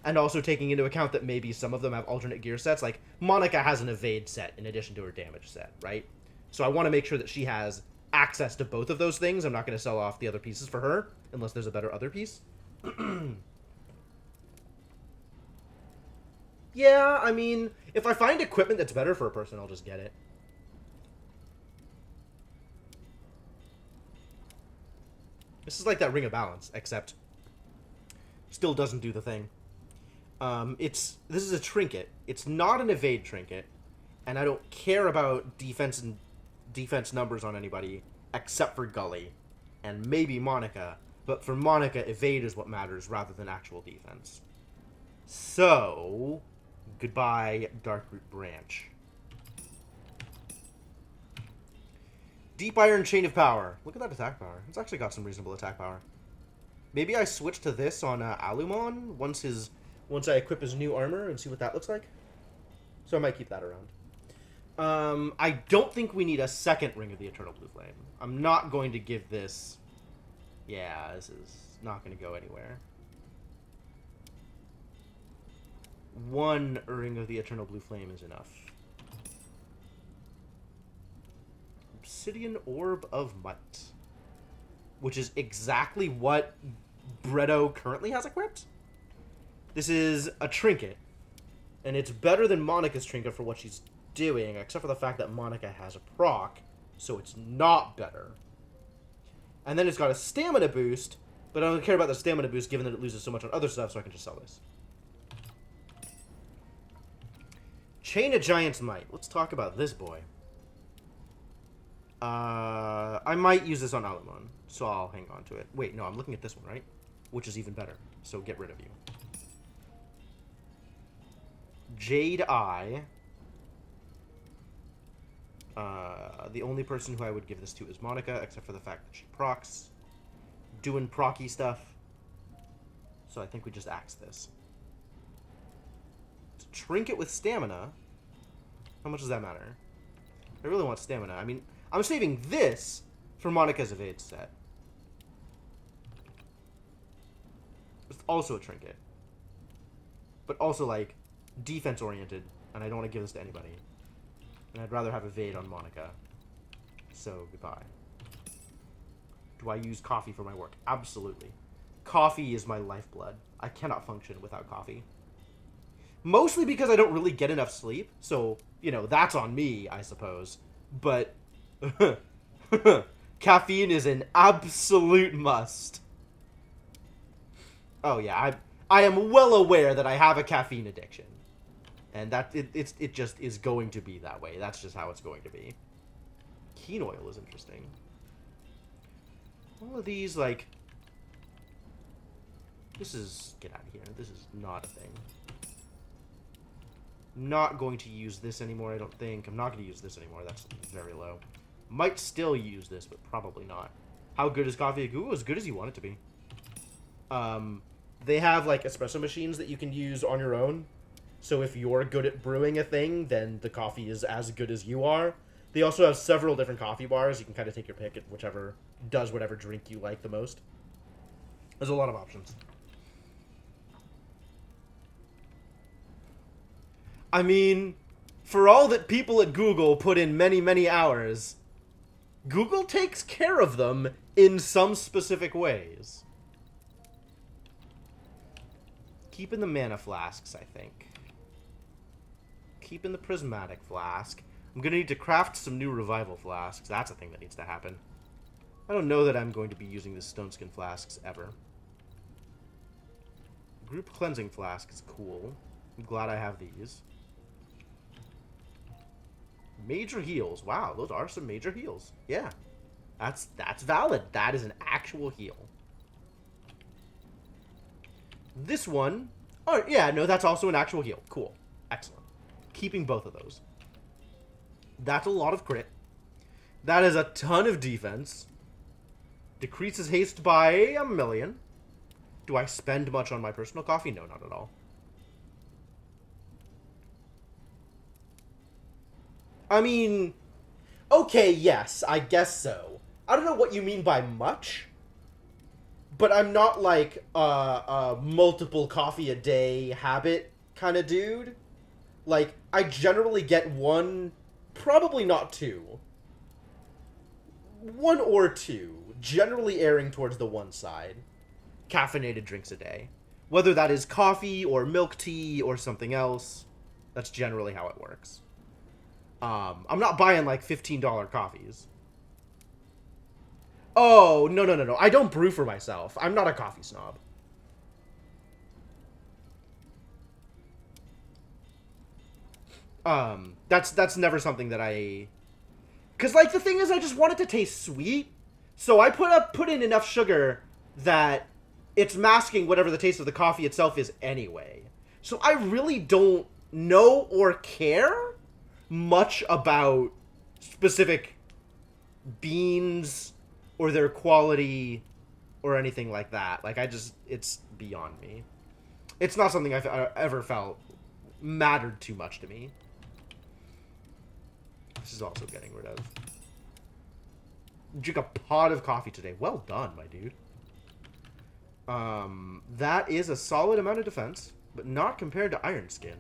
And also taking into account that maybe some of them have alternate gear sets. Like, Monica has an evade set in addition to her damage set, right? So I want to make sure that she has access to both of those things. I'm not going to sell off the other pieces for her, unless there's a better other piece. Yeah, I mean, if I find equipment that's better for a person, I'll just get it. This is like that Ring of Balance, except still doesn't do the thing. This is a trinket. It's not an evade trinket, and I don't care about defense and defense numbers on anybody except for Gully and maybe Monica. But for Monica, evade is what matters rather than actual defense. So, goodbye, Darkroot Branch. Deep Iron Chain of Power. Look at that attack power. It's actually got some reasonable attack power. Maybe I switch to this on Alumon once I equip his new armor and see what that looks like. So I might keep that around. I don't think we need a second Ring of the Eternal Blue Flame. I'm not going to give this... Yeah, this is not going to go anywhere. One Ring of the Eternal Blue Flame is enough. Obsidian Orb of Might. Which is exactly what Bretto currently has equipped. This is a trinket. And it's better than Monica's trinket for what she's doing, except for the fact that Monica has a proc, so it's not better. And then it's got a stamina boost, but I don't care about the stamina boost given that it loses so much on other stuff, so I can just sell this. Chain of Giant's Might. Let's talk about this boy. I might use this on Alumon, so I'll hang on to it. Wait, no, I'm looking at this one, right? Which is even better, so get rid of you. Jade Eye. The only person who I would give this to is Monica, except for the fact that she procs. Doing procky stuff. So I think we just axe this. To trinket with stamina. How much does that matter? I really want stamina. I mean, I'm saving this for Monica's evade set. It's also a trinket. But also, like, defense-oriented, and I don't want to give this to anybody. And I'd rather have evade on Monica. So, goodbye. Do I use coffee for my work? Absolutely. Coffee is my lifeblood. I cannot function without coffee. Mostly because I don't really get enough sleep, so, you know, that's on me, I suppose. But, caffeine is an absolute must. Oh yeah, I am well aware that I have a caffeine addiction. And that it just is going to be that way. That's just how it's going to be. Keen oil is interesting. All of these, like... This is... Get out of here. This is not a thing. Not going to use this anymore, I don't think. I'm not going to use this anymore. That's very low. Might still use this, but probably not. How good is coffee at Google? As good as you want it to be. They have, like, espresso machines that you can use on your own. So if you're good at brewing a thing, then the coffee is as good as you are. They also have several different coffee bars. You can kind of take your pick at whichever does whatever drink you like the most. There's a lot of options. I mean, for all that people at Google put in many, many hours, Google takes care of them in some specific ways. Keeping the mana flasks, I think. Keeping the prismatic flask. I'm going to need to craft some new revival flasks. That's a thing that needs to happen. I don't know that I'm going to be using the stone skin flasks ever. Group cleansing flask is cool. I'm glad I have these. Major heals. Wow, those are some major heals. Yeah. That's valid. That is an actual heal. This one... Oh, yeah, no, that's also an actual heal. Cool. Excellent. Keeping both of those. That's a lot of crit. That is a ton of defense. Decreases haste by 1,000,000. Do I spend much on my personal coffee? No, not at all. I mean... Okay, yes, I guess so. I don't know what you mean by much. But I'm not like a multiple coffee a day habit kind of dude. Like, I generally get one, probably not two. One or two, generally erring towards the one side. Caffeinated drinks a day. Whether that is coffee or milk tea or something else, that's generally how it works. I'm not buying like $15 coffees. Oh, no. I don't brew for myself. I'm not a coffee snob. That's never something that I... Because, like, the thing is, I just want it to taste sweet. So I put in enough sugar that it's masking whatever the taste of the coffee itself is anyway. So I really don't know or care much about specific beans or their quality or anything like that. Like, it's beyond me. It's not something I've ever felt mattered too much to me. This is also getting rid of. Drink a pot of coffee today. Well done, my dude. That is a solid amount of defense, but not compared to Iron Skin.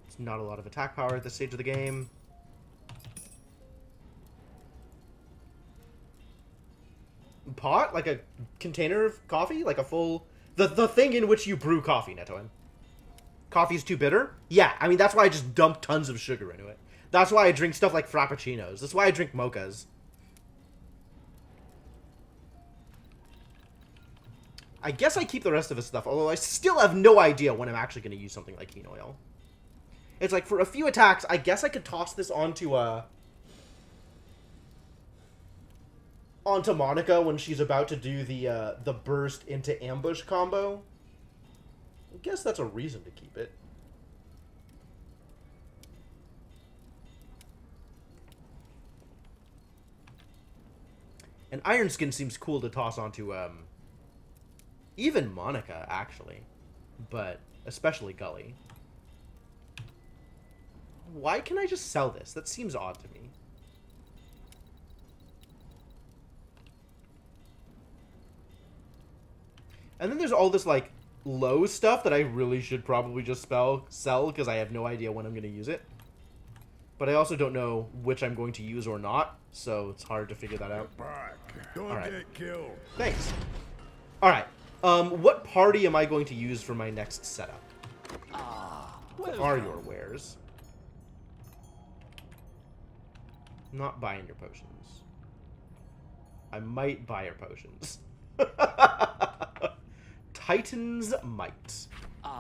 It's not a lot of attack power at this stage of the game. Pot? Like a container of coffee? Like a full... The thing in which you brew coffee, Netoin. Coffee's too bitter? Yeah, I mean, that's why I just dump tons of sugar into it. That's why I drink stuff like Frappuccinos. That's why I drink mochas. I guess I keep the rest of his stuff, although I still have no idea when I'm actually going to use something like Keen Oil. It's like, for a few attacks, I guess I could toss this onto Monica when she's about to do the burst into ambush combo. I guess that's a reason to keep it. And Iron Skin seems cool to toss onto even Monica, actually, but especially Gully. Why can't I just sell this? That seems odd to me. And then there's all this, like, low stuff that I really should probably just sell because I have no idea when I'm going to use it. But I also don't know which I'm going to use or not, so it's hard to figure that out. Back. Don't All right. get killed. Thanks. Alright. What party am I going to use for my next setup? What are your wares? Not buying your potions. I might buy your potions. Titan's Might.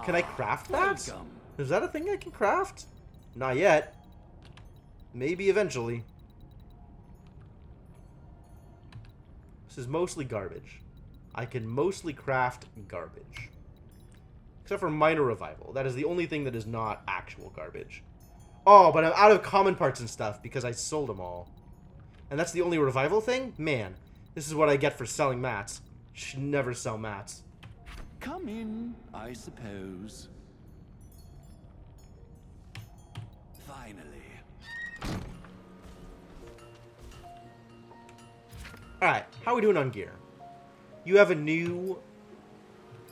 Can I craft that? Is that a thing I can craft? Not yet. Maybe eventually. This is mostly garbage. I can mostly craft garbage. Except for Minor Revival. That is the only thing that is not actual garbage. Oh, but I'm out of common parts and stuff because I sold them all. And that's the only revival thing? Man, this is what I get for selling mats. Should never sell mats. Come in, I suppose. Finally. Alright, how are we doing on gear? You have a new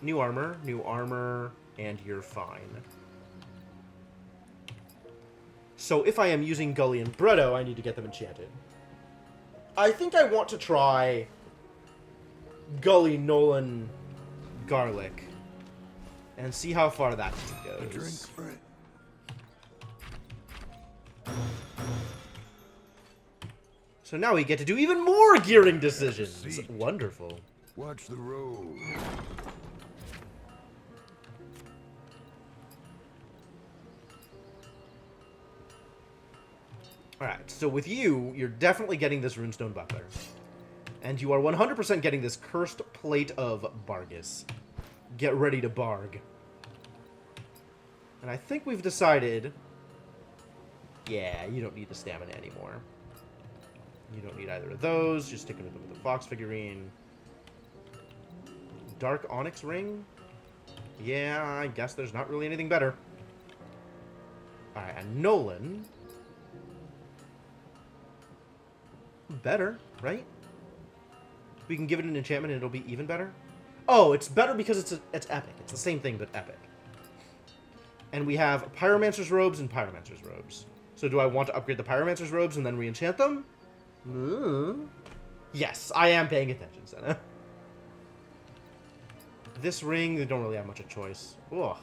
armor, and you're fine. So if I am using Gully and Bretto, I need to get them enchanted. I think I want to try Gully, Nolan, Garlic, and see how far that goes. A drink for it. So now we get to do even more gearing decisions. Wonderful. Watch the road. Alright, so with you, you're definitely getting this Runestone Buckler. And you are 100% getting this Cursed Plate of Bargus. Get ready to barg. And I think we've decided... Yeah, you don't need the stamina anymore. You don't need either of those. Just sticking with the Fox figurine. Dark Onyx Ring? Yeah, I guess there's not really anything better. Alright, and Nolan... Better, right? We can give it an enchantment and it'll be even better? Oh, it's better because it's epic. It's the same thing, but epic. And we have Pyromancer's Robes and Pyromancer's Robes. So do I want to upgrade the Pyromancer's Robes and then re-enchant them? Yes, I am paying attention, Senna. This ring, they don't really have much of a choice. Ugh.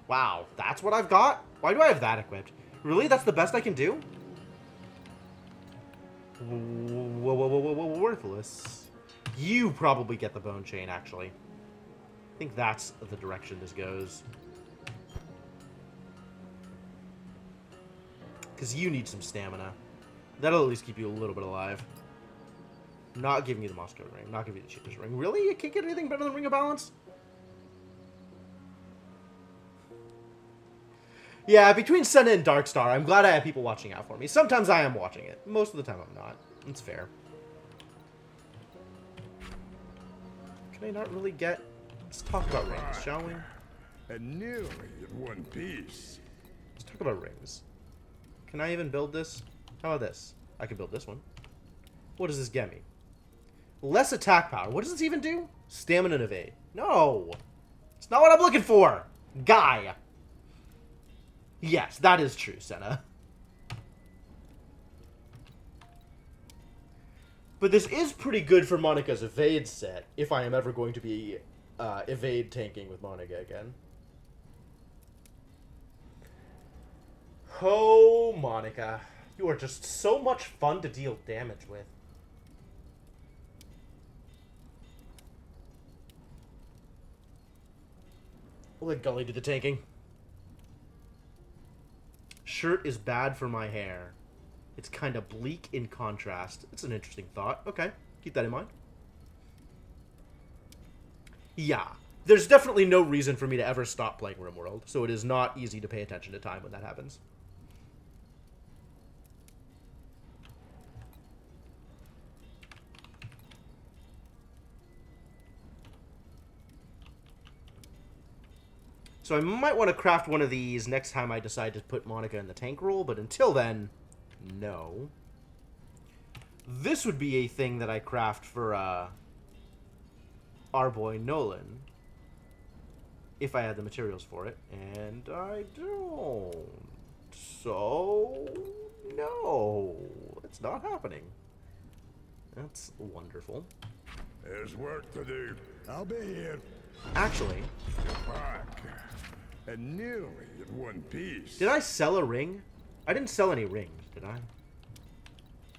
Wow, that's what I've got? Why do I have that equipped? Really? That's the best I can do? Worthless. You probably get the bone chain, actually. I think that's the direction this goes. Because you need some stamina. That'll at least keep you a little bit alive. Not giving you the Moscow ring. Not giving you the cheapest ring. Really? You can't get anything better than Ring of Balance? Yeah, between Senna and Darkstar, I'm glad I have people watching out for me. Sometimes I am watching it. Most of the time I'm not. It's fair. Can I not really get... Let's talk about rings, shall we? And nearly in one piece. Let's talk about rings. Can I even build this? How about this? I can build this one. What does this get me? Less attack power. What does this even do? Stamina and evade. No! It's not what I'm looking for! Guy! Yes, that is true, Senna. But this is pretty good for Monica's evade set, if I am ever going to be evade tanking with Monica again. Oh, Monica. You are just so much fun to deal damage with. Let Gully do the tanking. Shirt is bad for my hair. It's kind of bleak in contrast. It's an interesting thought. Okay, keep that in mind. Yeah, there's definitely no reason for me to ever stop playing RimWorld, so it is not easy to pay attention to time when that happens. So I might want to craft one of these next time I decide to put Monica in the tank role, but until then, no. This would be a thing that I craft for our boy Nolan, if I had the materials for it, and I don't. So, no, it's not happening. That's wonderful. There's work to do. I'll be here. Actually, Back. And nearly in one piece. did I sell a ring? I didn't sell any rings, did I?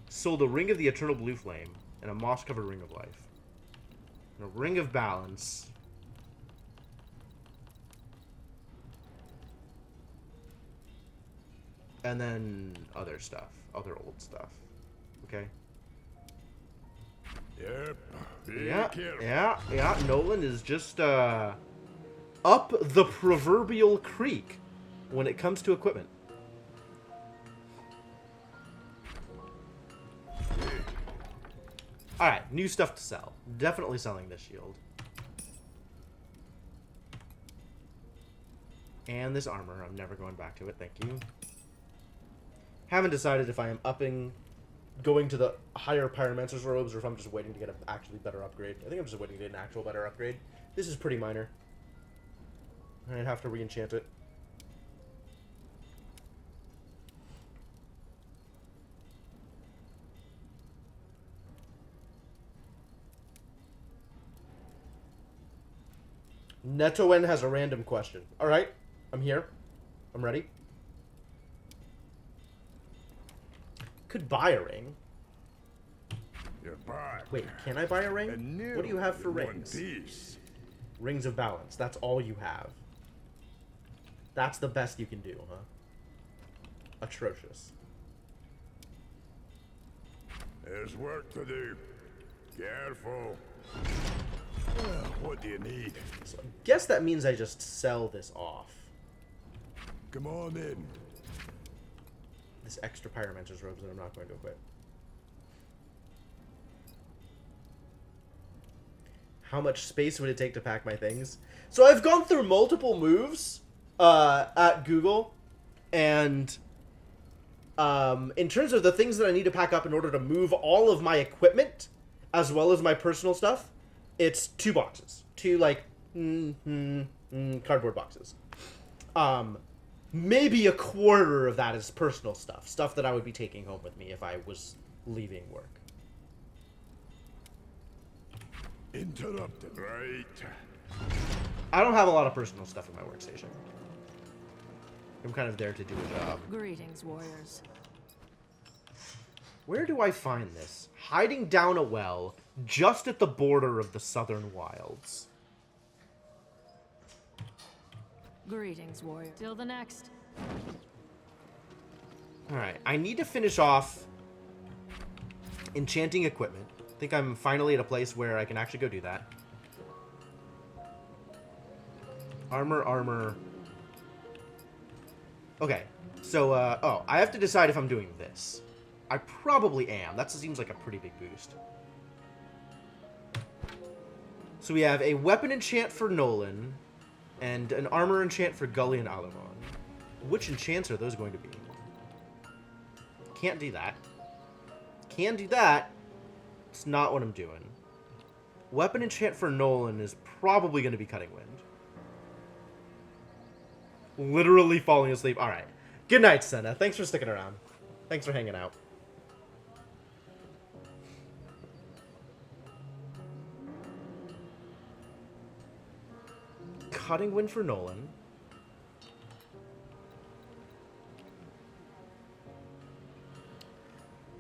Sold a ring of the Eternal Blue Flame and a moss-covered ring of life. And a ring of balance. And then other stuff. Other old stuff. Okay? Yep. Be careful. Yeah. Nolan is just, up the proverbial creek when it comes to equipment. Alright, new stuff to sell. Definitely selling this shield. And this armor. I'm never going back to it, thank you. Haven't decided if I am going to the higher Pyromancer's Robes or if I'm just waiting to get an actually better upgrade. I think I'm just waiting to get an actual better upgrade. This is pretty minor. I'd have to re-enchant it. Netoen has a random question. Alright, I'm here. I'm ready. Could buy a ring. You're back. Wait, can I buy a ring? And nearly What do you have for in one rings? piece. Rings of balance. That's all you have. That's the best you can do, huh? Atrocious. There's work to do. Careful. What do you need? So I guess that means I just sell this off. Come on in. This extra pyromancer's robes that I'm not going to equip. How much space would it take to pack my things? So I've gone through multiple moves at Google, and in terms of the things that I need to pack up in order to move all of my equipment, as well as my personal stuff, it's 2 boxes. 2, like, cardboard boxes. Maybe a quarter of that is personal stuff. Stuff that I would be taking home with me if I was leaving work. Interrupted, right? I don't have a lot of personal stuff in my workstation. I'm kind of there to do a job. Greetings, warriors. Where do I find this? Hiding down a well, just at the border of the southern wilds. Greetings, warrior. Till the next. Alright, I need to finish off enchanting equipment. I think I'm finally at a place where I can actually go do that. Armor. Okay, so, oh, I have to decide if I'm doing this. I probably am. That seems like a pretty big boost. So we have a weapon enchant for Nolan, and an armor enchant for Gully and Alamon. Which enchants are those going to be? Can't do that. Can do that. It's not what I'm doing. Weapon enchant for Nolan is probably going to be Cutting Wind. Literally falling asleep. Alright. Good night, Senna. Thanks for sticking around. Thanks for hanging out. Cutting Wind for Nolan.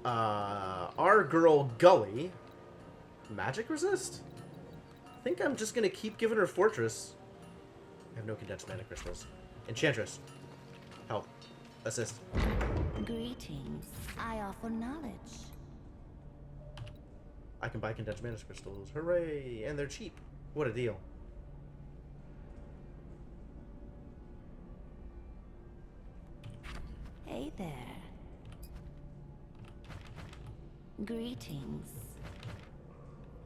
Our girl Gully. Magic resist? I think I'm just gonna keep giving her Fortress. I have no condensed mana crystals. Enchantress. Help. Assist. Greetings. I offer knowledge. I can buy condensed mana crystals. Hooray! And they're cheap. What a deal. Hey there. Greetings.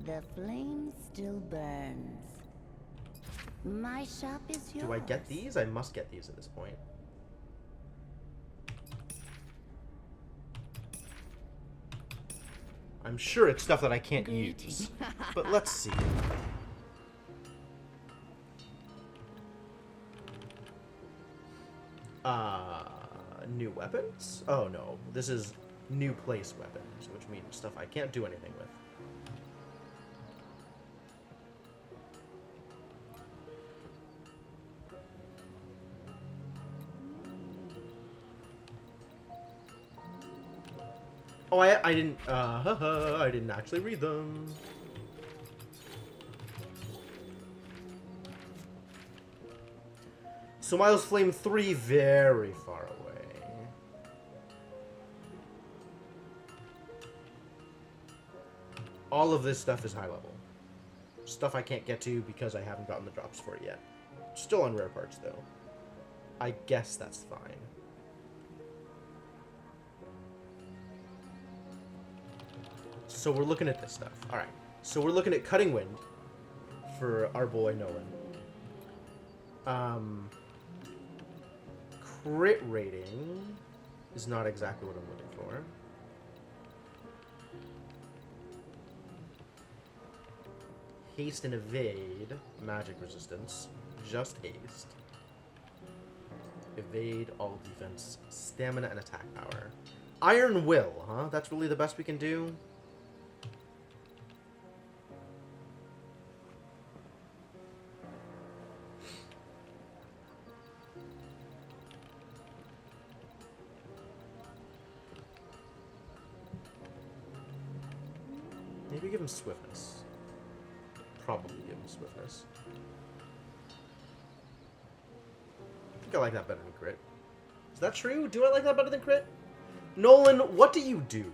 The flame still burns. My shop is yours. Do I get these? I must get these at this point. I'm sure it's stuff that I can't use. But let's see. New weapons? Oh no, this is new place weapons, which means stuff I can't do anything with. Oh, I didn't, I didn't actually read them. So Miles Flame 3, very far away. All of this stuff is high level. Stuff I can't get to because I haven't gotten the drops for it yet. Still on rare parts, though. I guess that's fine. So we're looking at this stuff. Alright. So we're looking at Cutting Wind for our boy Nolan. Crit rating is not exactly what I'm looking for. Haste and evade, magic resistance, just haste. Evade, all defense, stamina, and attack power. Iron Will, huh? That's really the best we can do? Maybe give him swiftness. Probably give him swiftness. I think I like that better than crit. Is that true? Do I like that better than crit? Nolan, what do you do?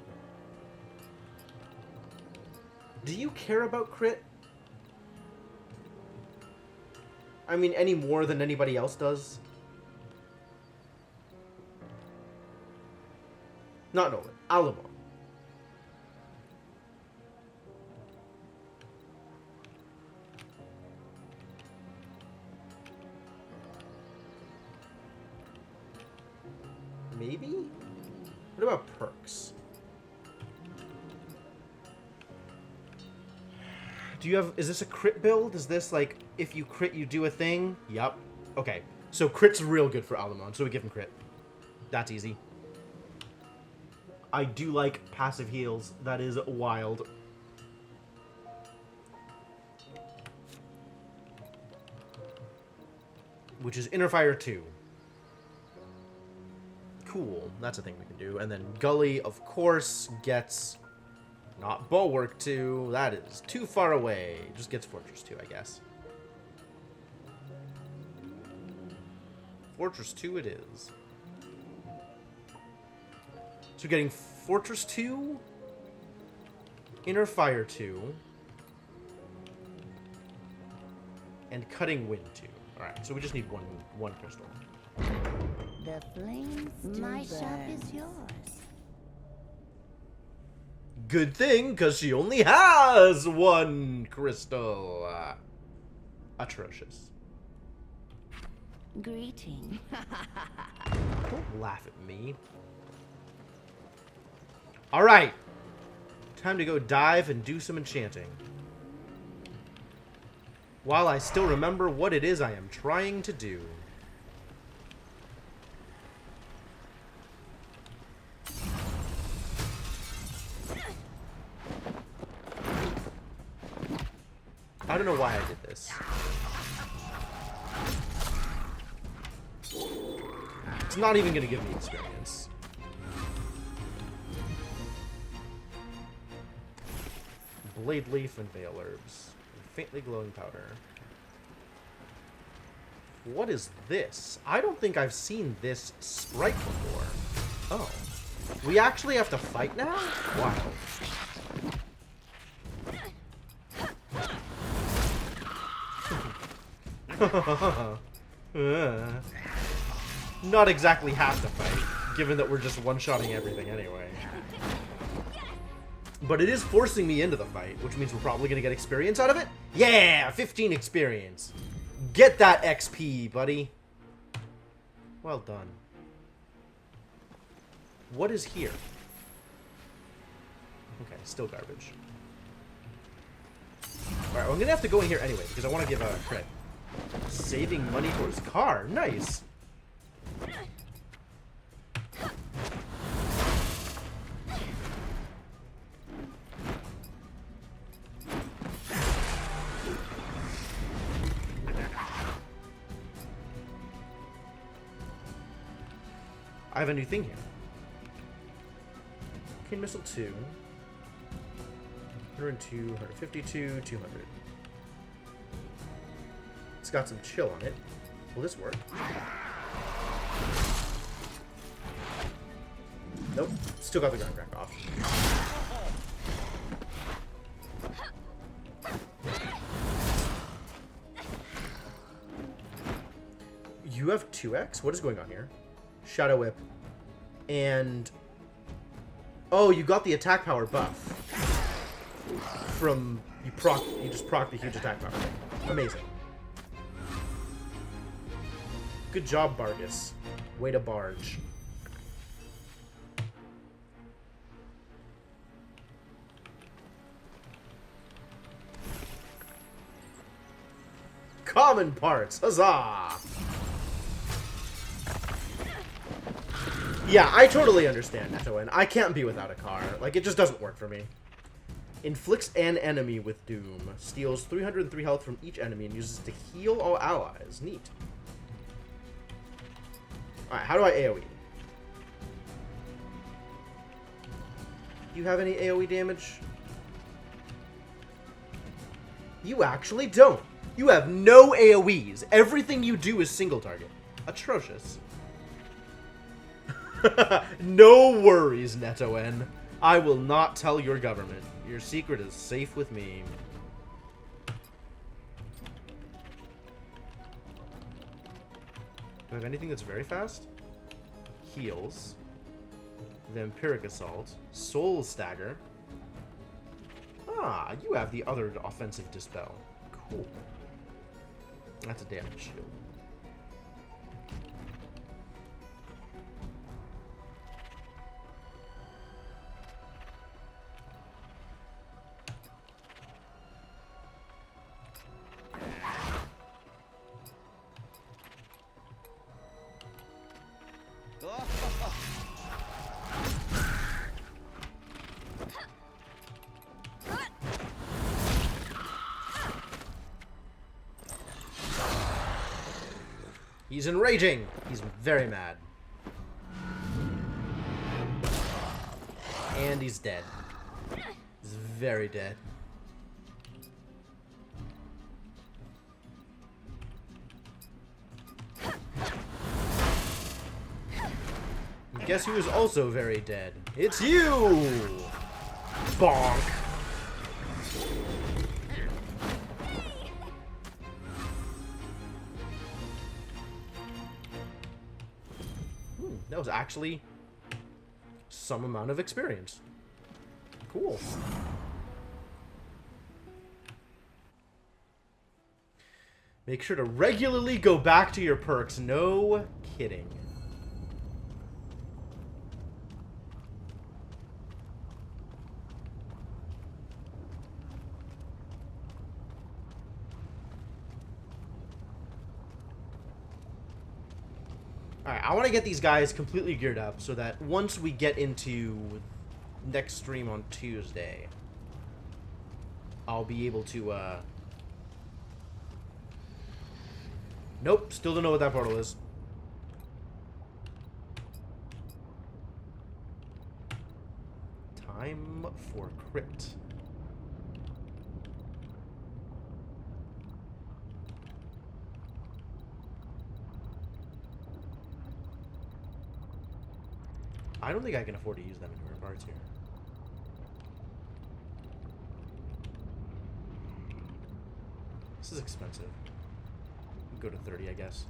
Do you care about crit? I mean, any more than anybody else does? Not Nolan. Alamo. Maybe? What about perks? Do you have... Is this a crit build? Is this, like, if you crit, you do a thing? Yup. Okay. So crit's real good for Alamon, so we give him crit. That's easy. I do like passive heals. That is wild. Which is Inner Fire 2. Cool. That's a thing we can do. And then Gully, of course, gets... Not Bulwark 2. That is too far away. Just gets Fortress 2, I guess. Fortress 2 it is. So getting Fortress 2, Inner Fire 2, and Cutting Wind 2. Alright, so we just need one crystal. The flames My shop is yours. Good thing, because she only has one crystal. Atrocious. Greeting. Don't laugh at me. Alright. Time to go dive and do some enchanting. While I still remember what it is I am trying to do. I don't know why I did this. It's not even going to give me experience. Blade leaf and veil herbs. And faintly glowing powder. What is this? I don't think I've seen this sprite before. Oh. We actually have to fight now? Wow. Not exactly have to fight, given that we're just one-shotting everything anyway. But it is forcing me into the fight, which means we're probably going to get experience out of it? Yeah! 15 experience. Get that XP, buddy. Well done. What is here? Okay, still garbage. Alright, well, I'm going to have to go in here anyway, because I want to give a crit. Saving money towards car. Nice. I have a new thing here. Arcane Missile 2. 102, 152, 200. It's got some chill on it. Will this work? Nope. Still got the gun crack off. You have 2x? What is going on here? Shadow Whip. And... Oh, you got the attack power buff. From... You just proc the huge attack power. Amazing. Good job, Bargus. Way to barge. Common parts! Huzzah! Yeah, I totally understand, Netoin. I can't be without a car. Like, it just doesn't work for me. Inflicts an enemy with Doom. Steals 303 health from each enemy and uses it to heal all allies. Neat. Alright, how do I AoE? Do you have any AoE damage? You actually don't. You have no AoEs. Everything you do is single target. Atrocious. No worries, Neto-N. I will not tell your government. Your secret is safe with me. Do I have anything that's very fast? Heals. Vampiric Assault. Soul Stagger. Ah, you have the other offensive Dispel. Cool. That's a damage shield. He's enraging. He's very mad. And he's dead. He's very dead. And guess who is also very dead? It's you! Bonk. That was actually some amount of experience. Cool. Make sure to regularly go back to your perks. No kidding. Alright, I want to get these guys completely geared up so that once we get into next stream on Tuesday, I'll be able to, Nope, still don't know what that portal is. Time for crypt. I don't think I can afford to use them in rare parts here. This is expensive. Go to 30, I guess.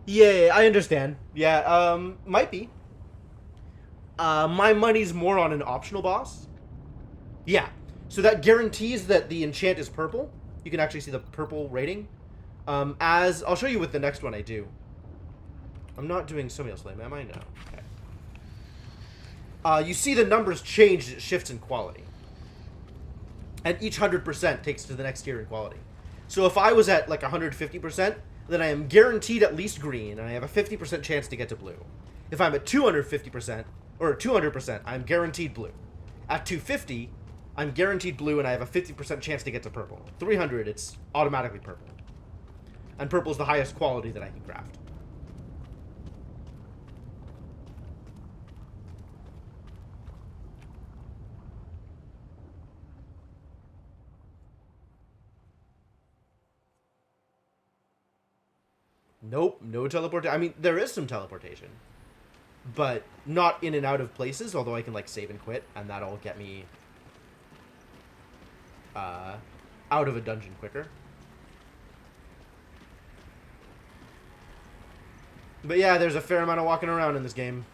Yeah, I understand. Yeah, might be. My money's more on an optional boss. Yeah, so that guarantees that the enchant is purple. You can actually see the purple rating. As I'll show you with the next one I do. I'm not doing Somiel Flame, am I? No. Okay. You see the numbers change, it shifts in quality. And each 100% takes to the next tier in quality. So if I was at like 150%, then I am guaranteed at least green, and I have a 50% chance to get to blue. If I'm at 250%, or 200%, I'm guaranteed blue. At 250, I'm guaranteed blue, and I have a 50% chance to get to purple. 300, it's automatically purple. And purple is the highest quality that I can craft. Nope, no teleportation. I mean, there is some teleportation. But not in and out of places, although I can, like, save and quit, and that'll get me out of a dungeon quicker. But yeah, there's a fair amount of walking around in this game.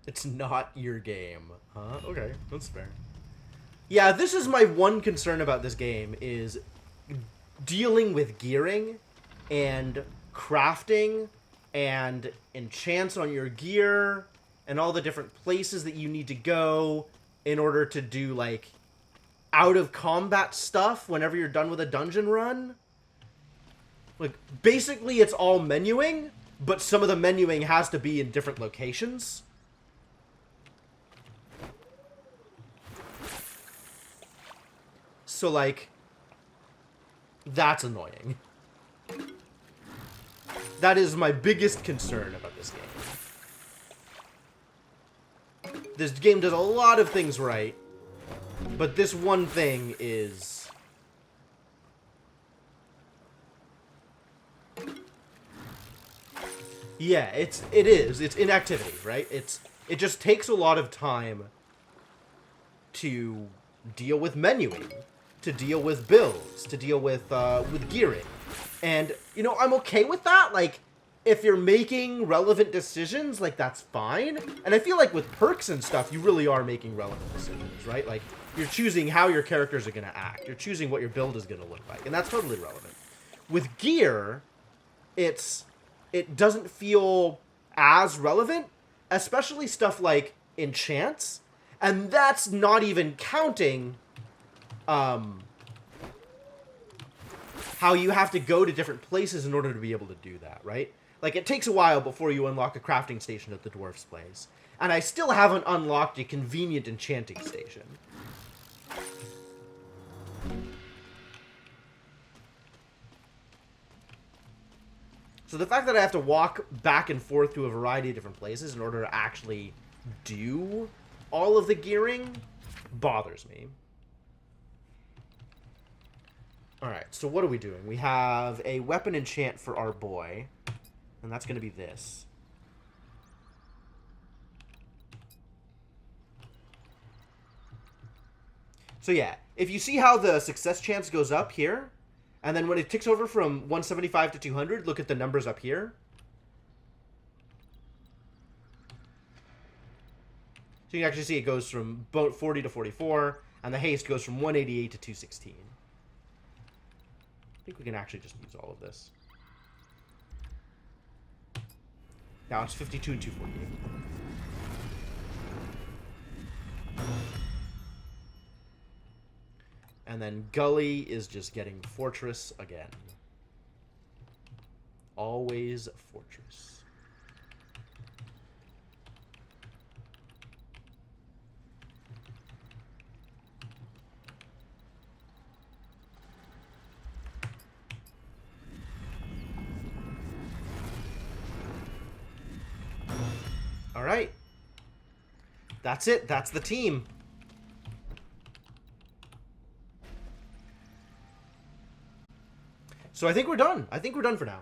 It's not your game. Huh? Okay, that's fair. Yeah, this is my one concern about this game, is dealing with gearing and crafting and enchants on your gear and all the different places that you need to go in order to do, like, out of combat stuff whenever you're done with a dungeon run. Like, basically it's all menuing, but some of the menuing has to be in different locations. So, like, that's annoying. That is my biggest concern about this game. This game does a lot of things right, but this one thing is... yeah, it is. It's inactivity, right? It just takes a lot of time to deal with menuing, to deal with builds, to deal with gearing. And, you know, I'm okay with that. Like, if you're making relevant decisions, like, that's fine. And I feel like with perks and stuff, you really are making relevant decisions, right? Like, you're choosing how your characters are going to act. You're choosing what your build is going to look like. And that's totally relevant. With gear, it doesn't feel as relevant, especially stuff like enchants. And that's not even counting how you have to go to different places in order to be able to do that, right? Like, it takes a while before you unlock a crafting station at the dwarf's place. And I still haven't unlocked a convenient enchanting station. So the fact that I have to walk back and forth to a variety of different places in order to actually do all of the gearing bothers me. Alright, so what are we doing? We have a weapon enchant for our boy, and that's going to be this. So yeah, if you see how the success chance goes up here, and then when it ticks over from 175 to 200, look at the numbers up here. So you can actually see it goes from 40 to 44, and the haste goes from 188 to 216. I think we can actually just use all of this. Now it's 52 and 248. And then Gully is just getting Fortress again. Always Fortress. All right. That's it. That's the team. So I think we're done. I think we're done for now.